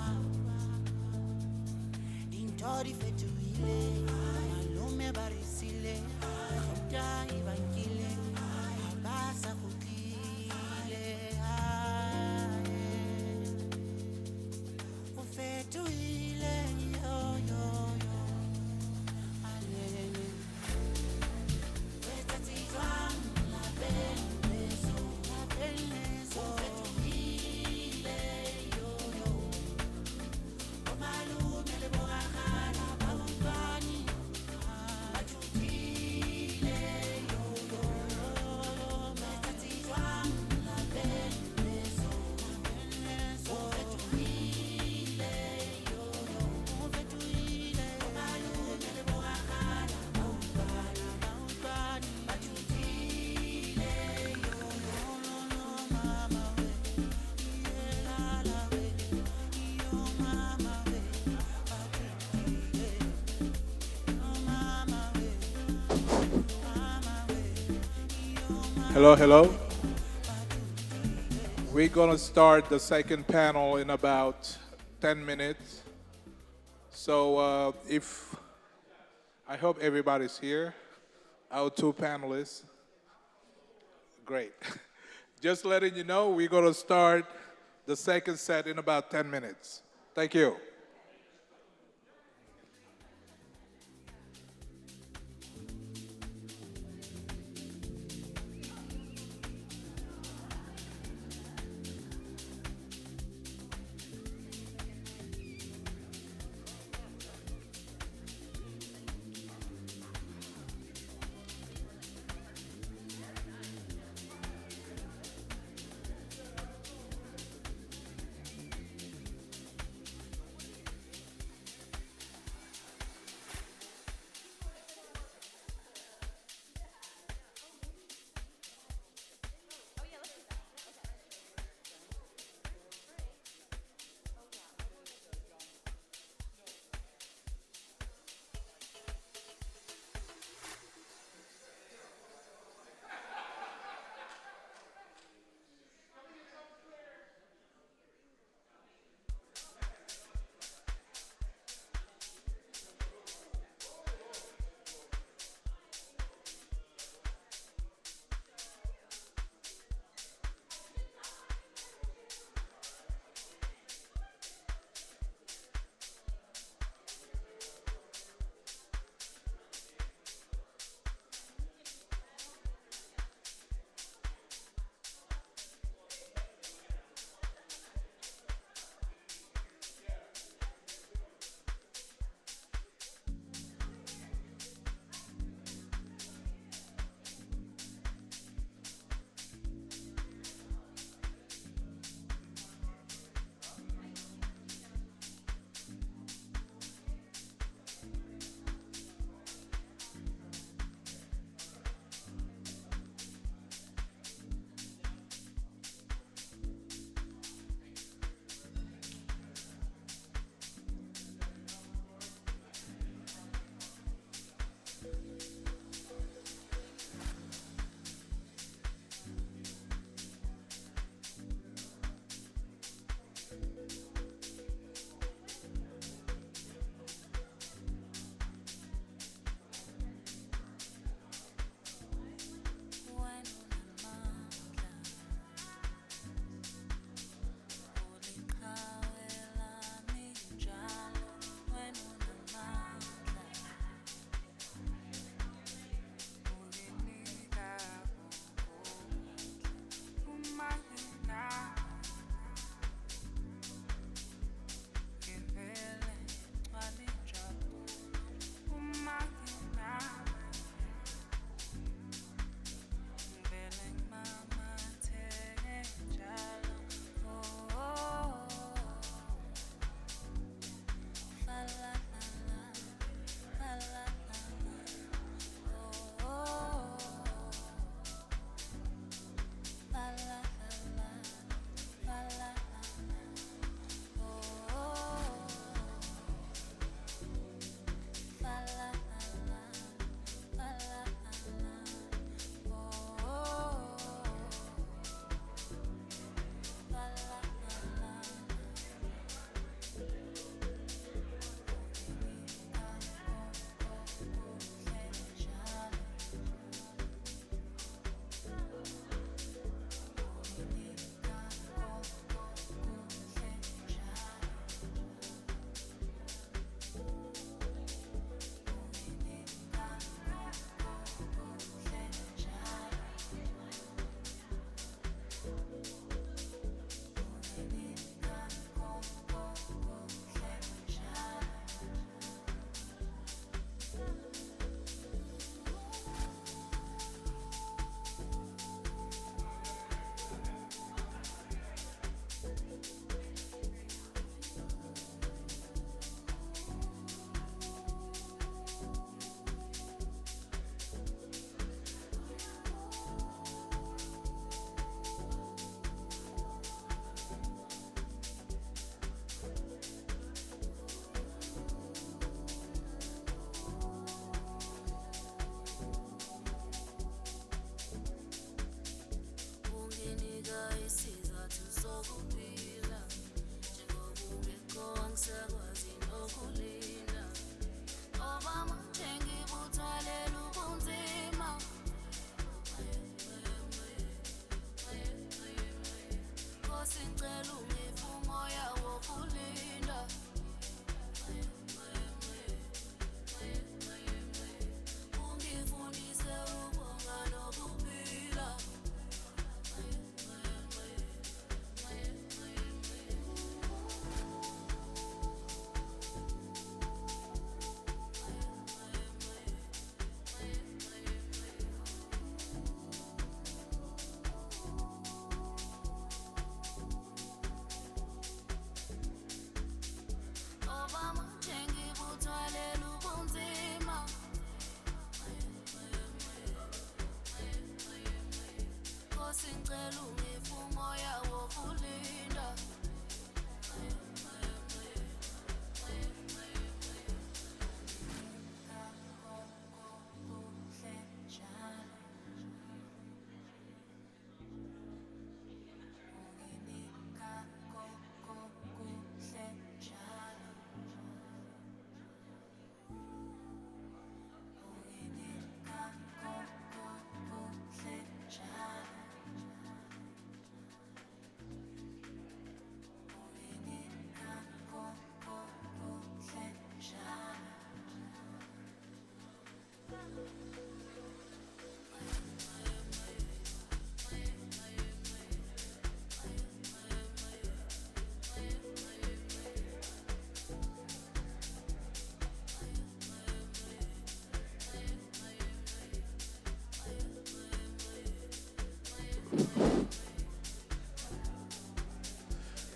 dintho di fetogile malome ba re sile gauta e bankile ga ba sa gotlile o fetogile yoyoyo alele wetsatsi jwang lapeng leso o fetogile yoyo bo malome le bo ragana ba utlwane ba thutile yoyo wetsatsi jwang lapeng leso o fetogile yoyo o fetogile bo malome le bo ragana ba utlwane ba thutile yoyo mama we la we yo mama we ba thutile mama we yo mama Hello. We're going to start the second panel in about 10 minutes. So I hope everybody's here. Our two panelists. Great. Just letting you know, we're going to start the second set in about 10 minutes. Thank you.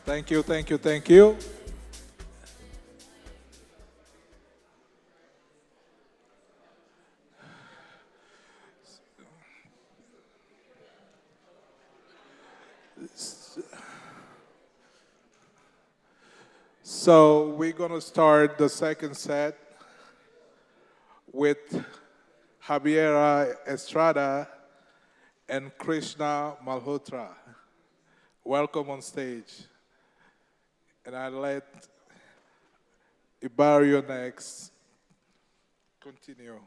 Thank you, thank you, thank you. So we're gonna start the second set with Javiera Estrada and Krishna Malhotra. Welcome on stage. And I let Ibario next continue.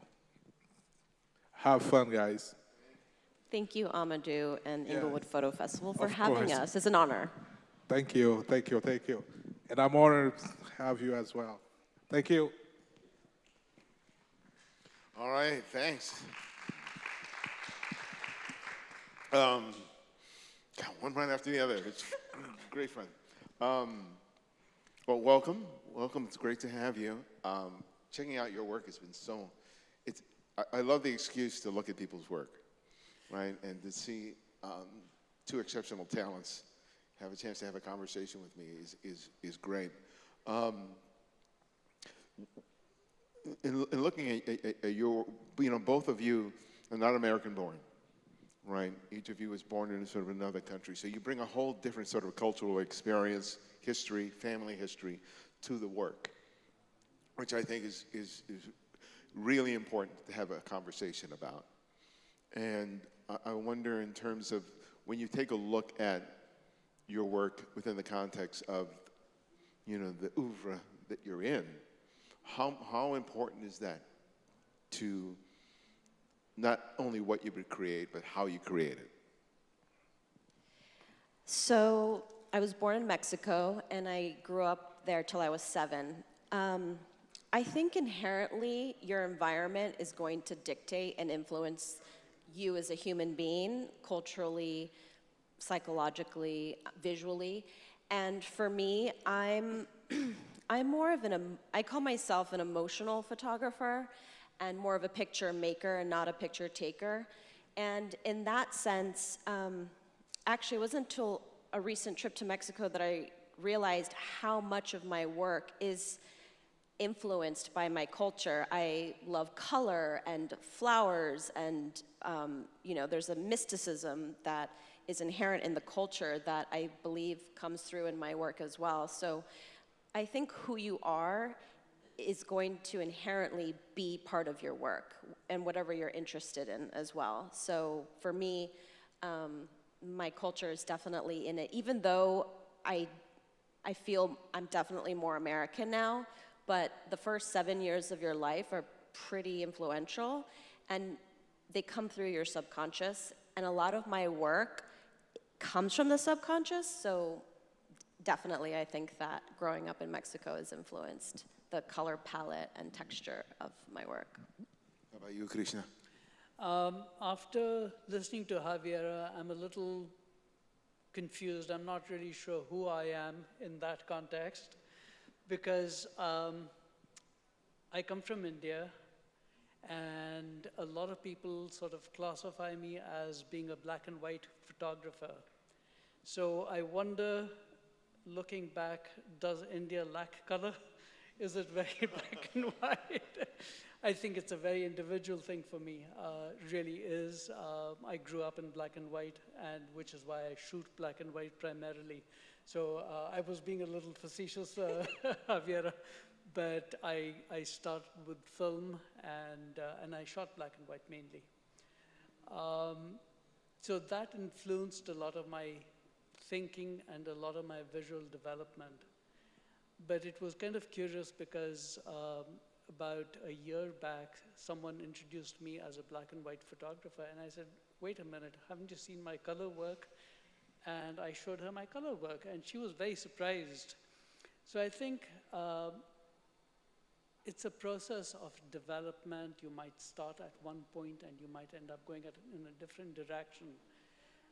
Have fun, guys. Thank you, Amadou and Yeah. Inglewood Photo Festival for Of having course. us. It's an honor. Thank you, thank you, thank you. And I'm honored to have you as well. Thank you. All right, thanks. One right after the other. It's great fun. Well, welcome. Welcome. It's great to have you. Checking out your work has been so. I love the excuse to look at people's work, right? And to see two exceptional talents have a chance to have a conversation with me is great. In looking at your, both of you are not American born, right? Each of you was born in sort of another country. So you bring a whole different sort of cultural experience, history, family history to the work, which I think is really important to have a conversation about. And I wonder, in terms of when you take a look at your work within the context of, the oeuvre that you're in, how important is that to not only what you would create, but how you create it? So I was born in Mexico, and I grew up there till I was 7. I think inherently your environment is going to dictate and influence you as a human being, culturally, psychologically, visually. And for me, I'm more of I call myself an emotional photographer and more of a picture maker and not a picture taker. And in that sense, actually it wasn't until a recent trip to Mexico that I realized how much of my work is influenced by my culture. I love color and flowers, and there's a mysticism that is inherent in the culture that I believe comes through in my work as well. So I think who you are is going to inherently be part of your work and whatever you're interested in as well. So for me, my culture is definitely in it, even though I feel I'm definitely more American now, but the first 7 years of your life are pretty influential, and they come through your subconscious, and a lot of my work comes from the subconscious, so definitely I think that growing up in Mexico has influenced the color palette and texture of my work. How about you, Krishna? After listening to Javiera, I'm a little confused. I'm not really sure who I am in that context, because I come from India, and a lot of people sort of classify me as being a black and white photographer. So I wonder, looking back, does India lack color? Is it very black and white? I think it's a very individual thing for me, really is. I grew up in black and white, and which is why I shoot black and white primarily. So I was being a little facetious, Javiera, but I started with film, and I shot black and white mainly. So that influenced a lot of my thinking and a lot of my visual development. But it was kind of curious because about a year back, someone introduced me as a black and white photographer, and I said, wait a minute, haven't you seen my color work? And I showed her my color work, and she was very surprised. So I think it's a process of development. You might start at one point, and you might end up going in a different direction.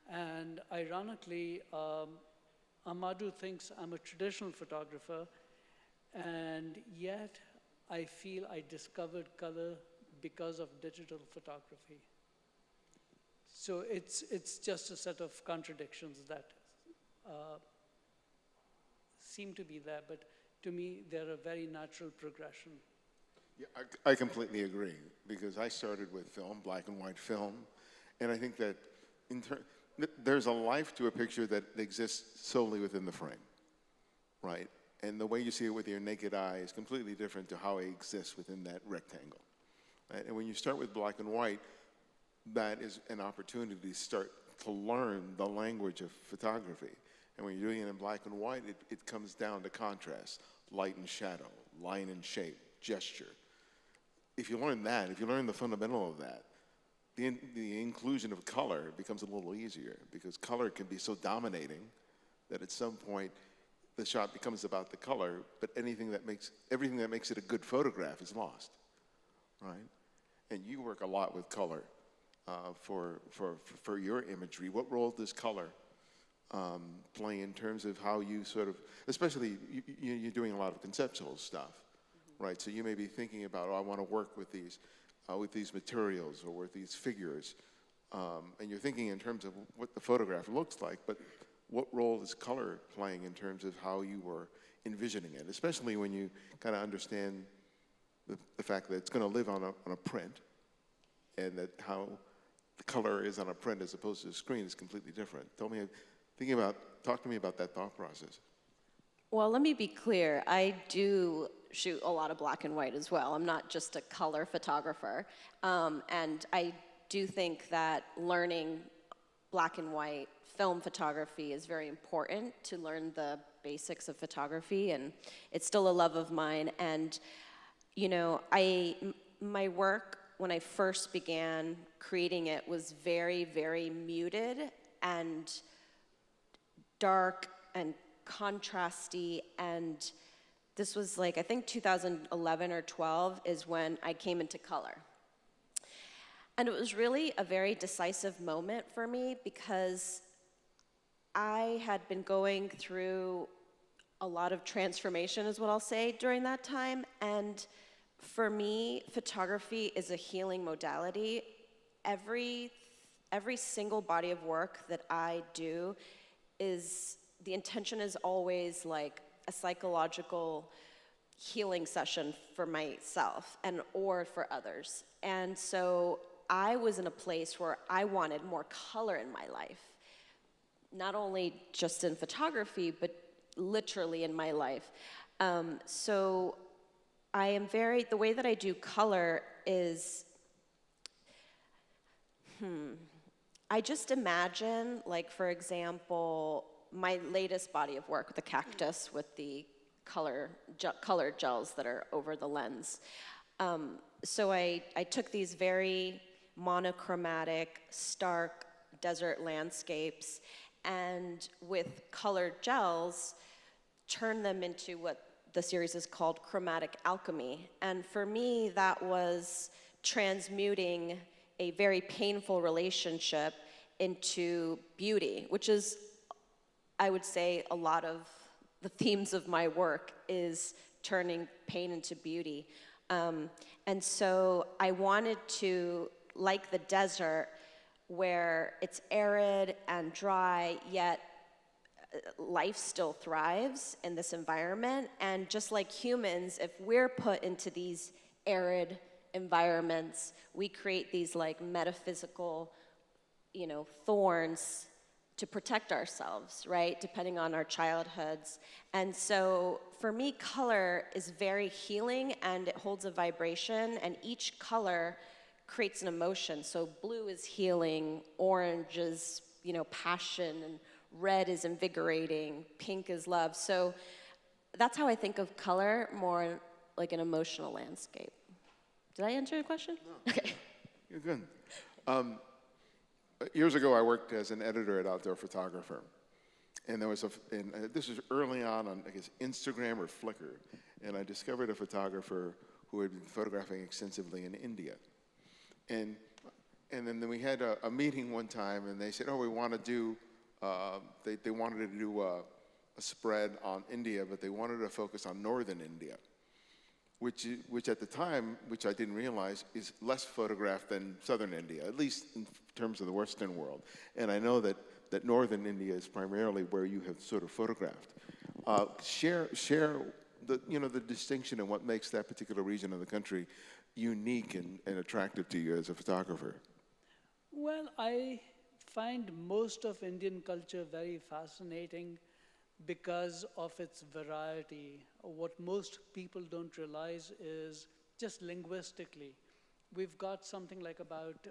And ironically, Amadou thinks I'm a traditional photographer, and yet I feel I discovered color because of digital photography. So it's just a set of contradictions that seem to be there, but to me, they're a very natural progression. Yeah, I completely agree, because I started with film, black and white film, and I think that there's a life to a picture that exists solely within the frame, right? And the way you see it with your naked eye is completely different to how it exists within that rectangle. Right? And when you start with black and white, that is an opportunity to start to learn the language of photography. And when you're doing it in black and white, it comes down to contrast, light and shadow, line and shape, gesture. If you learn that, if you learn the fundamental of that, the inclusion of color becomes a little easier, because color can be so dominating that at some point the shot becomes about the color, but everything that makes it a good photograph is lost, right? And you work a lot with color for your imagery. What role does color play in terms of how you sort of, especially you're doing a lot of conceptual stuff, right? So you may be thinking about, oh, I want to work with these materials or with these figures, and you're thinking in terms of what the photograph looks like, but what role is color playing in terms of how you were envisioning it, especially when you kind of understand the fact that it's going to live on a print, and that how the color is on a print as opposed to a screen is completely different. Talk to me about that thought process. Well, let me be clear. I do shoot a lot of black and white as well. I'm not just a color photographer. And I do think that learning black and white film photography is very important to learn the basics of photography, and it's still a love of mine. And, you know, my work, when I first began creating it, was very, very muted and dark and contrasty, and this was like, I think 2011 or 12 is when I came into color. And it was really a very decisive moment for me, because I had been going through a lot of transformation, is what I'll say, during that time. And for me, photography is a healing modality. Every single body of work that I do the intention is always like a psychological healing session for myself or for others. And so I was in a place where I wanted more color in my life, not only just in photography, but literally in my life. So I am the way that I do color is, I just imagine, like, for example, my latest body of work, the cactus with the colored gels that are over the lens. So I took these very monochromatic, stark desert landscapes, and with colored gels, turned them into what the series is called chromatic alchemy. And for me, that was transmuting a very painful relationship into beauty, which is, I would say, a lot of the themes of my work is turning pain into beauty. And so I wanted to, like the desert, where it's arid and dry, yet life still thrives in this environment. And just like humans, if we're put into these arid environments, we create these like metaphysical, thorns to protect ourselves, right? Depending on our childhoods. And so for me, color is very healing, and it holds a vibration, and each color creates an emotion. So blue is healing, orange is, passion, and red is invigorating, pink is love. So that's how I think of color, more like an emotional landscape. Did I answer your question? No. Okay. You're good. Years ago, I worked as an editor at Outdoor Photographer. And there was this was early on, I guess, Instagram or Flickr. And I discovered a photographer who had been photographing extensively in India. And then we had a meeting one time, and they said, oh, we want to do, they wanted to do a spread on India, but they wanted to focus on northern India, which at the time, which I didn't realize, is less photographed than southern India, at least in terms of the Western world. And I know that northern India is primarily where you have sort of photographed. Share the distinction and what makes that particular region of the country unique and attractive to you as a photographer. Well, I find most of Indian culture very fascinating because of its variety. What most people don't realize is just linguistically, we've got something like about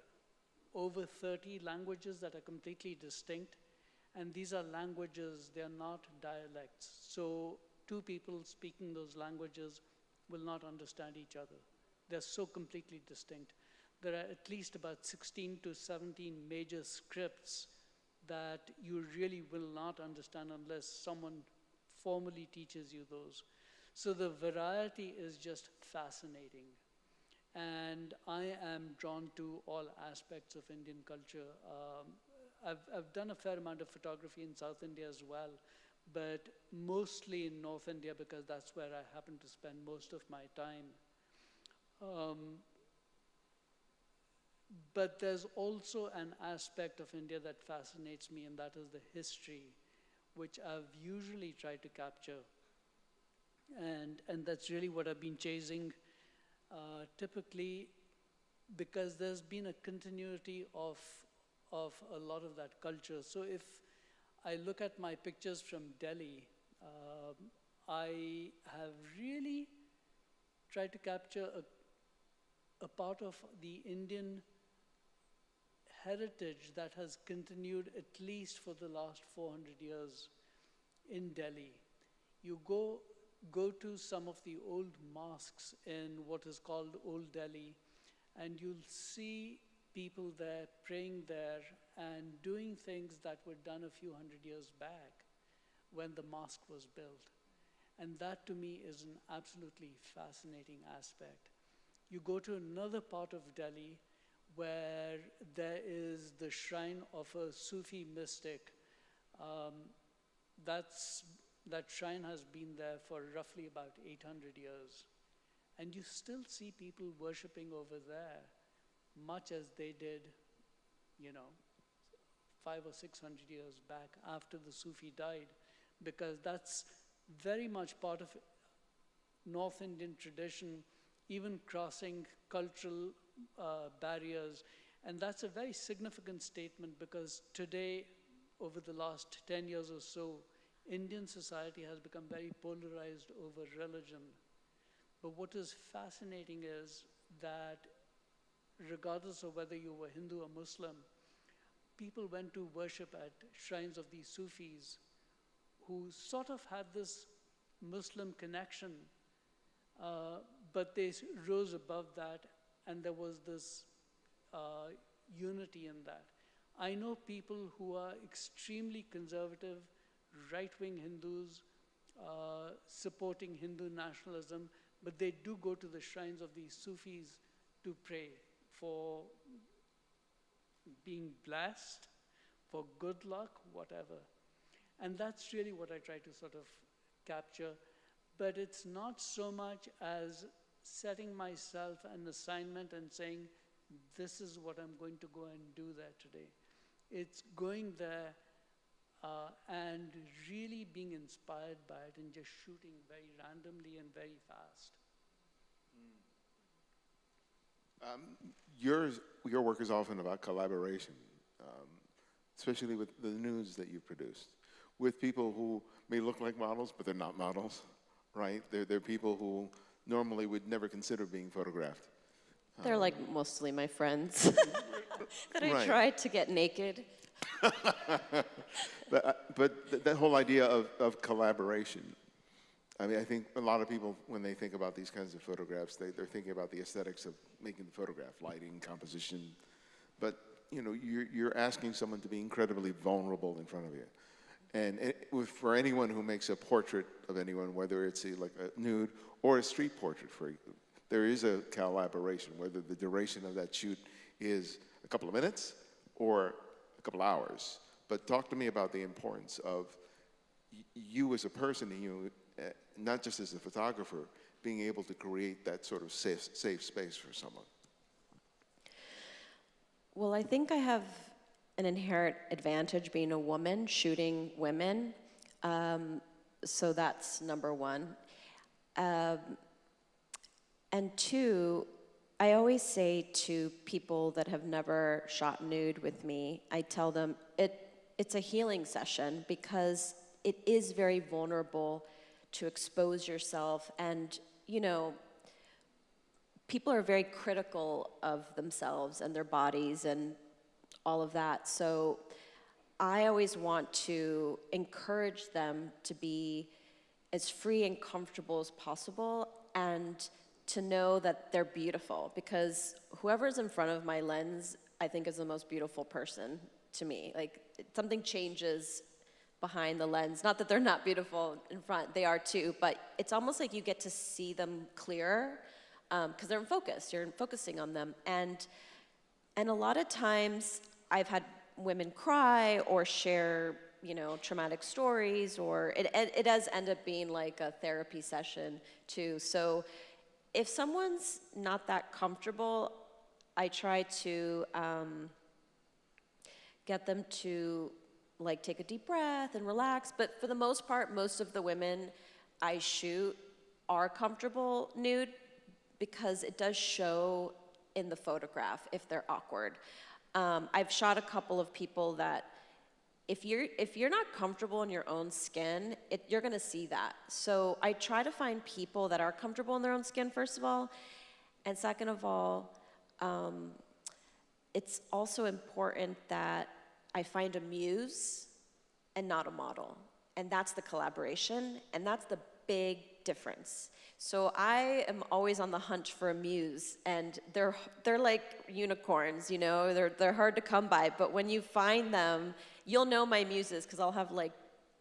over 30 languages that are completely distinct. And these are languages, they're not dialects. So two people speaking those languages will not understand each other. They're so completely distinct. There are at least about 16 to 17 major scripts that you really will not understand unless someone formally teaches you those. So the variety is just fascinating. And I am drawn to all aspects of Indian culture. I've done a fair amount of photography in South India as well, but mostly in North India because that's where I happen to spend most of my time. But there's also an aspect of India that fascinates me, and that is the history, which I've usually tried to capture. And that's really what I've been chasing, typically because there's been a continuity of a lot of that culture. So if I look at my pictures from Delhi, I have really tried to capture a part of the Indian heritage that has continued at least for the last 400 years in Delhi. You go to some of the old mosques in what is called Old Delhi, and you'll see people there praying there and doing things that were done a few hundred years back when the mosque was built. And that to me is an absolutely fascinating aspect. You go to another part of Delhi where there is the shrine of a Sufi mystic. That shrine has been there for roughly about 800 years. And you still see people worshiping over there, much as they did, 500 or 600 years back after the Sufi died, because that's very much part of North Indian tradition, even crossing cultural barriers. And that's a very significant statement because today, over the last 10 years or so, Indian society has become very polarized over religion. But what is fascinating is that regardless of whether you were Hindu or Muslim, people went to worship at shrines of these Sufis who sort of had this Muslim connection, but they rose above that, and there was this unity in that. I know people who are extremely conservative, right-wing Hindus, supporting Hindu nationalism, but they do go to the shrines of these Sufis to pray for being blessed, for good luck, whatever. And that's really what I try to sort of capture. But it's not so much as setting myself an assignment and saying, this is what I'm going to go and do there today. It's going there and really being inspired by it and just shooting very randomly and very fast. Your work is often about collaboration, especially with the news that you produced, with people who may look like models, but they're not models, right? They're people who normally would never consider being photographed. They're like mostly my friends that I tried to get naked. But that whole idea of collaboration, I mean, I think a lot of people, when they think about these kinds of photographs, they're thinking about the aesthetics of making the photograph, lighting, composition. But, you're asking someone to be incredibly vulnerable in front of you. And for anyone who makes a portrait of anyone, whether it's like a nude or a street portrait, there is a collaboration, whether the duration of that shoot is a couple of minutes or a couple hours. But talk to me about the importance of you as a person, and not just as a photographer, being able to create that sort of safe space for someone. Well, I think I have an inherent advantage being a woman shooting women. So that's number one. And two, I always say to people that have never shot nude with me, I tell them it's a healing session because it is very vulnerable to expose yourself. And, you know, people are very critical of themselves and their bodies and all of that. So I always want to encourage them to be as free and comfortable as possible and to know that they're beautiful, because whoever's in front of my lens, I think is the most beautiful person to me. Like, something changes behind the lens. Not that they're not beautiful in front, they are too, but it's almost like you get to see them clearer because they're in focus, you're focusing on them. And a lot of times I've had women cry or share, you know, traumatic stories, or it does end up being like a therapy session too. So if someone's not that comfortable, I try to get them to like take a deep breath and relax. But for the most part, most of the women I shoot are comfortable nude because it does show in the photograph if they're awkward. I've shot a couple of people that if you're not comfortable in your own skin, you're gonna see that. So I try to find people that are comfortable in their own skin, first of all, and second of all, it's also important that I find a muse and not a model. And that's the collaboration, and that's the big difference. So I am always on the hunt for a muse, and they're like unicorns, you know, they're hard to come by, but when you find them, you'll know my muses because I'll have like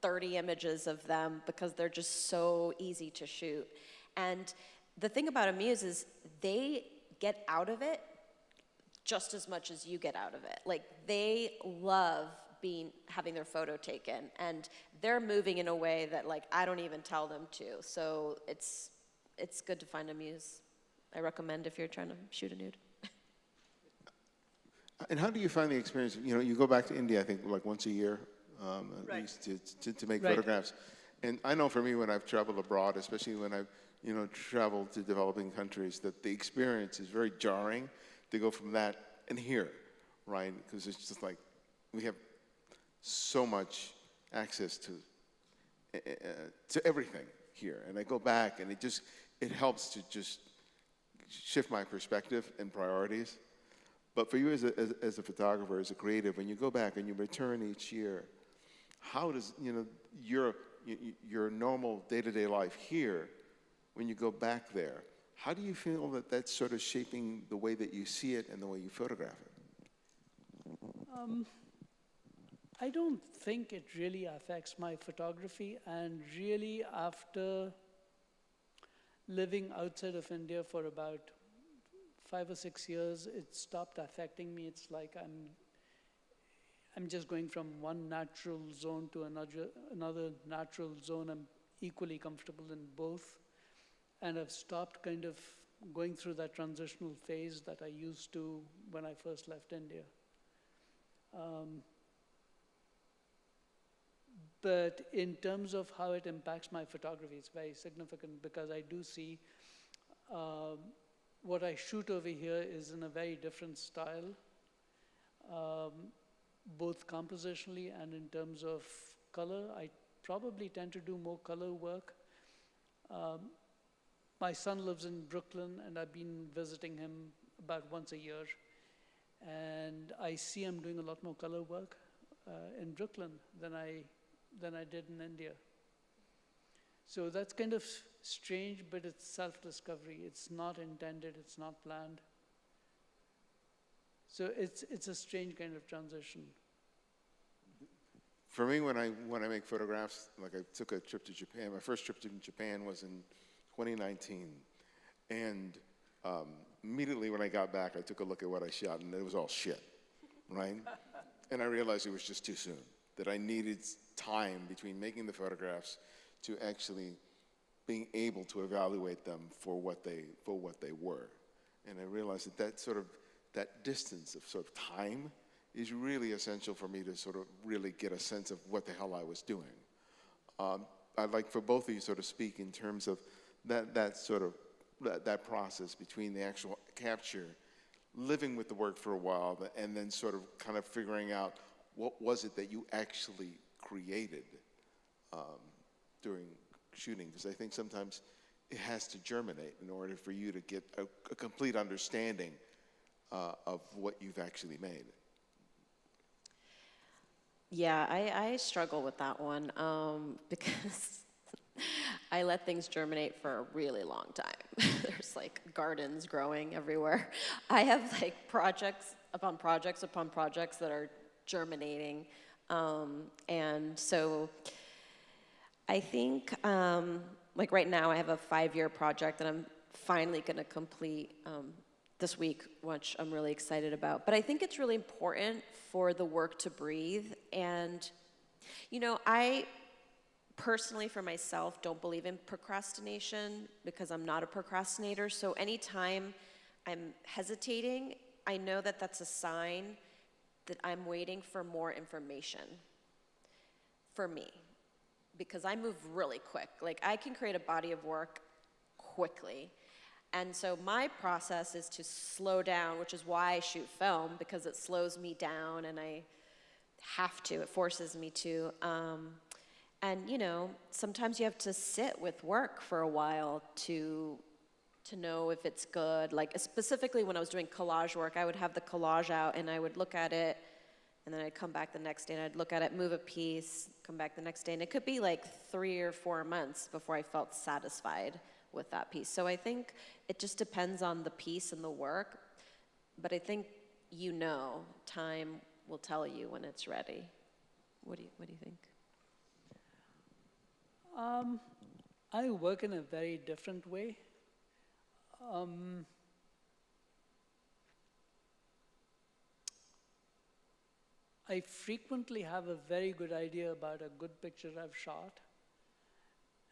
30 images of them because they're just so easy to shoot. And the thing about a muse is they get out of it just as much as you get out of it. Like, they love having their photo taken, and they're moving in a way that like I don't even tell them to. So it's good to find a muse. I recommend if you're trying to shoot a nude. And how do you find the experience? You know, you go back to India, I think, like once a year, at least to make photographs. And I know for me, when I've traveled abroad, especially when I've, you know, traveled to developing countries, that the experience is very jarring to go from that and here, right? Because it's just like, we have so much access to everything here. And I go back and it helps to just shift my perspective and priorities. But for you as a photographer, as a creative, when you go back and you return each year, how does, you know, your normal day-to-day life here, when you go back there, how do you feel that that's sort of shaping the way that you see it and the way you photograph it? I don't think it really affects my photography, and really after living outside of India for about 5 or 6 years, it stopped affecting me. It's like I'm just going from one natural zone to another natural zone. I'm equally comfortable in both. And I've stopped kind of going through that transitional phase that I used to when I first left India. But in terms of how it impacts my photography, it's very significant because I do see what I shoot over here is in a very different style, both compositionally and in terms of color. I probably tend to do more color work. My son lives in Brooklyn, and I've been visiting him about once a year. And I see him doing a lot more color work in Brooklyn than I did in India. So that's kind of strange, but it's self-discovery. It's not intended, it's not planned. So it's a strange kind of transition. For me, when I make photographs, like I took a trip to Japan. My first trip to Japan was in 2019. And immediately when I got back, I took a look at what I shot, and it was all shit, right? And I realized it was just too soon, that I needed time between making the photographs to actually being able to evaluate them for what they were. And I realized that distance of sort of time is really essential for me to sort of really get a sense of what the hell I was doing. I'd like for both of you sort of speak in terms of that process between the actual capture, living with the work for a while, and then sort of kind of figuring out what was it that you actually created during shooting, because I think sometimes it has to germinate in order for you to get a complete understanding of what you've actually made. Yeah, I struggle with that one because I let things germinate for a really long time. There's like gardens growing everywhere. I have like projects upon projects upon projects that are germinating. And so I think like right now I have a 5-year project that I'm finally going to complete this week, which I'm really excited about. But I think it's really important for the work to breathe. And, you know, I personally, for myself, don't believe in procrastination because I'm not a procrastinator. So anytime I'm hesitating, I know that that's a sign that I'm waiting for more information for me, because I move really quick. Like, I can create a body of work quickly. And so my process is to slow down, which is why I shoot film, because it slows me down and I have to, it forces me to. And, you know, sometimes you have to sit with work for a while to know if it's good. Like, specifically when I was doing collage work, I would have the collage out and I would look at it, and then I'd come back the next day and I'd look at it, move a piece, come back the next day. And it could be like 3 or 4 months before I felt satisfied with that piece. So I think it just depends on the piece and the work. But I think, you know, time will tell you when it's ready. What do you think? I work in a very different way. I frequently have a very good idea about a good picture I've shot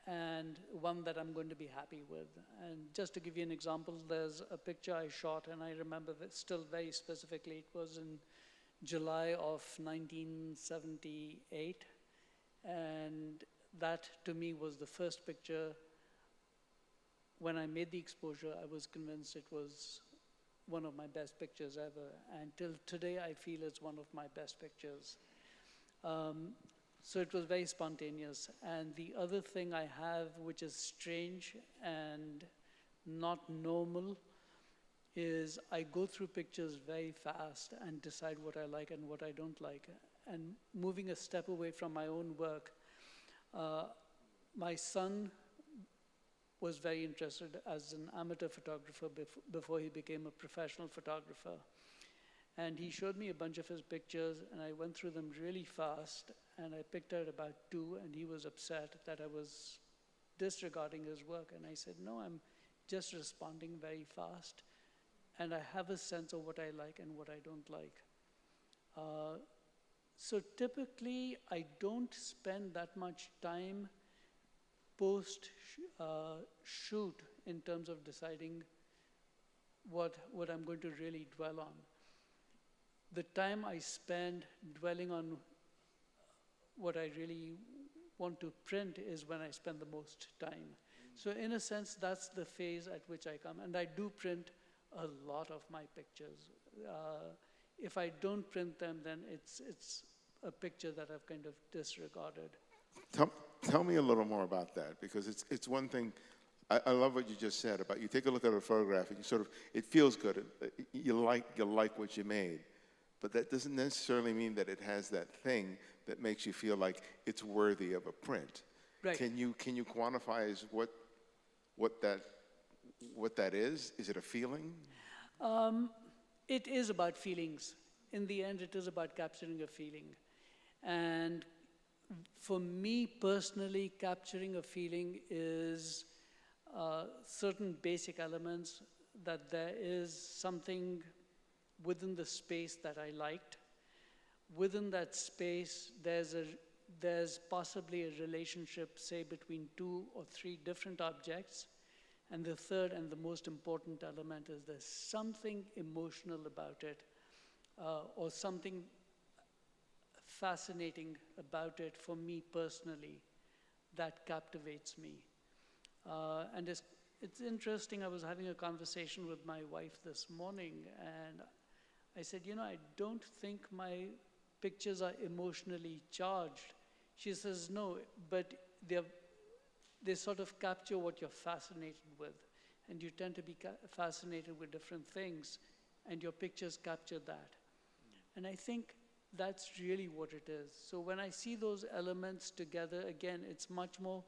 and one that I'm going to be happy with. And just to give you an example, there's a picture I shot, and I remember it still very specifically. It was in July of 1978, and that to me was the first picture. When I made the exposure, I was convinced it was one of my best pictures ever, and till today I feel it's one of my best pictures. So it was very spontaneous. And the other thing I have, which is strange and not normal, is I go through pictures very fast and decide what I like and what I don't like. And moving a step away from my own work, my son was very interested as an amateur photographer before he became a professional photographer. And he showed me a bunch of his pictures, and I went through them really fast, and I picked out about 2, and he was upset that I was disregarding his work. And I said, no, I'm just responding very fast, and I have a sense of what I like and what I don't like. So typically, I don't spend that much time post-shoot in terms of deciding what I'm going to really dwell on. The time I spend dwelling on what I really want to print is when I spend the most time. So in a sense, that's the phase at which I come. And I do print a lot of my pictures. If I don't print them, then it's a picture that I've kind of disregarded. Tell me a little more about that, because it's one thing. I love what you just said about you take a look at a photograph and you sort of, it feels good. You like what you made. But that doesn't necessarily mean that it has that thing that makes you feel like it's worthy of a print. Right. Can you quantify as what that is? Is it a feeling? It is about feelings. In the end, it is about capturing a feeling. And for me personally, capturing a feeling is certain basic elements, that there is something within the space that I liked. Within that space, there's possibly a relationship, say, between 2 or 3 different objects. And the third and the most important element is there's something emotional about it, or something fascinating about it for me personally, that captivates me. And it's interesting, I was having a conversation with my wife this morning, and I said, I don't think my pictures are emotionally charged. She says, no, but they sort of capture what you're fascinated with. And you tend to be fascinated with different things, and your pictures capture that. And I think that's really what it is. So when I see those elements together, again, it's much more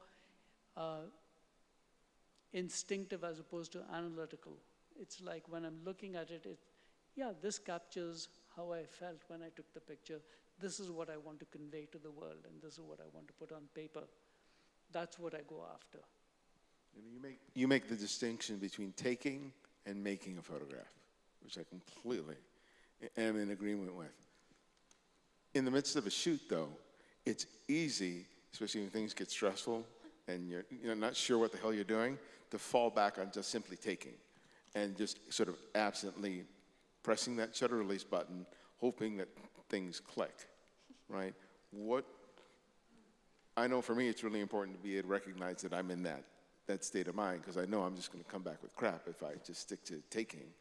instinctive as opposed to analytical. It's like when I'm looking at it, this captures how I felt when I took the picture. This is what I want to convey to the world, and this is what I want to put on paper. That's what I go after. You make the distinction between taking and making a photograph, which I completely am in agreement with. In the midst of a shoot, though, it's easy, especially when things get stressful and you're not sure what the hell you're doing, to fall back on just simply taking and just sort of absently pressing that shutter release button, hoping that things click, right? I know for me it's really important to be able to recognize that I'm in that state of mind, because I know I'm just going to come back with crap if I just stick to taking.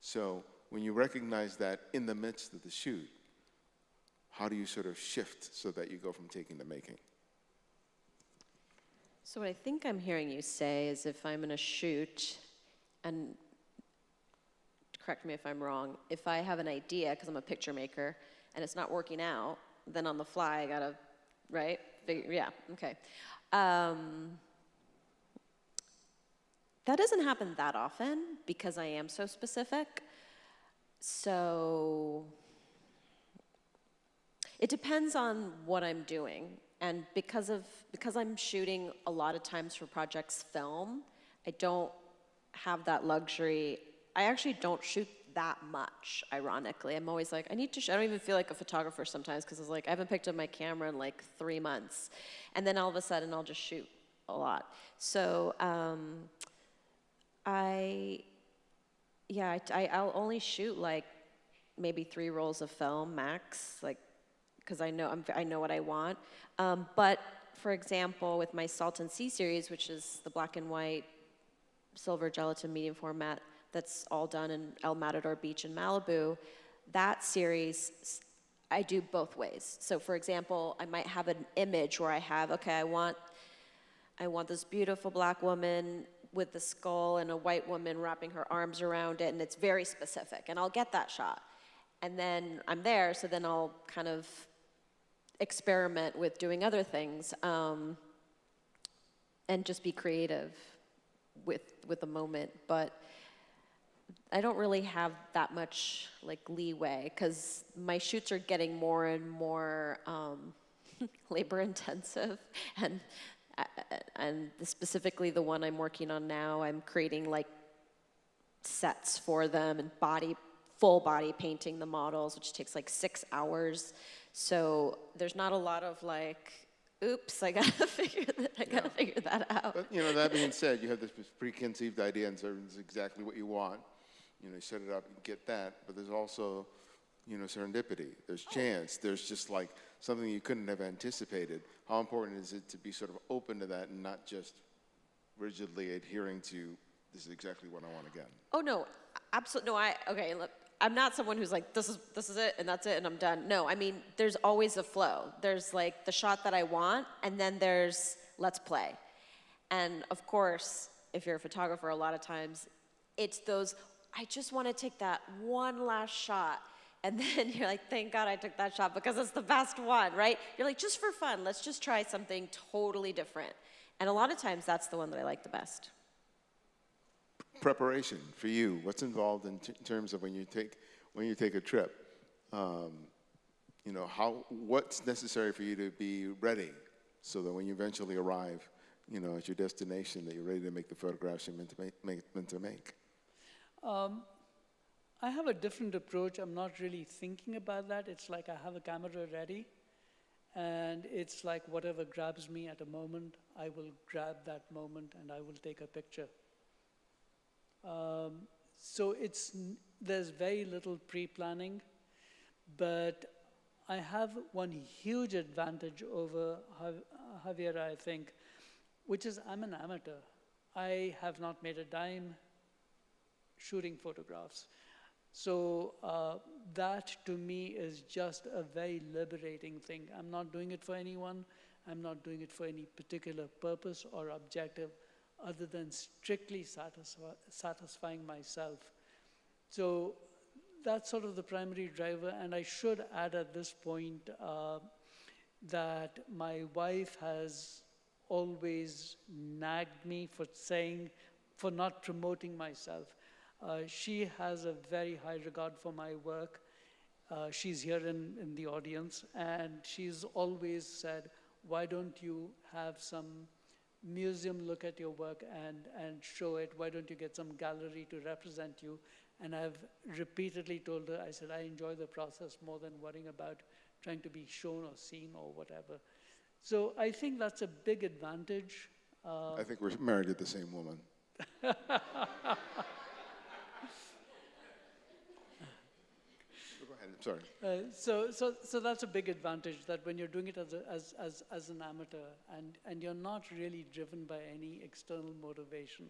So when you recognize that in the midst of the shoot, how do you sort of shift so that you go from taking to making? So what I think I'm hearing you say is, if I'm in a shoot, and correct me if I'm wrong, if I have an idea, because I'm a picture maker, and it's not working out, then on the fly I gotta, right? Yeah, okay. That doesn't happen that often because I am so specific. So it depends on what I'm doing. And because I'm shooting a lot of times for projects film, I don't have that luxury. I actually don't shoot that much, ironically. I'm always like, I don't even feel like a photographer sometimes, because it's like, I haven't picked up my camera in like 3 months. And then all of a sudden I'll just shoot a lot. So I'll only shoot like maybe 3 rolls of film max, like, because I know what I want. But for example, with my Salt and Sea series, which is the black and white silver gelatin medium format that's all done in El Matador Beach in Malibu, that series I do both ways. So for example, I might have an image where I have, okay, I want this beautiful black woman with the skull and a white woman wrapping her arms around it, and it's very specific, and I'll get that shot. And then I'm there, so then I'll kind of experiment with doing other things, and just be creative with the moment. But I don't really have that much like leeway, because my shoots are getting more and more labor intensive, and specifically the one I'm working on now, I'm creating like sets for them and full body painting the models, which takes like 6 hours. So there's not a lot of like, oops, I gotta figure that out. But that being said, you have this preconceived idea and it's exactly what you want. You set it up and get that, but there's also, serendipity. There's chance. There's just like something you couldn't have anticipated. How important is it to be sort of open to that and not just rigidly adhering to, this is exactly what I want again? Oh no, absolutely, no, look, I'm not someone who's like, this is it, and that's it, and I'm done. No, I mean, there's always a flow. There's like the shot that I want, and then there's let's play. And of course, if you're a photographer, a lot of times, it's those, I just want to take that one last shot. And then you're like, thank God I took that shot because it's the best one, right? You're like, just for fun, let's just try something totally different. And a lot of times, that's the one that I like the best. Preparation for you, what's involved in terms of when you take a trip? What's necessary for you to be ready so that when you eventually arrive, at your destination, that you're ready to make the photographs you're meant to make? I have a different approach. I'm not really thinking about that. It's like I have a camera ready, and it's like whatever grabs me at a moment, I will grab that moment and I will take a picture. So there's very little pre-planning, but I have one huge advantage over Javier, I think. which is I'm an amateur. I have not made a dime shooting photographs. So that to me is just a very liberating thing. I'm not doing it for anyone. I'm not doing it for any particular purpose or objective other than strictly satisfying myself. So that's sort of the primary driver. And I should add at this point that my wife has always nagged me for not promoting myself. She has a very high regard for my work. She's here in the audience, and she's always said, why don't you have some museum look at your work and show it? Why don't you get some gallery to represent you? And I've repeatedly told her, I said, I enjoy the process more than worrying about trying to be shown or seen or whatever. So I think that's a big advantage. I think we're married to the same woman. Go ahead, I'm sorry. So that's a big advantage, that when you're doing it as an amateur and you're not really driven by any external motivation,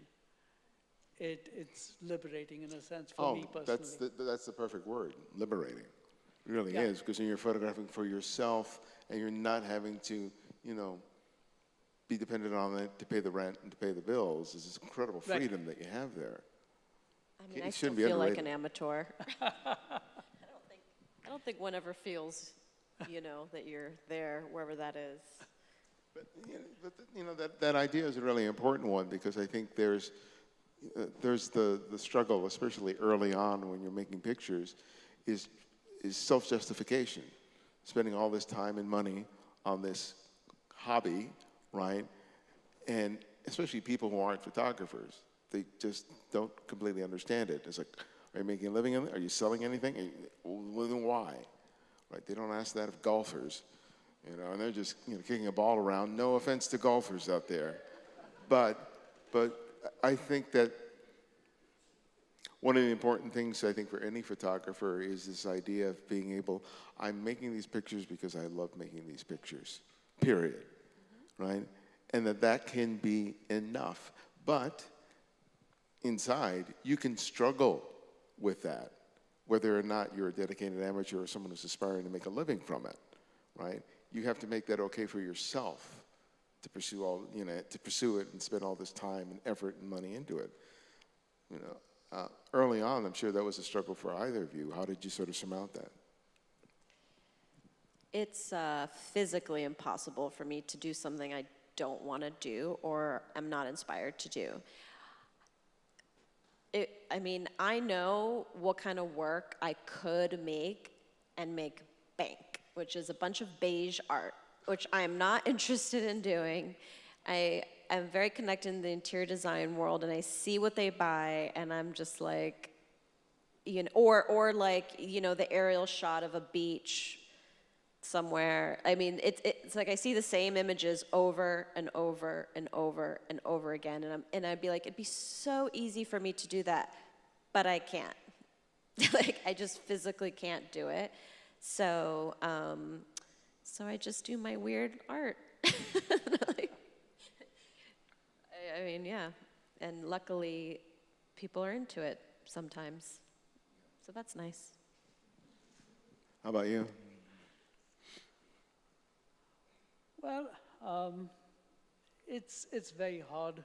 it's liberating in a sense for me personally. That's the perfect word, liberating. It really is, because when you're photographing for yourself and you're not having to, be dependent on it to pay the rent and to pay the bills, there's this incredible freedom that you have there. I mean, I still feel like an amateur. I don't think one ever feels, that you're there, wherever that is. But that idea is a really important one, because I think there's the struggle, especially early on when you're making pictures, is self-justification. Spending all this time and money on this hobby, right? And especially people who aren't photographers, they just don't completely understand it. It's like, are you making a living in it? Are you selling anything? Well, then why? Right? They don't ask that of golfers, and they're just kicking a ball around. No offense to golfers out there, but I think that one of the important things, I think, for any photographer is this idea of being able, I'm making these pictures because I love making these pictures, period, right? And that can be enough. But inside, you can struggle with that, whether or not you're a dedicated amateur or someone who's aspiring to make a living from it, right? You have to make that okay for yourself to pursue to pursue it and spend all this time and effort and money into it. Early on, I'm sure that was a struggle for either of you. How did you sort of surmount that? It's physically impossible for me to do something I don't want to do or am not inspired to do. I know what kind of work I could make and make bank, which is a bunch of beige art, which I am not interested in doing. I'm very connected in the interior design world, and I see what they buy, and I'm just like, or like, the aerial shot of a beach somewhere. I mean, it's like I see the same images over and over and over and over again, and I'd be like, it'd be so easy for me to do that, but I can't. Like, I just physically can't do it. So I just do my weird art. I mean, yeah. And luckily, people are into it sometimes. So that's nice. How about you? Well, it's very hard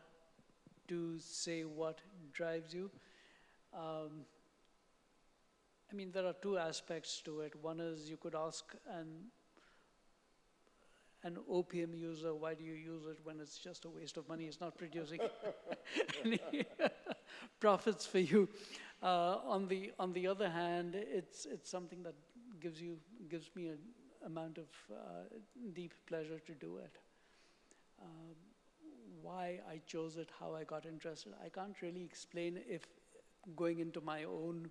to say what drives you. There are two aspects to it. One is you could ask an opium user, why do you use it when it's just a waste of money? It's not producing any profits for you. On the other hand, it's something that gives me an amount of deep pleasure to do it. Why I chose it, how I got interested, I can't really explain. If going into my own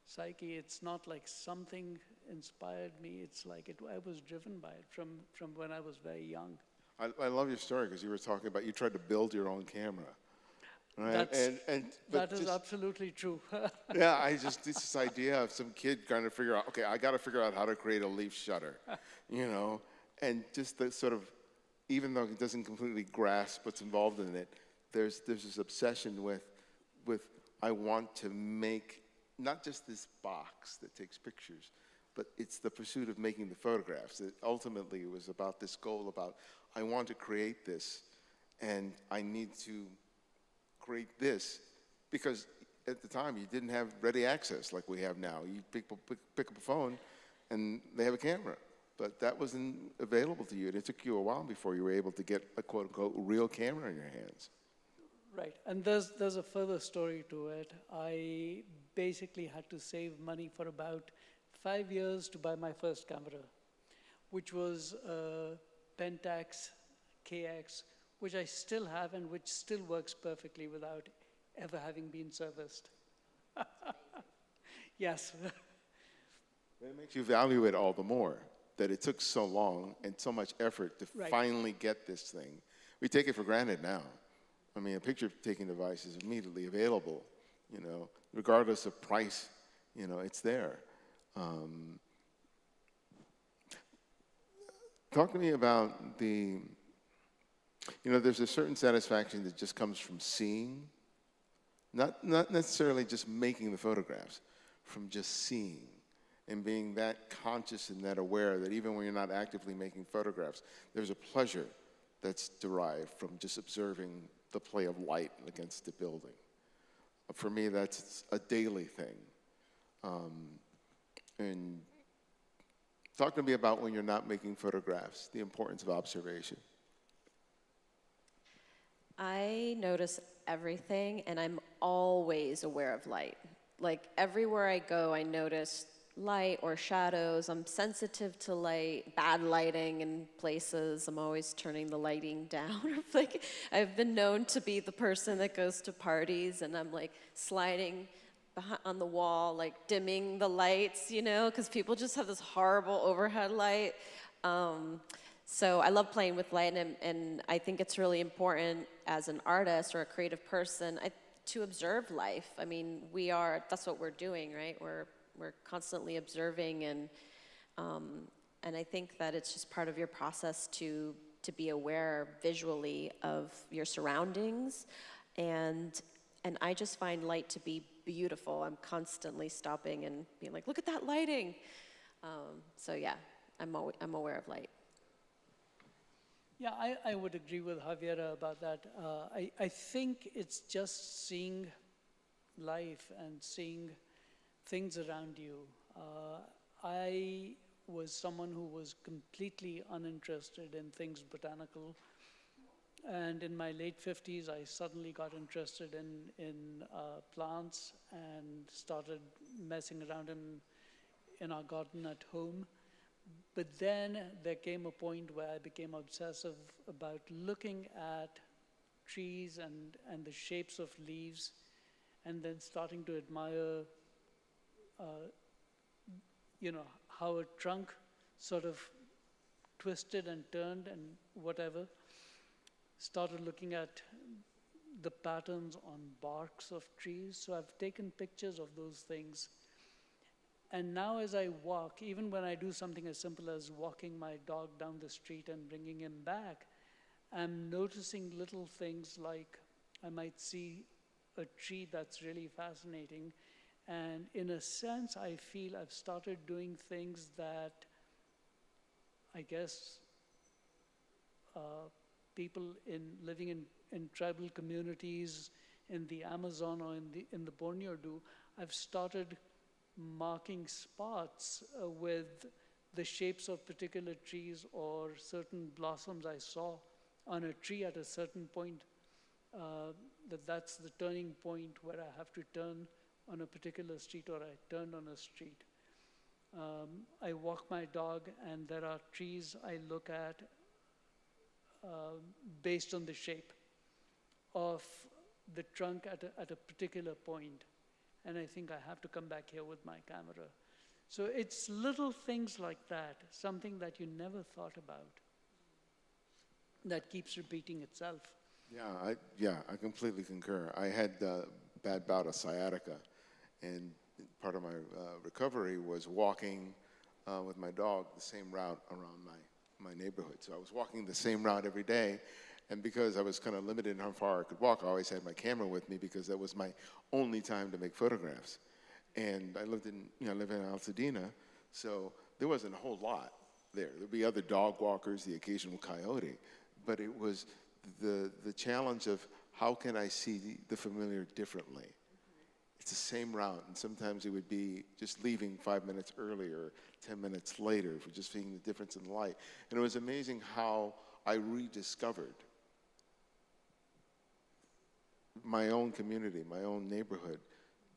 psyche, it's not like something inspired me. It's like I was driven by it from when I was very young. I love your story, because you were talking about you tried to build your own camera, right? That is absolutely true. Yeah, this idea of some kid trying to figure out, okay, I got to figure out how to create a leaf shutter, and just the sort of even though he doesn't completely grasp what's involved in it, there's this obsession with I want to make not just this box that takes pictures, but it's the pursuit of making the photographs. That ultimately it was about this goal about I want to create this, and I need to create this because at the time you didn't have ready access like we have now. You pick up a phone, and they have a camera. But that wasn't available to you, and it took you a while before you were able to get a quote-unquote real camera in your hands. Right, and there's a further story to it. I basically had to save money for about 5 years to buy my first camera, which was a Pentax KX, which I still have and which still works perfectly without ever having been serviced. Yes. It makes you value it all the more, that it took so long and so much effort to Right. finally get this thing. We take it for granted now. I mean, a picture-taking device is immediately available, you know, regardless of price, you know, it's there. Talk to me about the, you know, there's a certain satisfaction that just comes from seeing, not necessarily just making the photographs, from just seeing and being that conscious and that aware that even when you're not actively making photographs, there's a pleasure that's derived from just observing the play of light against the building. For me, that's a daily thing. And talk to me about when you're not making photographs, the importance of observation. I notice everything, and I'm always aware of light. Like everywhere I go, I notice light or shadows. I'm sensitive to light, bad lighting in places. I'm always turning the lighting down. Like I've been known to be the person that goes to parties and I'm like sliding on the wall, like dimming the lights, you know, because people just have this horrible overhead light. So I love playing with light, and I think it's really important as an artist or a creative person to observe life. I mean, that's what we're doing, right? We're constantly observing, and I think that it's just part of your process to be aware visually of your surroundings, and I just find light to be beautiful. I'm constantly stopping and being like, look at that lighting. So yeah, I'm aware of light. Yeah, I would agree with Javiera about that. I think it's just seeing life and seeing things around you. I was someone who was completely uninterested in things botanical. And in my late 50s, I suddenly got interested in plants and started messing around in our garden at home. But then there came a point where I became obsessive about looking at trees and the shapes of leaves, and then starting to admire you know, how a trunk sort of twisted and turned and whatever. Started looking at the patterns on barks of trees. So I've taken pictures of those things. And now as I walk, even when I do something as simple as walking my dog down the street and bringing him back, I'm noticing little things like I might see a tree that's really fascinating. And in a sense, I feel I've started doing things that I guess people living in tribal communities in the Amazon or in the Borneo do. I've started marking spots with the shapes of particular trees or certain blossoms I saw on a tree at a certain point, that's the turning point where I have to turn on a particular street, or I turned on a street. I walk my dog and there are trees I look at based on the shape of the trunk at a particular point. And I think I have to come back here with my camera. So it's little things like that, something that you never thought about, that keeps repeating itself. Yeah, I completely concur. I had a bad bout of sciatica, and part of my recovery was walking with my dog the same route around my neighborhood. So I was walking the same route every day, and because I was kind of limited in how far I could walk, I always had my camera with me because that was my only time to make photographs. And I lived in, I live in Altadena, so there wasn't a whole lot there. There'd be other dog walkers, the occasional coyote, but it was the challenge of how can I see the familiar differently? It's the same route, and sometimes it would be just leaving 5 minutes earlier, 10 minutes later, for just seeing the difference in light. And it was amazing how I rediscovered my own community, my own neighborhood,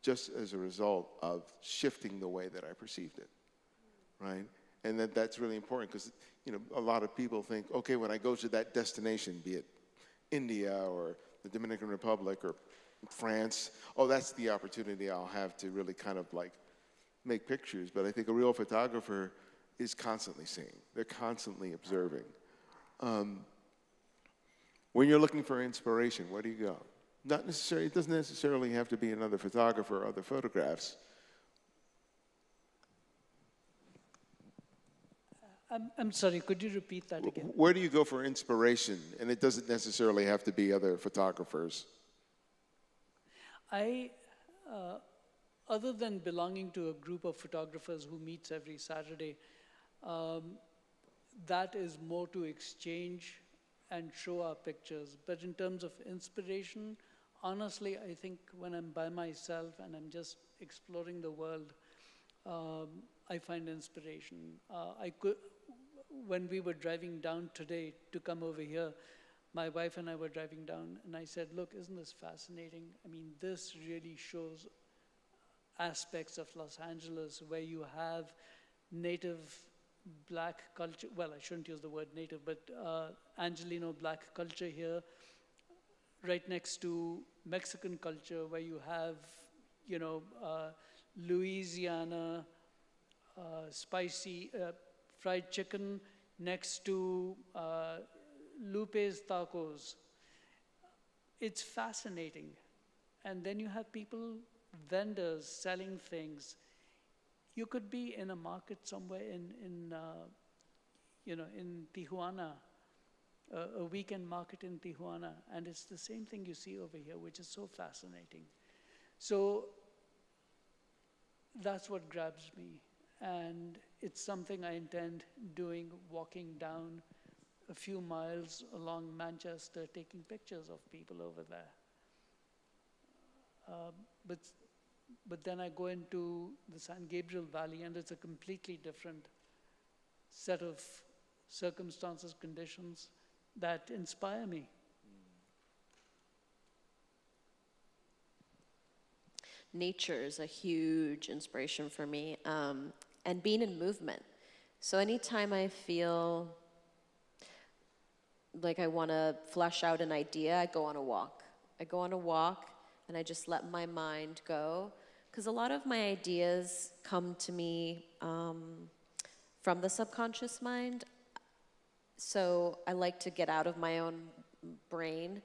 just as a result of shifting the way that I perceived it, right? And that's really important because, a lot of people think, okay, when I go to that destination, be it India or the Dominican Republic or France, oh, that's the opportunity I'll have to really kind of like make pictures. But I think a real photographer is constantly seeing. They're constantly observing. When you're looking for inspiration, where do you go? Not necessarily, it doesn't necessarily have to be another photographer or other photographs. I'm sorry, could you repeat that again? Where do you go for inspiration? And it doesn't necessarily have to be other photographers. Other than belonging to a group of photographers who meets every Saturday, that is more to exchange and show our pictures. But in terms of inspiration, honestly, I think when I'm by myself and I'm just exploring the world, I find inspiration. When we were driving down today to come over here, my wife and I were driving down, and I said, look, isn't this fascinating? I mean, this really shows aspects of Los Angeles where you have native black culture, well, I shouldn't use the word native, but Angelino black culture here, right next to Mexican culture where you have, Louisiana spicy fried chicken next to Lupe's tacos. It's fascinating. And then you have people, vendors selling things. You could be in a market somewhere in Tijuana, a weekend market in Tijuana, and it's the same thing you see over here, which is so fascinating. So that's what grabs me. And it's something I intend doing, walking down a few miles along Manchester, taking pictures of people over there. But then I go into the San Gabriel Valley, and it's a completely different set of circumstances, conditions that inspire me. Nature is a huge inspiration for me, and being in movement. So anytime I feel like I want to flesh out an idea, I go on a walk. I go on a walk, and I just let my mind go. Because a lot of my ideas come to me from the subconscious mind. So I like to get out of my own brain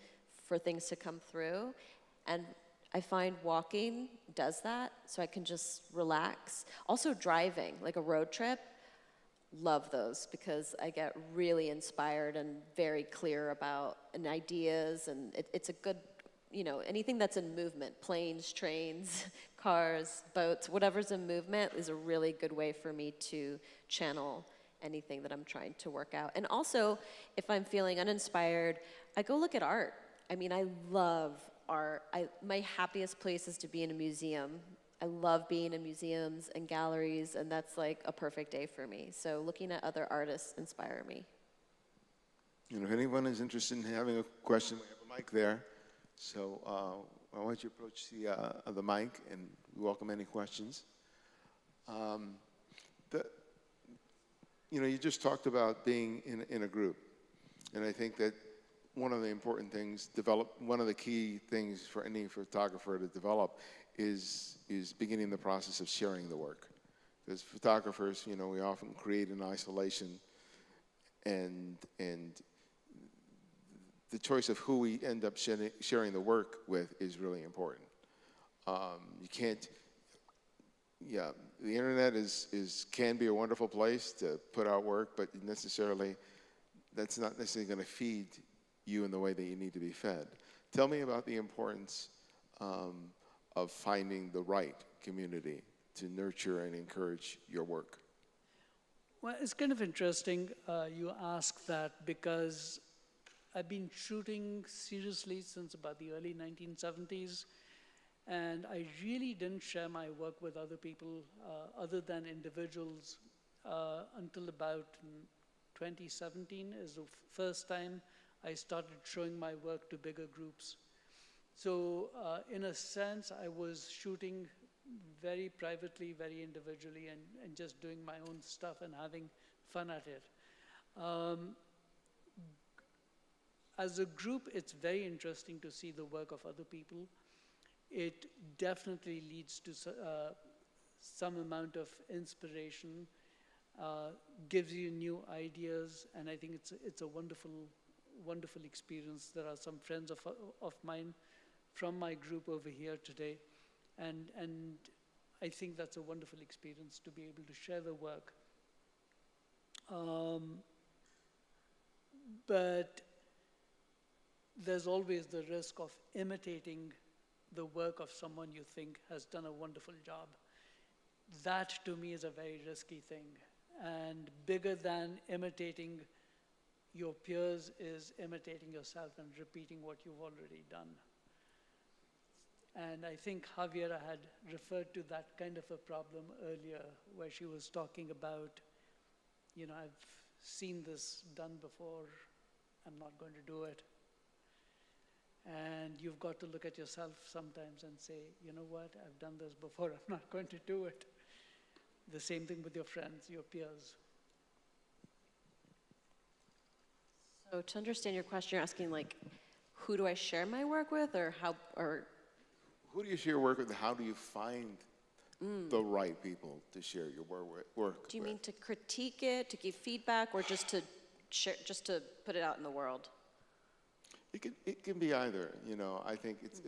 for things to come through. And I find walking does that, so I can just relax. Also driving, like a road trip, love those because I get really inspired and very clear about ideas, and it's a good, anything that's in movement, planes, trains, cars, boats, whatever's in movement is a really good way for me to channel anything that I'm trying to work out. And also, if I'm feeling uninspired, I go look at art. I mean, I love art. My happiest place is to be in a museum. I love being in museums and galleries, and that's like a perfect day for me. So looking at other artists inspire me. If anyone is interested in having a question, we have a mic there. So I want you to approach the mic and welcome any questions. You just talked about being in a group, and I think that one of the important things, one of the key things for any photographer to develop is beginning the process of sharing the work. Because photographers, we often create in isolation, and the choice of who we end up sharing the work with is really important. You can't, yeah, the internet can be a wonderful place to put out work, but that's not necessarily going to feed you in the way that you need to be fed. Tell me about the importance of finding the right community to nurture and encourage your work. Well, it's kind of interesting you ask that, because I've been shooting seriously since about the early 1970s, and I really didn't share my work with other people other than individuals until about 2017 is the first time I started showing my work to bigger groups. So in a sense, I was shooting very privately, very individually, and just doing my own stuff and having fun at it. As a group, it's very interesting to see the work of other people. It definitely leads to some amount of inspiration, gives you new ideas, and I think it's a wonderful, wonderful experience. There are some friends of mine from my group over here today, and I think that's a wonderful experience to be able to share the work. But there's always the risk of imitating the work of someone you think has done a wonderful job. That, to me, is a very risky thing. And bigger than imitating your peers is imitating yourself and repeating what you've already done. And I think Javiera had referred to that kind of a problem earlier, where she was talking about, you know, I've seen this done before, I'm not going to do it. And you've got to look at yourself sometimes and say, you know what, I've done this before, I'm not going to do it. The same thing with your friends, your peers. So to understand your question, you're asking, like, who do I share my work with, or how, or? Who do you share work with, and how do you find the right people to share your work with? Do you mean to critique it, to give feedback, or just to share, just to put it out in the world? It can be either, you know. I think it's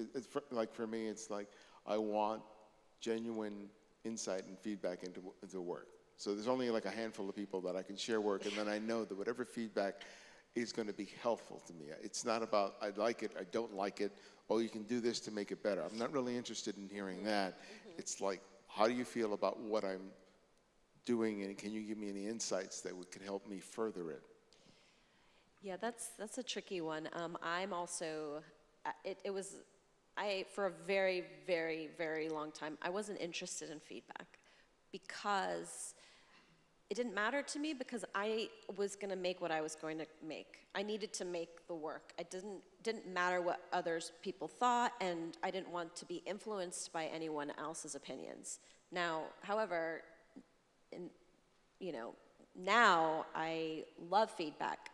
like, for me, it's like I want genuine insight and feedback into work. So there's only like a handful of people that I can share work, and then I know that whatever feedback is going to be helpful to me. It's not about I like it, I don't like it, oh, you can do this to make it better. I'm not really interested in hearing that. It's like, how do you feel about what I'm doing, and can you give me any insights that could help me further it? Yeah, that's a tricky one. I'm also, for a very, very, very long time, I wasn't interested in feedback because it didn't matter to me, because I was going to make what I was going to make. I needed to make the work. It didn't matter what people thought, and I didn't want to be influenced by anyone else's opinions. Now, however, now I love feedback,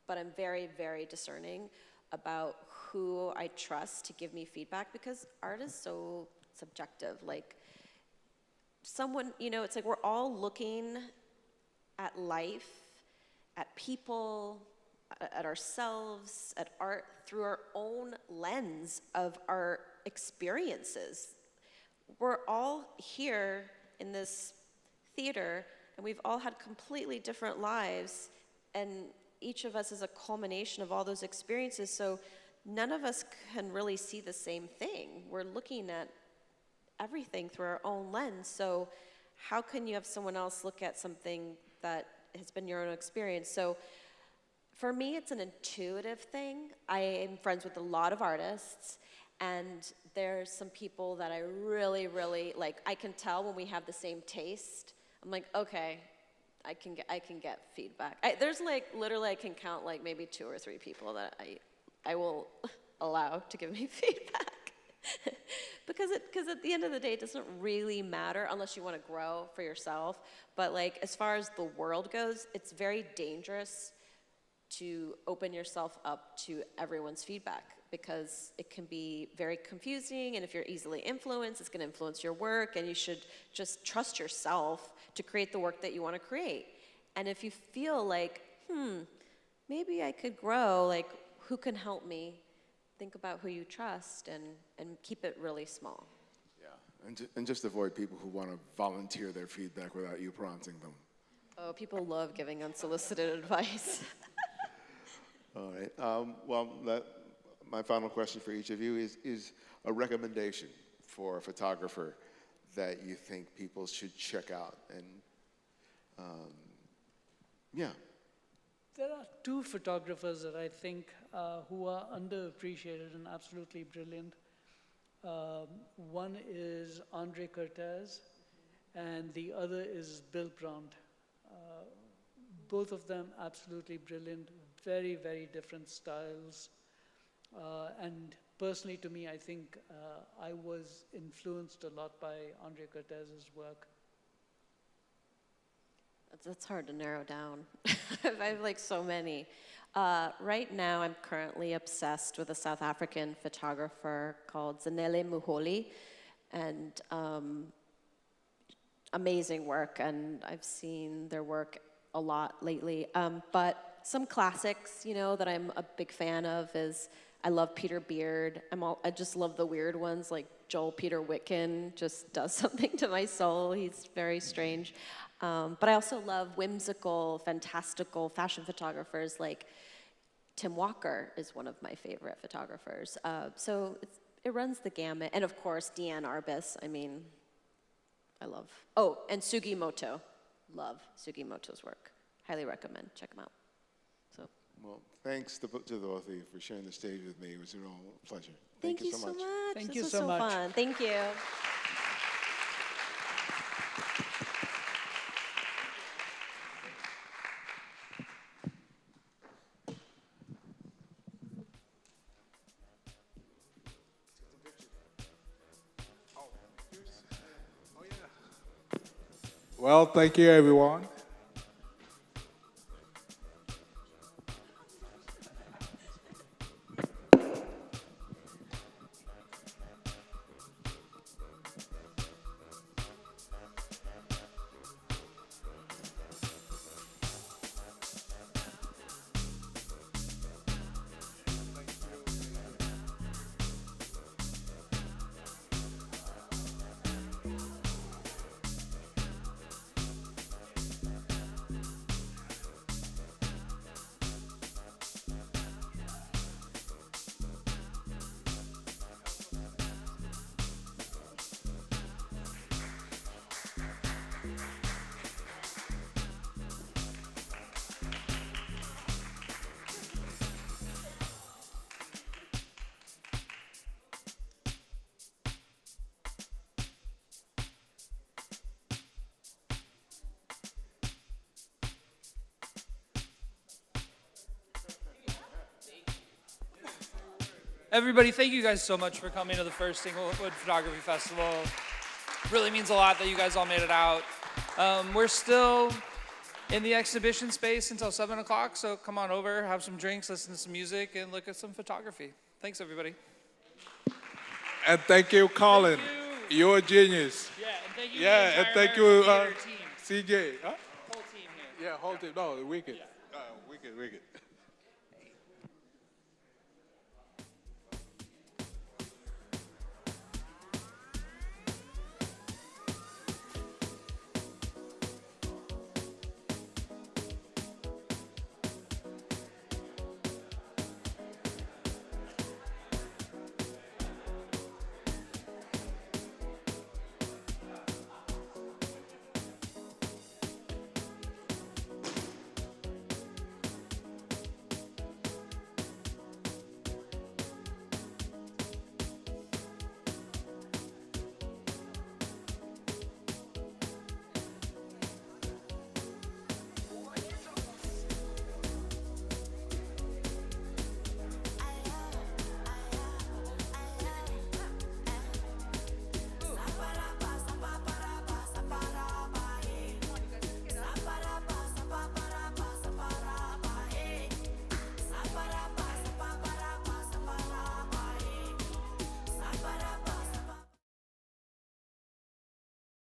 but I'm very, very discerning about who I trust to give me feedback, because art is so subjective. Like, someone, it's like we're all looking at life, at people, at ourselves, at art through our own lens of our experiences. We're all here in this theater, and we've all had completely different lives, and each of us is a culmination of all those experiences, so none of us can really see the same thing. We're looking at everything through our own lens, so how can you have someone else look at something that has been your own experience? So for me, it's an intuitive thing. I am friends with a lot of artists, and there's some people that I really, really, like, I can tell when we have the same taste. I'm like, okay, I can get feedback. There's like, literally, I can count like maybe 2 or 3 people that I will allow to give me feedback. because at the end of the day, it doesn't really matter unless you want to grow for yourself. But like, as far as the world goes, it's very dangerous to open yourself up to everyone's feedback, because it can be very confusing, and if you're easily influenced, it's going to influence your work, and you should just trust yourself to create the work that you want to create. And if you feel like, maybe I could grow, like, who can help me? Think about who you trust, and keep it really small. Yeah, And just avoid people who want to volunteer their feedback without you prompting them. Oh, people love giving unsolicited advice. All right. My final question for each of you is a recommendation for a photographer that you think people should check out. And yeah. There are two photographers that I think who are underappreciated and absolutely brilliant. One is Andre Cortez, and the other is Bill Brandt. Both of them absolutely brilliant, very, very different styles. And personally to me, I think I was influenced a lot by Andre Cortez's work. That's hard to narrow down. I have like so many. Right now, I'm currently obsessed with a South African photographer called Zanele Muholi, and amazing work, and I've seen their work a lot lately. But some classics, you know, that I'm a big fan of is, I love Peter Beard. I just love the weird ones, like Joel Peter Witkin just does something to my soul. He's very strange. But I also love whimsical, fantastical fashion photographers like Tim Walker is one of my favorite photographers. So it runs the gamut. And of course, Deanne Arbus, I mean, I love. Oh, and Sugimoto. Love Sugimoto's work. Highly recommend. Check them out. So. Well, thanks to the both of you for sharing the stage with me. It was a real pleasure. Thank you so much. Thank this you was so much. Fun. Thank you. Well, thank you, everyone. Everybody, thank you guys so much for coming to the first Inglewood Photography Festival. Really means a lot that you guys all made it out. We're still in the exhibition space until 7 o'clock, so come on over, have some drinks, listen to some music, and look at some photography. Thanks, everybody. And thank you, Colin. Thank you. You're a genius. Yeah, and thank you, Yeah, and thank you, Theater team. CJ. Huh? Whole team here. Yeah, whole team. No, wicked. Yeah. Wicked.